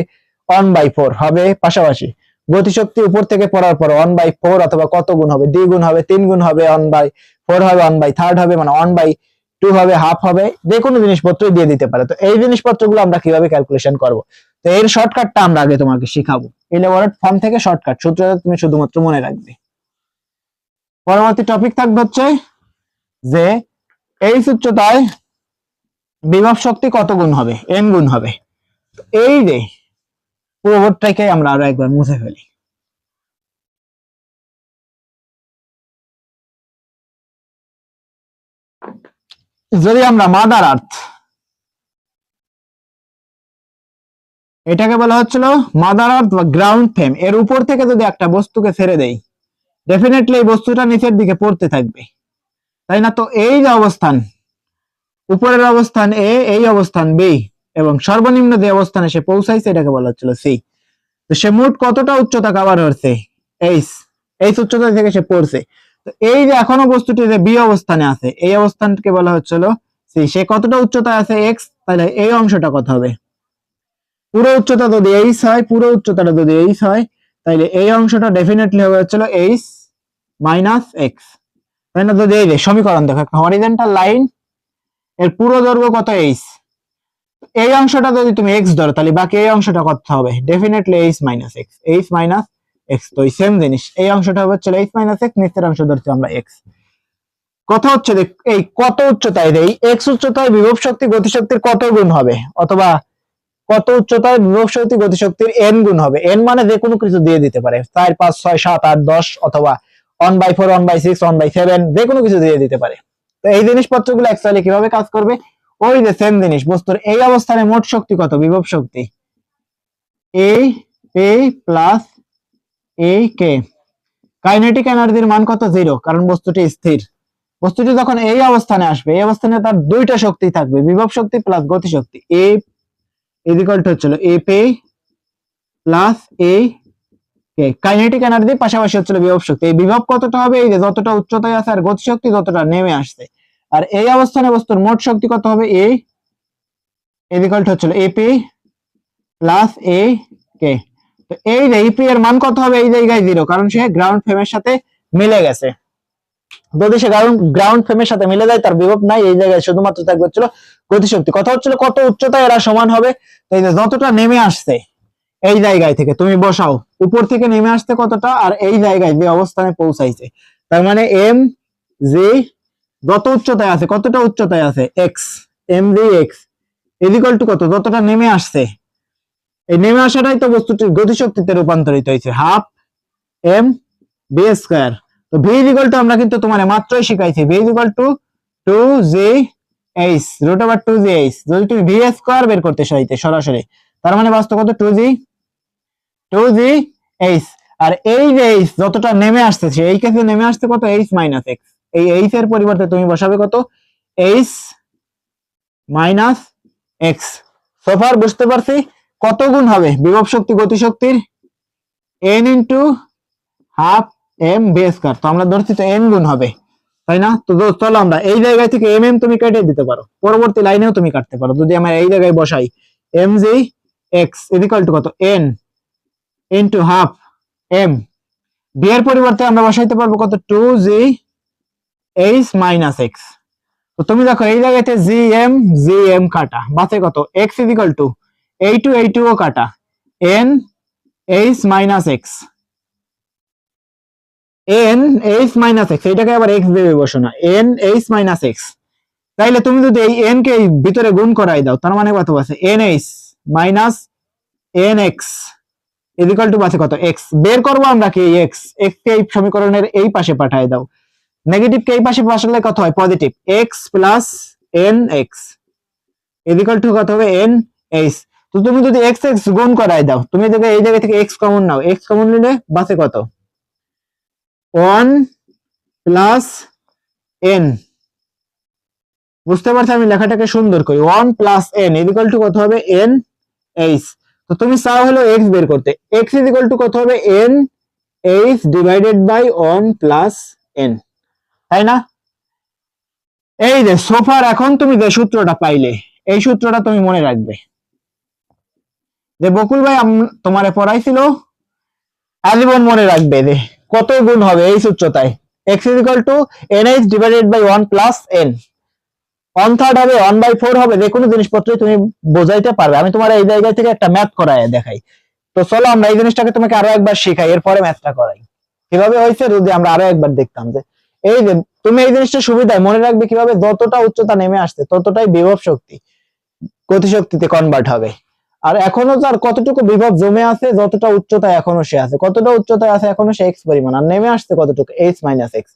S1: 1/4 হবে। পাশাপাশি গতিশক্তি উপর থেকে পড়ার পর 1/4 অথবা কত গুণ হবে? 2 গুণ হবে, 3 গুণ হবে, 1/4 হবে, 1/3 হবে, মানে 1/2 হবে, হাফ হবে, যে কোনো জিনিসপত্রই দিয়ে দিতে পারে। তো এই জিনিসপত্রগুলো আমরা কিভাবে ক্যালকুলেশন করব? তো এর শর্টকাটটা আমরা আগে তোমাকে শিখাবো। ইলেভেন্ট ফর্ম থেকে শর্টকাট সূত্রটা তুমি শুধুমাত্র মনে রাখবে। পরবর্তী টপিক থাকবে হচ্ছে যে এই উচ্চতায় বিভব শক্তি কত গুণ হবে? এম গুণ হবে। এই যে পুরো বোর্ডটাকে আমরা আরো একবার মুছে ফেলি। যদি আমরা মাদার আর্থ, এটাকে বলা হচ্ছিল মাদার আর্থ বা গ্রাউন্ড ফ্রেম, এর উপর থেকে যদি একটা বস্তুকে ছেড়ে দেই, ডেফিনেটলি এই বস্তুটা নিচের দিকে পড়তে থাকবে, তাই না? তো এই যে অবস্থান, উপরের অবস্থান এ, এই অবস্থান বি, এবং সর্বনিম্ন যে অবস্থানে সে পৌঁছাইছে এটাকে বলা হচ্ছিল সি। তো সে মোট কতটা উচ্চতা কভার হচ্ছে? এইচ উচ্চতা থেকে সে পড়ছে। তো এই যে এখনো বস্তুটি যে বি অবস্থানে আছে, এই অবস্থানকে বলা হচ্ছিল সি। সে কতটা উচ্চতায় আছে? এক্স। তাহলে এই অংশটা কত হবে? পুরো উচ্চতা যদি এইচ হয়, তাহলে এই অংশটা ডেফিনেটলি হবে হচ্ছিল এইচ মাইনাস এক্স, তাই না? যদি এই যে সমীকরণ দেখো, একটা হরিজন্টাল লাইন, এর পুরো দৈর্ঘ্য কত? এইচ। এই অংশটা যদি তুমি এক্স ধরো, তাহলে বাকি এই অংশটা কত হবে? Definitely H minus X. তো সেম জিনিস, এই অংশটা হচ্ছে এইচ মাইনাস এক্স, নিচের অংশ ধরছি আমরা এক্স। কথা হচ্ছে যে এই কত উচ্চতায়, এই এক্স উচ্চতায় বিভব শক্তি গতিশক্তির কত গুণ হবে, অথবা কত উচ্চতায় বিভব শক্তি গতিশক্তির এন গুণ হবে? এন মানে যে কোনো কিছু দিয়ে দিতে পারে, 4, 5, 6, 7, 8, 10, অথবা 1/4, 1/6, 1/7, যে কোনো কিছু দিয়ে দিতে পারে। তো এই জিনিসপত্রগুলো অ্যাকচুয়ালি কিভাবে কাজ করবে? ওই যে সেম জিনিস, বস্তুর এই অবস্থানে মোট শক্তি কত? বিভব শক্তি A P plus A K. Kinetic এনার্জির মান কত? 0, কারণ বস্তুটি স্থির। বস্তুটি যখন এই অবস্থানে আসবে, এই অবস্থানে তার দুইটা শক্তি থাকবে, বিভব শক্তি প্লাস গতি শক্তি। এ ইকুয়াল টু হচ্ছিল এ P plus A K, kinetic energy পাশাপাশি হচ্ছিল বিভব শক্তি। এই বিভব কতটা হবে? এই যে যতটা উচ্চতায় আছে, আর গতি শক্তি যতটা নেমে আসছে। আর এই অবস্থানে বস্তুর মোট শক্তি কত হবে? এ ইকুয়াল টু হচ্ছিল এপি প্লাস এ কে। তো এই যে ইপি এর মান কত হবে? এই জায়গায় 0, কারণ সে গ্রাউন্ড ফ্রেমের সাথে মিলে গেছে। যদি সে গ্রাউন্ড ফ্রেমের সাথে মিলে যায়, তার বিভব নাই, এই জায়গায় শুধুমাত্র থাকবে হচ্ছিল গতিশক্তি। কথা হচ্ছিল কত উচ্চতায় এরা সমান হবে? এই যে যতটা নেমে আসছে এই জায়গায় থেকে, তুমি বসাও উপর থেকে নেমে আসতে কতটা, আর এই জায়গায় যে অবস্থানে পৌঁছাইছে, তার মানে এম জি যত উচ্চতায় আছে, কতটা উচ্চতায় আছে? X, M G X equal to কত? যতটা নেমে আসছে, এই নেমে আসাটাই তো বস্তুটির গতিশক্তিতে রূপান্তরিত হয়েছে, হাফ এম বি স্কয়ার। তো ভি ইজ ইকুয়াল টু আমরা কিন্তু তোমার মাত্রই শিখাইছি, ভি ইজ ইকুয়াল টু 2জি এইচ রুট ওভার 2জি এইচ। যদি তুমি ভি স্কয়ার বের করতে চাইতে সরাসরি, তার মানে বাস্তব কত 2জি এইচ। আর এই যে এইচ যতটা নেমে আসতেছে, এই কেসে নেমে আসছে কত এইচ মাইনাস এক্স। এই এইচ এর পরিবর্তে তুমি বসাবে কত এইচ মাইনাস এক্স। সোফার বুঝতে পারছি কত গুণ হবে বিভব শক্তি গতিশক্তির N into half M B square. তো আমরা ধরছি তো এন গুণ হবে, তাই না? তো চলো আমরা এই জায়গায় থেকে এম এম তুমি কেটে দিতে পারো, পরবর্তী লাইনেও তুমি কাটতে পারো। যদি আমরা এই জায়গায় বসাই M G X equal to কত N into half M, B এর পরিবর্তে আমরা বসাইতে পারবো কত 2জি এইচ মাইনাস এক্স। তো তুমি দেখো এই জায়গাতে জি এম কাটা, বাঁচে কত এক্স ইকুয়াল টু এই টু ও কাটা N H minus x, N H minus x, এইটাকে আবার এক্স দেবে বসো না, এন এইচ মাইনাস এক্স। তাইলে তুমি যদি এই এন কে ভিতরে গুণ করাই দাও, তার মানে কত আছে N H minus N x equal two আছে কত এক্স। বের করবো আমরা কি এক্স, এক্স কে এই সমীকরণের এই পাশে পাঠায় দাও, নেগেটিভ কে এই পাশে পাঠালে কত হয় positive, x plus N x equal to কত হবে এন এইচ। তো তুমি যদি এক্স এক্স গুণ করাই দাও, তুমি এই জায়গা থেকে এক্স কমন নাও, এক্স কমন নিলে বাঁচে কত 1 প্লাস এন। বুঝতে পারছো আমি লেখাটাকে সুন্দর করি, 1 প্লাস এন ইকুয়াল টু কত হবে এন এইচ। তো তুমি চাও হলো এক্স বের করতে, এক্স ইকুয়াল টু কত হবে N H divided by 1 plus N, তাই না? এই যে সোফার এখন তুমি যে সূত্রটা পাইলে, এই সূত্রটা তুমি মনে রাখবে, যে বকুল ভাই তোমারে পড়াইছিল আজীবন মনে রাখবে যে কত গুণ হবে এই সূত্রটায়, x equal to nh divided by 1 plus n, 1/3 হবে 1/4 হবে, যে কোনো জিনিসপত্রই তুমি বোঝাইতে পারবে। আমি তোমার এই জায়গা থেকে একটা ম্যাথ করায় দেখাই। তো চলো আমরা এই জিনিসটাকে তোমাকে আরো একবার শেখাই, এরপরে ম্যাথটা করাই। কিভাবে হয়েছে যদি আমরা আরো একবার দেখতাম, যে এই যে তুমি এই জিনিসটা সুবিধায় মনে রাখবে কিভাবে, যতটা উচ্চতা নেমে আসছে ততটাই বিভব শক্তি গতিশক্তিতে কনভার্ট হবে। আর এখনো তার কতটুকু বিভব জমে আছে, যতটা উচ্চতায় এখনো সে আছে, কতটা উচ্চতায় আছে এখনো সে এক্স পরিমাণ, আর নেমে আসছে কতটুকু এইচ মাইনাস এক্স।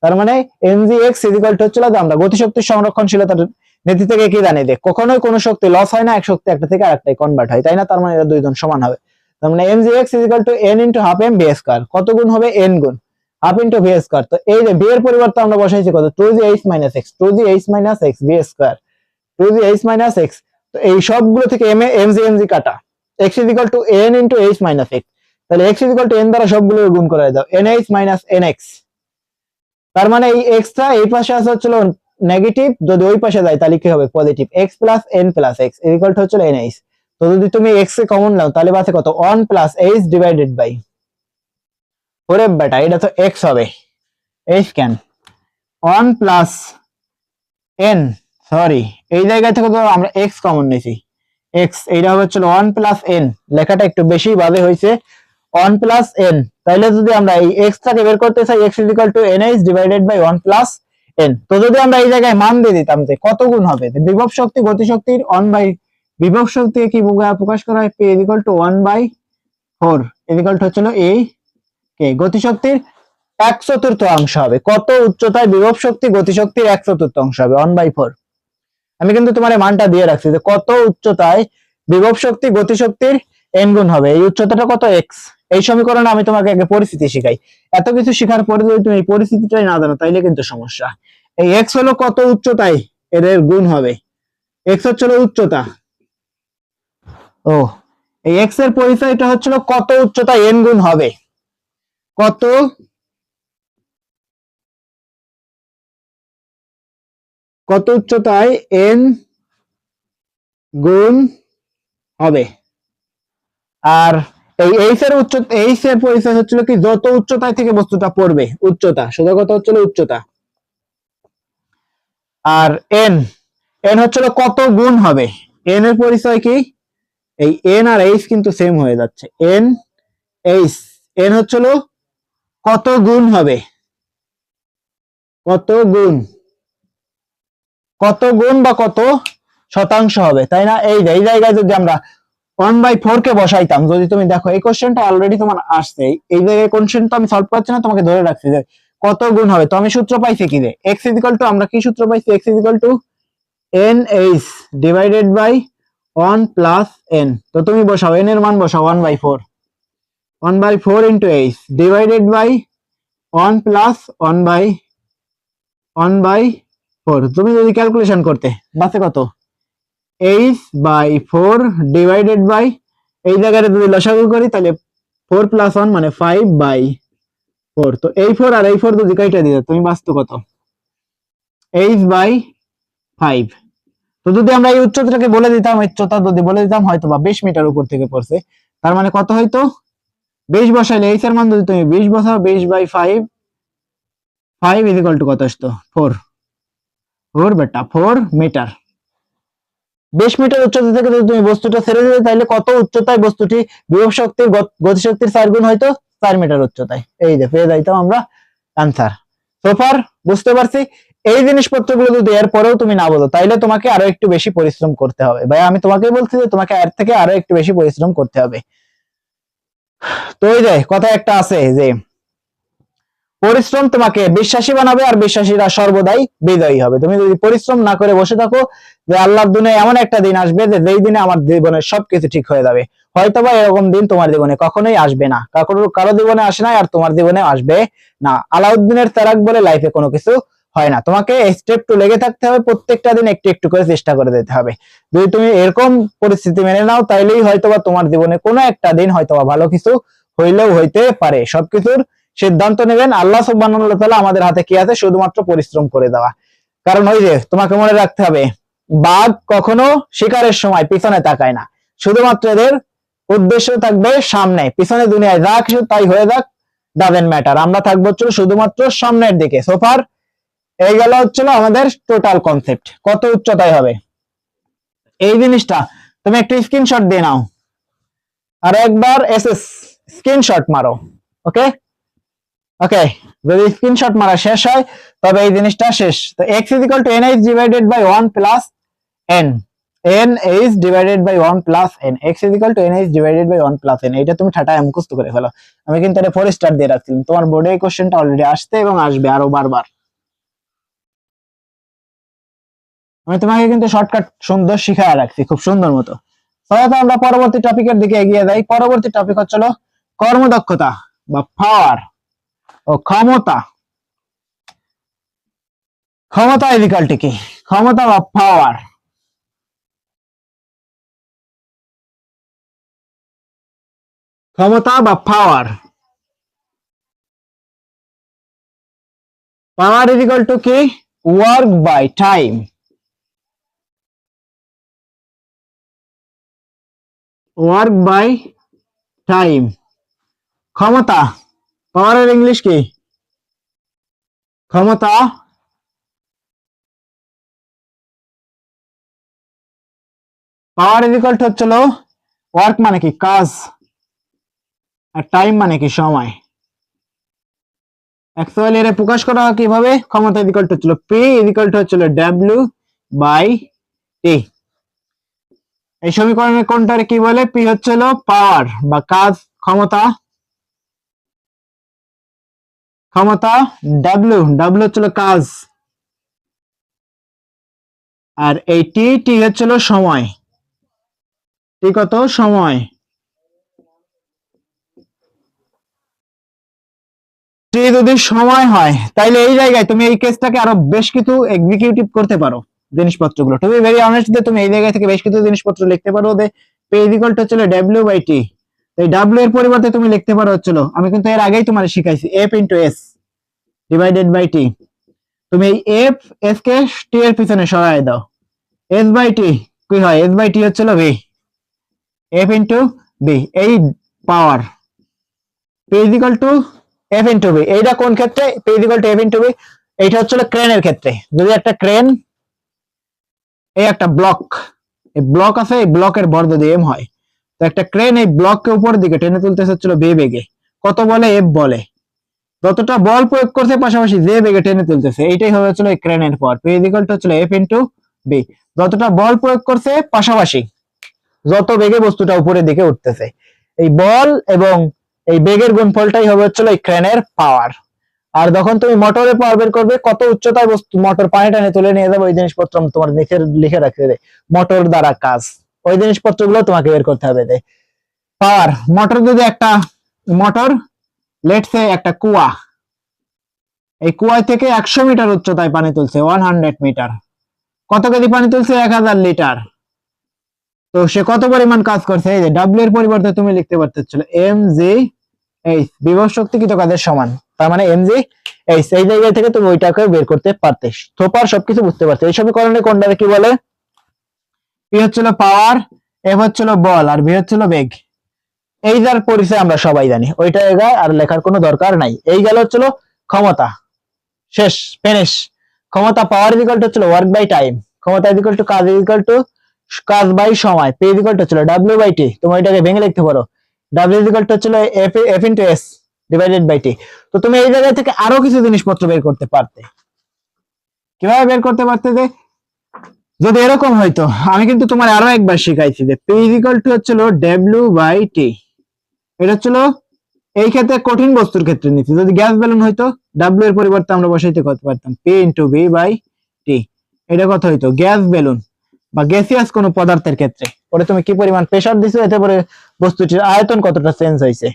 S1: তার মানে এমজি এক্স ইকুয়াল টু হচ্ছিল আমরা গতিশক্তির সংরক্ষণশীলতার নীতি থেকে কি জানি, যে কখনোই কোনো শক্তি লস হয় না, এক শক্তি একটা থেকে আরেকটাই কনভার্ট হয়, তাই না? তার মানে এরা দুইজন সমান হবে। তার মানে MG X equal to N into half M B square, কত গুণ হবে এন গুণ হাফ ইন্টু ভি স্কয়ার। তো এই যে বি এর পরিবর্তে আমরা বসাইছি কত 2জি এইচ মাইনাস এক্স, 2জি H minus X B square, 2জি এইচ মাইনাস এক্স। তো এই সবগুলো থেকে এমজি কাটা, x equal to n into h minus x, তাহলে x ইকুয়াল টু n দ্বারা সবগুলো গুণ করে দাও, nh মাইনাস nx। তার মানে এই x টা এই পাশে আসা হচ্ছিল নেগেটিভ, যদি ওই পাশে যায় তাহলে কি হবে positive, x plus n plus x equal to হচ্ছিল nh। তো যদি তুমি x এ কমন নাও তাহলে বাঁচে কত 1 প্লাস h ডিভাইডেড বাই, ওরে বেটা এটা তো x হবে, h কেন 1 প্লাস n, সরি এই জায়গা থেকে তো আমরা x কমন নিয়েছি, x এইটা হচ্ছিল 1 প্লাস n, লেখাটা একটু বেশি ভাবে হয়েছে 1 প্লাস n। তাইলে যদি আমরা এই x টাকে বের করতে চাই, x equal to nh divided by 1 plus n। তো যদি আমরা এই জায়গায় মান দিয়ে দিতাম যে কত গুণ হবে, বিভব শক্তি গতিশক্তির 1 বাই, বিভব শক্তিকে কি প্রকাশ করা হয়, p equal to 1/4 equal to হচ্ছিল এই কে গতিশক্তির 1/4 হবে। কত উচ্চতায় বিভব শক্তি গতিশক্তির 1/4 হবে 1/4। আমি কিন্তু তোমার মানটা দিয়ে রাখছি যে কত উচ্চতায় বিভব শক্তি গতিশক্তির n গুণ হবে, এই উচ্চতাটা কত x। এই সমীকরণে আমি তোমাকে আগে পরিস্থিতি শিখাই, এত কিছু শেখার পরে যদি তুমি এই পরিস্থিতিটাই না জানো তাইলে কিন্তু সমস্যা। এই x হলো কত উচ্চতায় এদের গুণ হবে, x হচ্ছিল উচ্চতা, ও এই x এর পরিচয়টা হচ্ছিল কত উচ্চতায় n গুণ হবে, কত কত উচ্চতায় n গুণ হবে। আর এই এইচ এর এইচ এর পরিচয় হচ্ছিল কি, যত উচ্চতায় থেকে বস্তুটা পড়বে, উচ্চতা, সোজা কথা হচ্ছিল উচ্চতা। আর এন, এন হচ্ছিল কত গুণ হবে, এন এর পরিচয় কি, এই এন আর এইচ কিন্তু সেম হয়ে যাচ্ছে, এন এইচ, এন হচ্ছিল কত গুণ হবে, কত গুণ, কত গুণ বা কত শতাংশ হবে, তাই না? এই জায়গায় যদি আমরা 1/4 কে বসাইতাম, যদি তুমি দেখো এই কোশ্চেনটা অলরেডি তোমার আসছে, এই জায়গায় কোশ্চেন তো আমি সলভ করছি না, তোমাকে ধরে রাখছি যে কত গুণ হবে। তো আমি সূত্র পাইছি কি রে, x ইকুয়াল টু, আমরা কি সূত্র পাইছি, x equal to NH divided by 1 plus n। তো তুমি বসাও n এর মান বসাও 1/4, 1/4 into h divided by 1 plus 1/4। তুমি যদি ক্যালকুলেশন করতে বাসে কত, h/4 ডিভাইডেড বাই, এই জায়গায় যদি লসাগু করি তাহলে 4 প্লাস 1 মানে 5/4। তো এই 4 আর এই 4 যদি কাইটা দিতে তুমি বাঁচতো কত, h/5। তো যদি আমরা এই উচ্চতাটাকে বলে দিতাম, উচ্চতা যদি বলে দিতাম হয়তো বা 20 মিটার উপর থেকে পড়ছে, তার মানে কত হইতো, 20 বসাইলে h এর মান যদি তুমি 20 বসাও, 20/5, 5 ইজ ইকুয়াল টু কত আসতো, 4 বেটা 4 মিটার। 20 মিটার উচ্চতা থেকে যদি তুমি বস্তুটা ছেড়ে দিতে তাহলে কত উচ্চতায় বস্তুটি বিভব শক্তির গতিশক্তির 4 গুণ হয়তো, 4 মিটার উচ্চতায়। এই যে পেয়ে যাইতাম আমরা আনসার। সোফার বুঝতে পারছি। এই জিনিসপত্রগুলো যদি এর পরেও তুমি না বলো তাইলে তোমাকে আরো একটু বেশি পরিশ্রম করতে হবে ভাই, আমি তোমাকেই বলছি যে তোমাকে এর থেকে আরো একটু বেশি পরিশ্রম করতে হবে। তো এই যে কথা একটা আছে যে পরিশ্রম তোমাকে বিশ্বাসী বানাবে, আর বিশ্বাসীরা সর্বদাই বিজয়ী হবে। তুমি যদি পরিশ্রম না করে বসে থাকো, যে আল্লাহর দুনিয়ায় এমন একটা দিন আসবে যে যেই দিনে আমার জীবনের সবকিছু ঠিক হয়ে যাবে, হয়তোবা এরকম দিন তোমার জীবনে কখনোই আসবে না, কারো জীবনে আসে না, আর তোমার জীবনে আসবে না। আলাউদ্দিনের চেরাগ বলে লাইফে কোনো কিছু হয় না, তোমাকে স্টেপ টু লেগে থাকতে হবে, প্রত্যেকটা দিন একটু একটু করে চেষ্টা করে যেতে হবে। যদি তুমি এরকম পরিস্থিতি মেনে নাও তাইলেই হয়তোবা তোমার জীবনে কোনো একটা দিন হয়তোবা ভালো কিছু হইলেও হইতে পারে। সবকিছুর সিদ্ধান্ত নেবেন আল্লাহ সুবহানাহু ওয়া তাআলা, আমাদের হাতে কি আছে, শুধুমাত্র পরিশ্রম করে দেওয়া। কারণ ওই যে তোমাকে মনে রাখতে হবে, বাঘ কখনো শিকারের সময় পিছনে তাকায় না, শুধুমাত্র এদের উদ্দেশ্য থাকবে সামনে, পিছনে দুনিয়ায় যা কিছু তাই হয়ে যাক, ডাজেন্ট ম্যাটার, আমরা থাকবো শুধুমাত্র সামনের দিকে। সোফার এই গেল হচ্ছিল আমাদের টোটাল কনসেপ্ট, কত উচ্চতায় হবে এই জিনিসটা তুমি একটু স্ক্রিনশট দিয়ে নাও, আর একবার এসএস স্ক্রিনশট মারো। ওকে ওকে, যদি স্ক্রিনশট মারা শেষ হয় তবে এই জিনিসটা শেষ। তো x is equal to nh divided by 1 plus n, n is divided by 1 plus n, x is equal to nh divided by 1 plus n। এটা তুমি ঠাটায় মুখস্থ করে ফেলো, আমি কিন্তু এটা 4 স্টার দিয়ে রাখছিলাম, তোমার বোর্ডে এই কোশ্চেনটা অলরেডি আসতে এবং আসবে আরো বারবার। আমি তোমাকে কিন্তু শর্টকাট সুন্দর শিখায় রাখছি খুব সুন্দর মতো। তাহলে আমরা পরবর্তী টপিকের দিকে এগিয়ে যাই। পরবর্তী টপিক হচ্ছিল কর্মদক্ষতা বা পাওয়ার ও ক্ষমতা। ক্ষমতা ইকুয়াল টু কি, ক্ষমতা বা পাওয়ার, ক্ষমতা বা পাওয়ার, পাওয়ার ইকুয়াল টু কি, work by time, work by time. ক্ষমতা, পাওয়ারের ইংলিশ কি, ক্ষমতা, পাওয়ার ইকুয়াল টু হচ্ছিল ওয়ার্ক মানে কি কাজ, আর টাইম মানে কি সময়। অ্যাকচুয়ালি এর প্রকাশ করা হয় কিভাবে, ক্ষমতা ইকুয়াল টু হচ্ছিল পি ইকুয়াল টু হচ্ছিল ডব্লিউ বাই টি। এই সমীকরণের কোনটার কি বলে, পি হচ্ছিল পাওয়ার বা কাজ, ক্ষমতা, ক্ষমতা, ডাব্লিউ, ডাব্লিউ হচ্ছিল কাজ, আর এই টি, টি হচ্ছিল সময়, টি কত, সময়। টি যদি সময় হয় তাইলে এই জায়গায় তুমি এই কেসটাকে আরো বেশ কিছু এক্সিকিউটিভ করতে পারো জিনিসপত্রগুলো। টু বি ভেরি অনেস্ট, তুমি এই জায়গা থেকে বেশ কিছু জিনিসপত্র লিখতে পারো যে পি ইকুয়াল টু হচ্ছিল ডব্লিউ বাই টি। এই ডাব্লিউ এর পরিবর্তে তুমি লিখতে পারো হচ্ছিল, আমি কিন্তু এর আগেই তোমার শিখাইছি, F into S divided by T. তুমি এই এফ এস কে টি এর পিছনে সরাই দাও, এস বাই টি কি হয়, এস বাই টি হচ্ছিল ভি, এফ ইন্টু বি। এই power P equal to F into B, এইটা কোন ক্ষেত্রে, P equal to F into B, এইটা হচ্ছিল ক্রেনের ক্ষেত্রে। যদি একটা ক্রেন, এই একটা ব্লক, এই ব্লক আছে, এই ব্লকের ভর যদি এম হয়, তো একটা ক্রেন এই ব্লককে উপরের দিকে টেনে তুলতেছে হচ্ছিল বে বেগে, কত বলে, এফ বলে। যতটা বল প্রয়োগ করছে পাশাপাশি যে বেগে টেনে তুলতেছে, এইটাই হবে হচ্ছিল এই ক্রেনের পাওয়ার। পি ইকুয়াল টু হচ্ছিল এফ ইন্টু বি, যতটা বল প্রয়োগ করছে পাশাপাশি যত বেগে বস্তুটা উপরের দিকে উঠতেছে। এই বল এবং এই বেগের গুণফলটাই হবে হচ্ছে এই ক্রেনের পাওয়ার। আর যখন তুমি মোটরে পাওয়ার বের করবে, কত উচ্চতায় বস্তু মোটর পানি টানে তুলে নিয়ে যাবে, ওই জিনিসপত্র তোমার নিচে লিখে রাখতে হবে, মোটর দ্বারা কাজ, ওই জিনিসপত্রগুলো তোমাকে বের করতে হবে। পাওয়ার মোটর, যদি একটা মোটর লেটস সে একটা কুয়া, এই কুয়া থেকে 100 মিটার উচ্চতায় পানি তুলছে, 100 মিটার, কত কেজি পানি তুলছে? 1000 লিটার। তো সে কত পরিমাণ কাজ করছে? এই যে ডাব্লিউ এর পরিবর্তে তুমি লিখতে পারতেছিল এম জি এইচ, বিভব শক্তি কৃত কাজের সমান, তার মানে এম জি এইচ। এই জায়গা থেকে তুমি ওইটাকে বের করতে পারতে, থোপার সবকিছু বুঝতে পারতে। এই সমীকরণে কোনটাকে কি বলে? পি হচ্ছিল পাওয়ার, এফ হচ্ছিল বল, আর ভি হচ্ছিল বেগ। এই যার পরিচয় আমরা সবাই জানি, ওইটা এগায় আর লেখার কোনো দরকার নাই। এই গেল হচ্ছিল ক্ষমতা, শেষ, ফিনিশ। ক্ষমতা, পাওয়ার ইকুয়াল টু হচ্ছিল ওয়ার্ক বাই টাইম, ক্ষমতা ইকুয়াল টু কাজ ইকুয়াল টু কাজ বাই সময়, পি ইকুয়াল টু হচ্ছিল ডাব্লিউ বাই টি। তুমি এটাকে ভেঙে লিখতে পারো, ডাব্লিউ ইকুয়াল টু হচ্ছিল F into S divided by T. তো তুমি এই জায়গা থেকে আরো কিছু জিনিসপত্র বের করতে পারতে। কিভাবে বের করতে পারতে? যে যদি এরকম হয়তো, আমি কিন্তু তোমার আরো একবার শিখাইছি যে পি ইকুয়াল টু হচ্ছিল ডাব্লিউ বাই টি। এটা হচ্ছিল এই ক্ষেত্রে কঠিন বস্তুর ক্ষেত্রে নিচ্ছি। যদি গ্যাস বেলুন হইতো, ডাব্লিউ এর পরিবর্তে আমরা বসাইতে করতে পারতাম P into V by T. এটা কত হইতো? গ্যাস বেলুন বা গ্যাসিয়াস কোনো পদার্থের ক্ষেত্রে ওরে তুমি কি পরিমাণ প্রেসার দিছো, এতে করে বস্তুটির আয়তন কতটা চেঞ্জ হয়েছে,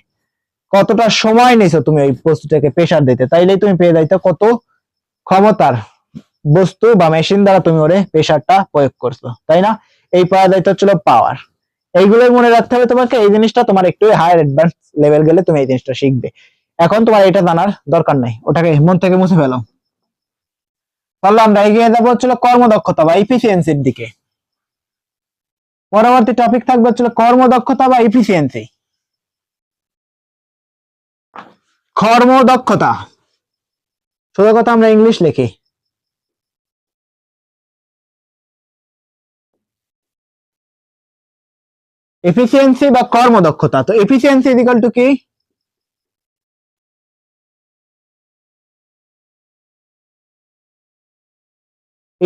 S1: কতটা সময় নিছো তুমি ওই বস্তুটাকে প্রেসার দিতে, তাইলেই তুমি পেয়ে যাইতো কত ক্ষমতার বস্তু বা মেশিন দ্বারা তুমি ওরে প্রেসারটা প্রয়োগ করছো, তাই না? এই পাওয়া যাইতে হচ্ছিল পাওয়ার। এইগুলোই মনে রাখতে হবে তোমাকে। এই জিনিসটা তোমার একটু হায়ার অ্যাডভান্স লেভেল গেলে তুমি এই জিনিসটা শিখবে। এখন তোমার এটা জানার দরকার নাই, ওটাকে মন থেকে মুছে ফেলো। তাহলে আমরা এগিয়ে যাবো হচ্ছিল কর্মদক্ষতা বা ইফিসিয়েন্সির দিকে। পরবর্তী টপিক থাকবে হচ্ছিল কর্মদক্ষতা বা ইফিসিয়েন্সি। কর্মদক্ষতা, সোজা কথা আমরা ইংলিশ লিখি। এফিসিয়েন্সি বা কর্মদক্ষতা, তো এফিসিয়েন্সি ইকুয়াল টু কি?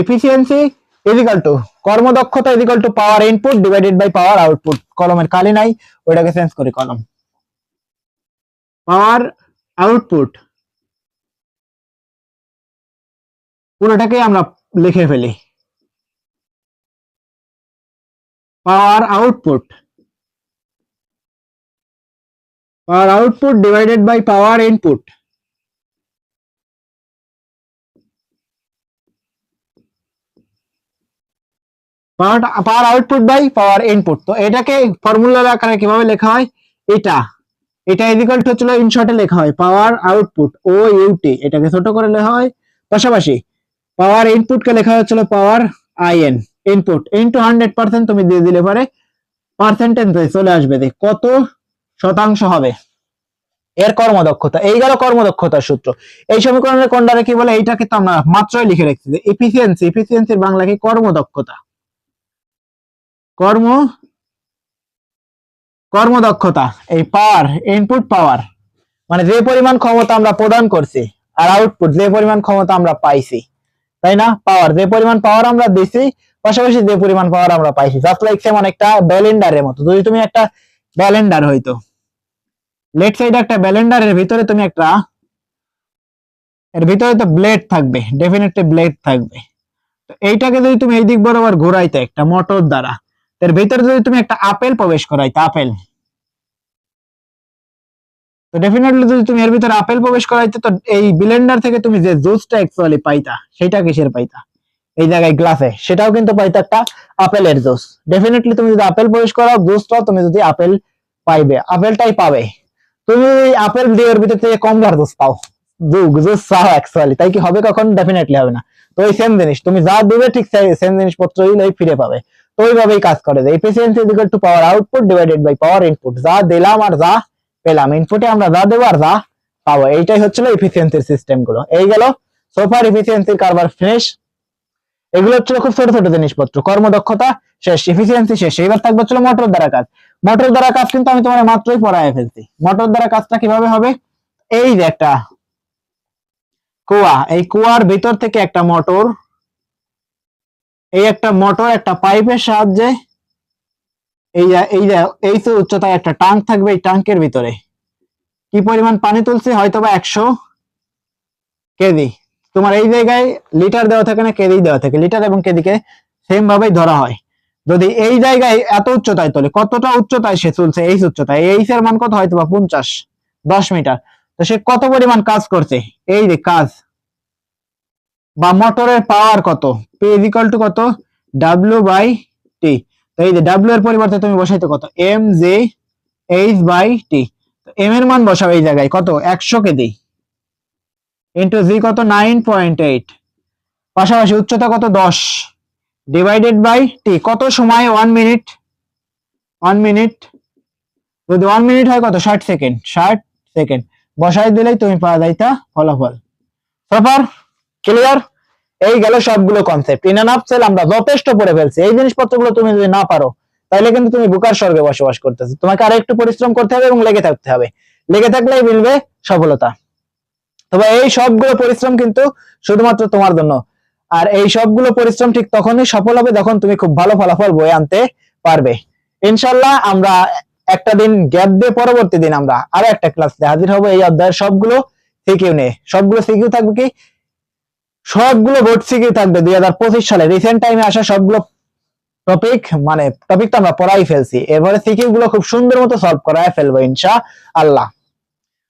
S1: এফিসিয়েন্সি ইকুয়াল টু কর্মদক্ষতা equal to power input divided by power output. কলমের কালি নাই, ওইটাকে চেঞ্জ করি কলম। পাওয়ার আউটপুট পুরোটাকে আমরা লিখে ফেলি, power output, power output divided by power input. Power output by power input. তো এটাকে ফর্মুলার আকারে কিভাবে লেখা হয়? এটা এটা ইকুয়াল টু হচ্ছিল ইন শর্টে লেখা হয় পাওয়ার আউটপুট ও ইউটি, এটাকে ছোট করে লেখা হয়। পাশাপাশি পাওয়ার ইনপুট কে লেখা হচ্ছিল পাওয়ার আইএন, ইনপুট ইনটু 100% তুমি দিয়ে দিলে পরে পার্সেন্টেজ চলে আসবে যে কত শতাংশ হবে এর কর্মদক্ষতা। এই গেল কর্মদক্ষতার সূত্র। এই সমীকরণের কোনটারে কি বলে? এইটাকে তো আমরা মাত্রই লিখে রাখছি যে এফিসিয়েন্সি, এফিসিয়েন্সির বাংলা কি? কর্মদক্ষতা। কর্মদক্ষতা, এই পাওয়ার ইনপুট পাওয়ার মানে যে পরিমাণ ক্ষমতা আমরা প্রদান করছি, আর আউটপুট যে পরিমাণ ক্ষমতা আমরা পাইছি, তাই না? পাওয়ার, যে পরিমাণ পাওয়ার আমরা দিছি, পাশাপাশি যে পরিমাণ পাওয়ার আমরা পাইছি। জাস্ট লাইক সেমন একটা ব্যালেন্ডারের মতো। যদি তুমি একটা ব্যালেন্ডার হইতো, লেট সাইড একটা ব্যালেন্ডারের ভিতরে তুমি একটা, এর ভিতরে তো ব্লেড থাকবে, ডেফিনেটলি ব্লেড থাকবে। তো এইটাকে যদি তুমি এই দিক বরাবর ঘোরাইতে একটা মোটর দ্বারা, এর ভিতরে যদি তুমি একটা আপেল প্রবেশ করাইতে, আপেল, তো ডেফিনেটলি যদি তুমি এর ভিতরে আপেল প্রবেশ করাইতে, তো এই ব্লেন্ডার থেকে তুমি যে জুসটা অ্যাকচুয়ালি পাইতা, সেটা কিসের পাইতা? এই জায়গায় গ্লাসে, সেটাও কিন্তু পাইতা একটা আপেলের জুস। ডেফিনেটলি তুমি যদি আপেল প্রবেশ করাও, জুসটাও তুমি যদি আপেল পাইবে, আপেলটাই পাবে। তুমি আপেল দিয়ে এর ভিতর থেকে কমলার জুস পাও, জুস চাও অ্যাকচুয়ালি, তাই কি হবে কখন? ডেফিনেটলি হবে না। তো ওই সেম জিনিস তুমি যা দিবে, ঠিক সেম জিনিসপত্রই ফিরে পাবে। তো ওইভাবেই কাজ করে যে efficiency equal to power output divided by power input. যা দিলাম আর যা পেলাম, ইনপুটে আমরা যা দেবো আর যা পাবো, এইটাই হচ্ছিল এফিসিয়েন্সির সিস্টেম গুলো। এই গেল সোফার এফিসিয়েন্সির কারবার ফিনিশ। এগুলো হচ্ছিল খুব ছোট ছোট জিনিসপত্র। কর্মদক্ষতা শেষ, এফিসিয়েন্সি শেষ। এইবার থাকবে হচ্ছিল মোটর দ্বারা কাজ। মোটর দ্বারা কাজ কিন্তু আমি তোমার মাত্রই পড়ায় ফেলছি। মোটর দ্বারা কাজটা কিভাবে হবে? এই যে একটা কুয়া, এই কুয়ার ভিতর থেকে একটা মোটর, এই একটা মোটর একটা পাইপের সাহায্যে এই উচ্চতায় একটা ট্যাঙ্ক থাকবে, এই ট্যাঙ্কের ভিতরে কি পরিমাণ পানি তুলছে, হয়তোবা 100 কেজি। তোমার এই জায়গায় লিটার দেওয়া থাকে না, কেজি দেওয়া থাকে, লিটার এবং কেজিকে সেম ভাবেই ধরা হয়। যদি এই জায়গায় এত উচ্চতায় তোলে, কতটা উচ্চতায় সে তুলছে, এই উচ্চতায়, এই এর মান কত, হয়তোবা 50, 10 মিটার। তো সে কত পরিমাণ কাজ করছে, এই যে কাজ বা মোটরের পাওয়ার কত, P = কত, W/T। তো এই যে W এর পরিবর্তে তুমি বসাইতে কত, mgh/t। তো m এর মান বসাও এই জায়গায় কত, 100 কেজি ইনটু জি কত, 9.8, পাশাপাশি উচ্চতা কত, 10 ডিভাইডেড বাই টি, কত সময়, 1 মিনিট। 1 মিনিট যদি 1 মিনিট হয় কত, 60 সেকেন্ড, 60 সেকেন্ড বসাই দিলেই তুমি পাওয়া যাইতা ফলাফল। Proper clear? এই গেল সবগুলো কনসেপ্ট। ইন এ নাটসেল আমরা যথেষ্ট পড়ে ফেলছি। এই জিনিসপত্রগুলো তুমি যদি না পারো তাহলে কিন্তু তুমি বোকার স্বর্গে বসবাস করতেছো। তোমাকে আরো একটু পরিশ্রম করতে হবে এবং লেগে থাকতে হবে। লেগে থাকলেই মিলবে সফলতা। তবে এই সবগুলো পরিশ্রম কিন্তু শুধুমাত্র তোমার জন্য। আর এই সবগুলো পরিশ্রম ঠিক তখনই সফল হবে যখন তুমি খুব ভালো ফলাফল বয়ে আনতে পারবে। ইনশাআল্লাহ আমরা একটা দিন গ্যাপ দিয়ে পরবর্তী দিন আমরা আরো একটা ক্লাসে হাজির হব এই অধ্যায়ের সবগুলো সিকিউ নিয়ে। সবগুলো সিকিউ থাকবে কি, সবগুলো বোর্ড সিকিউ থাকবে 2025 সালে রিসেন্ট টাইমে আসা সবগুলো টপিক, মানে টপিক তো আমরা পড়াই ফেলছি, এবারে সিকিউ গুলো খুব সুন্দর মতো সলভ করায় ফেলবো ইনশাআল্লাহ।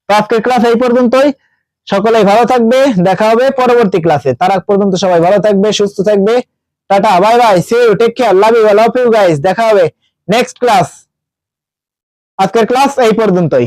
S1: তো আজকের ক্লাস এই পর্যন্তই। সকলেই ভালো থাকবে, দেখা হবে পরবর্তী ক্লাসে। তার আগ পর্যন্ত সবাই ভালো থাকবে, সুস্থ থাকবে। Tata, bye bye, see you, take care, love you, love you guys. দেখা হবে নেক্সট ক্লাস। আজকের ক্লাস এই পর্যন্তই।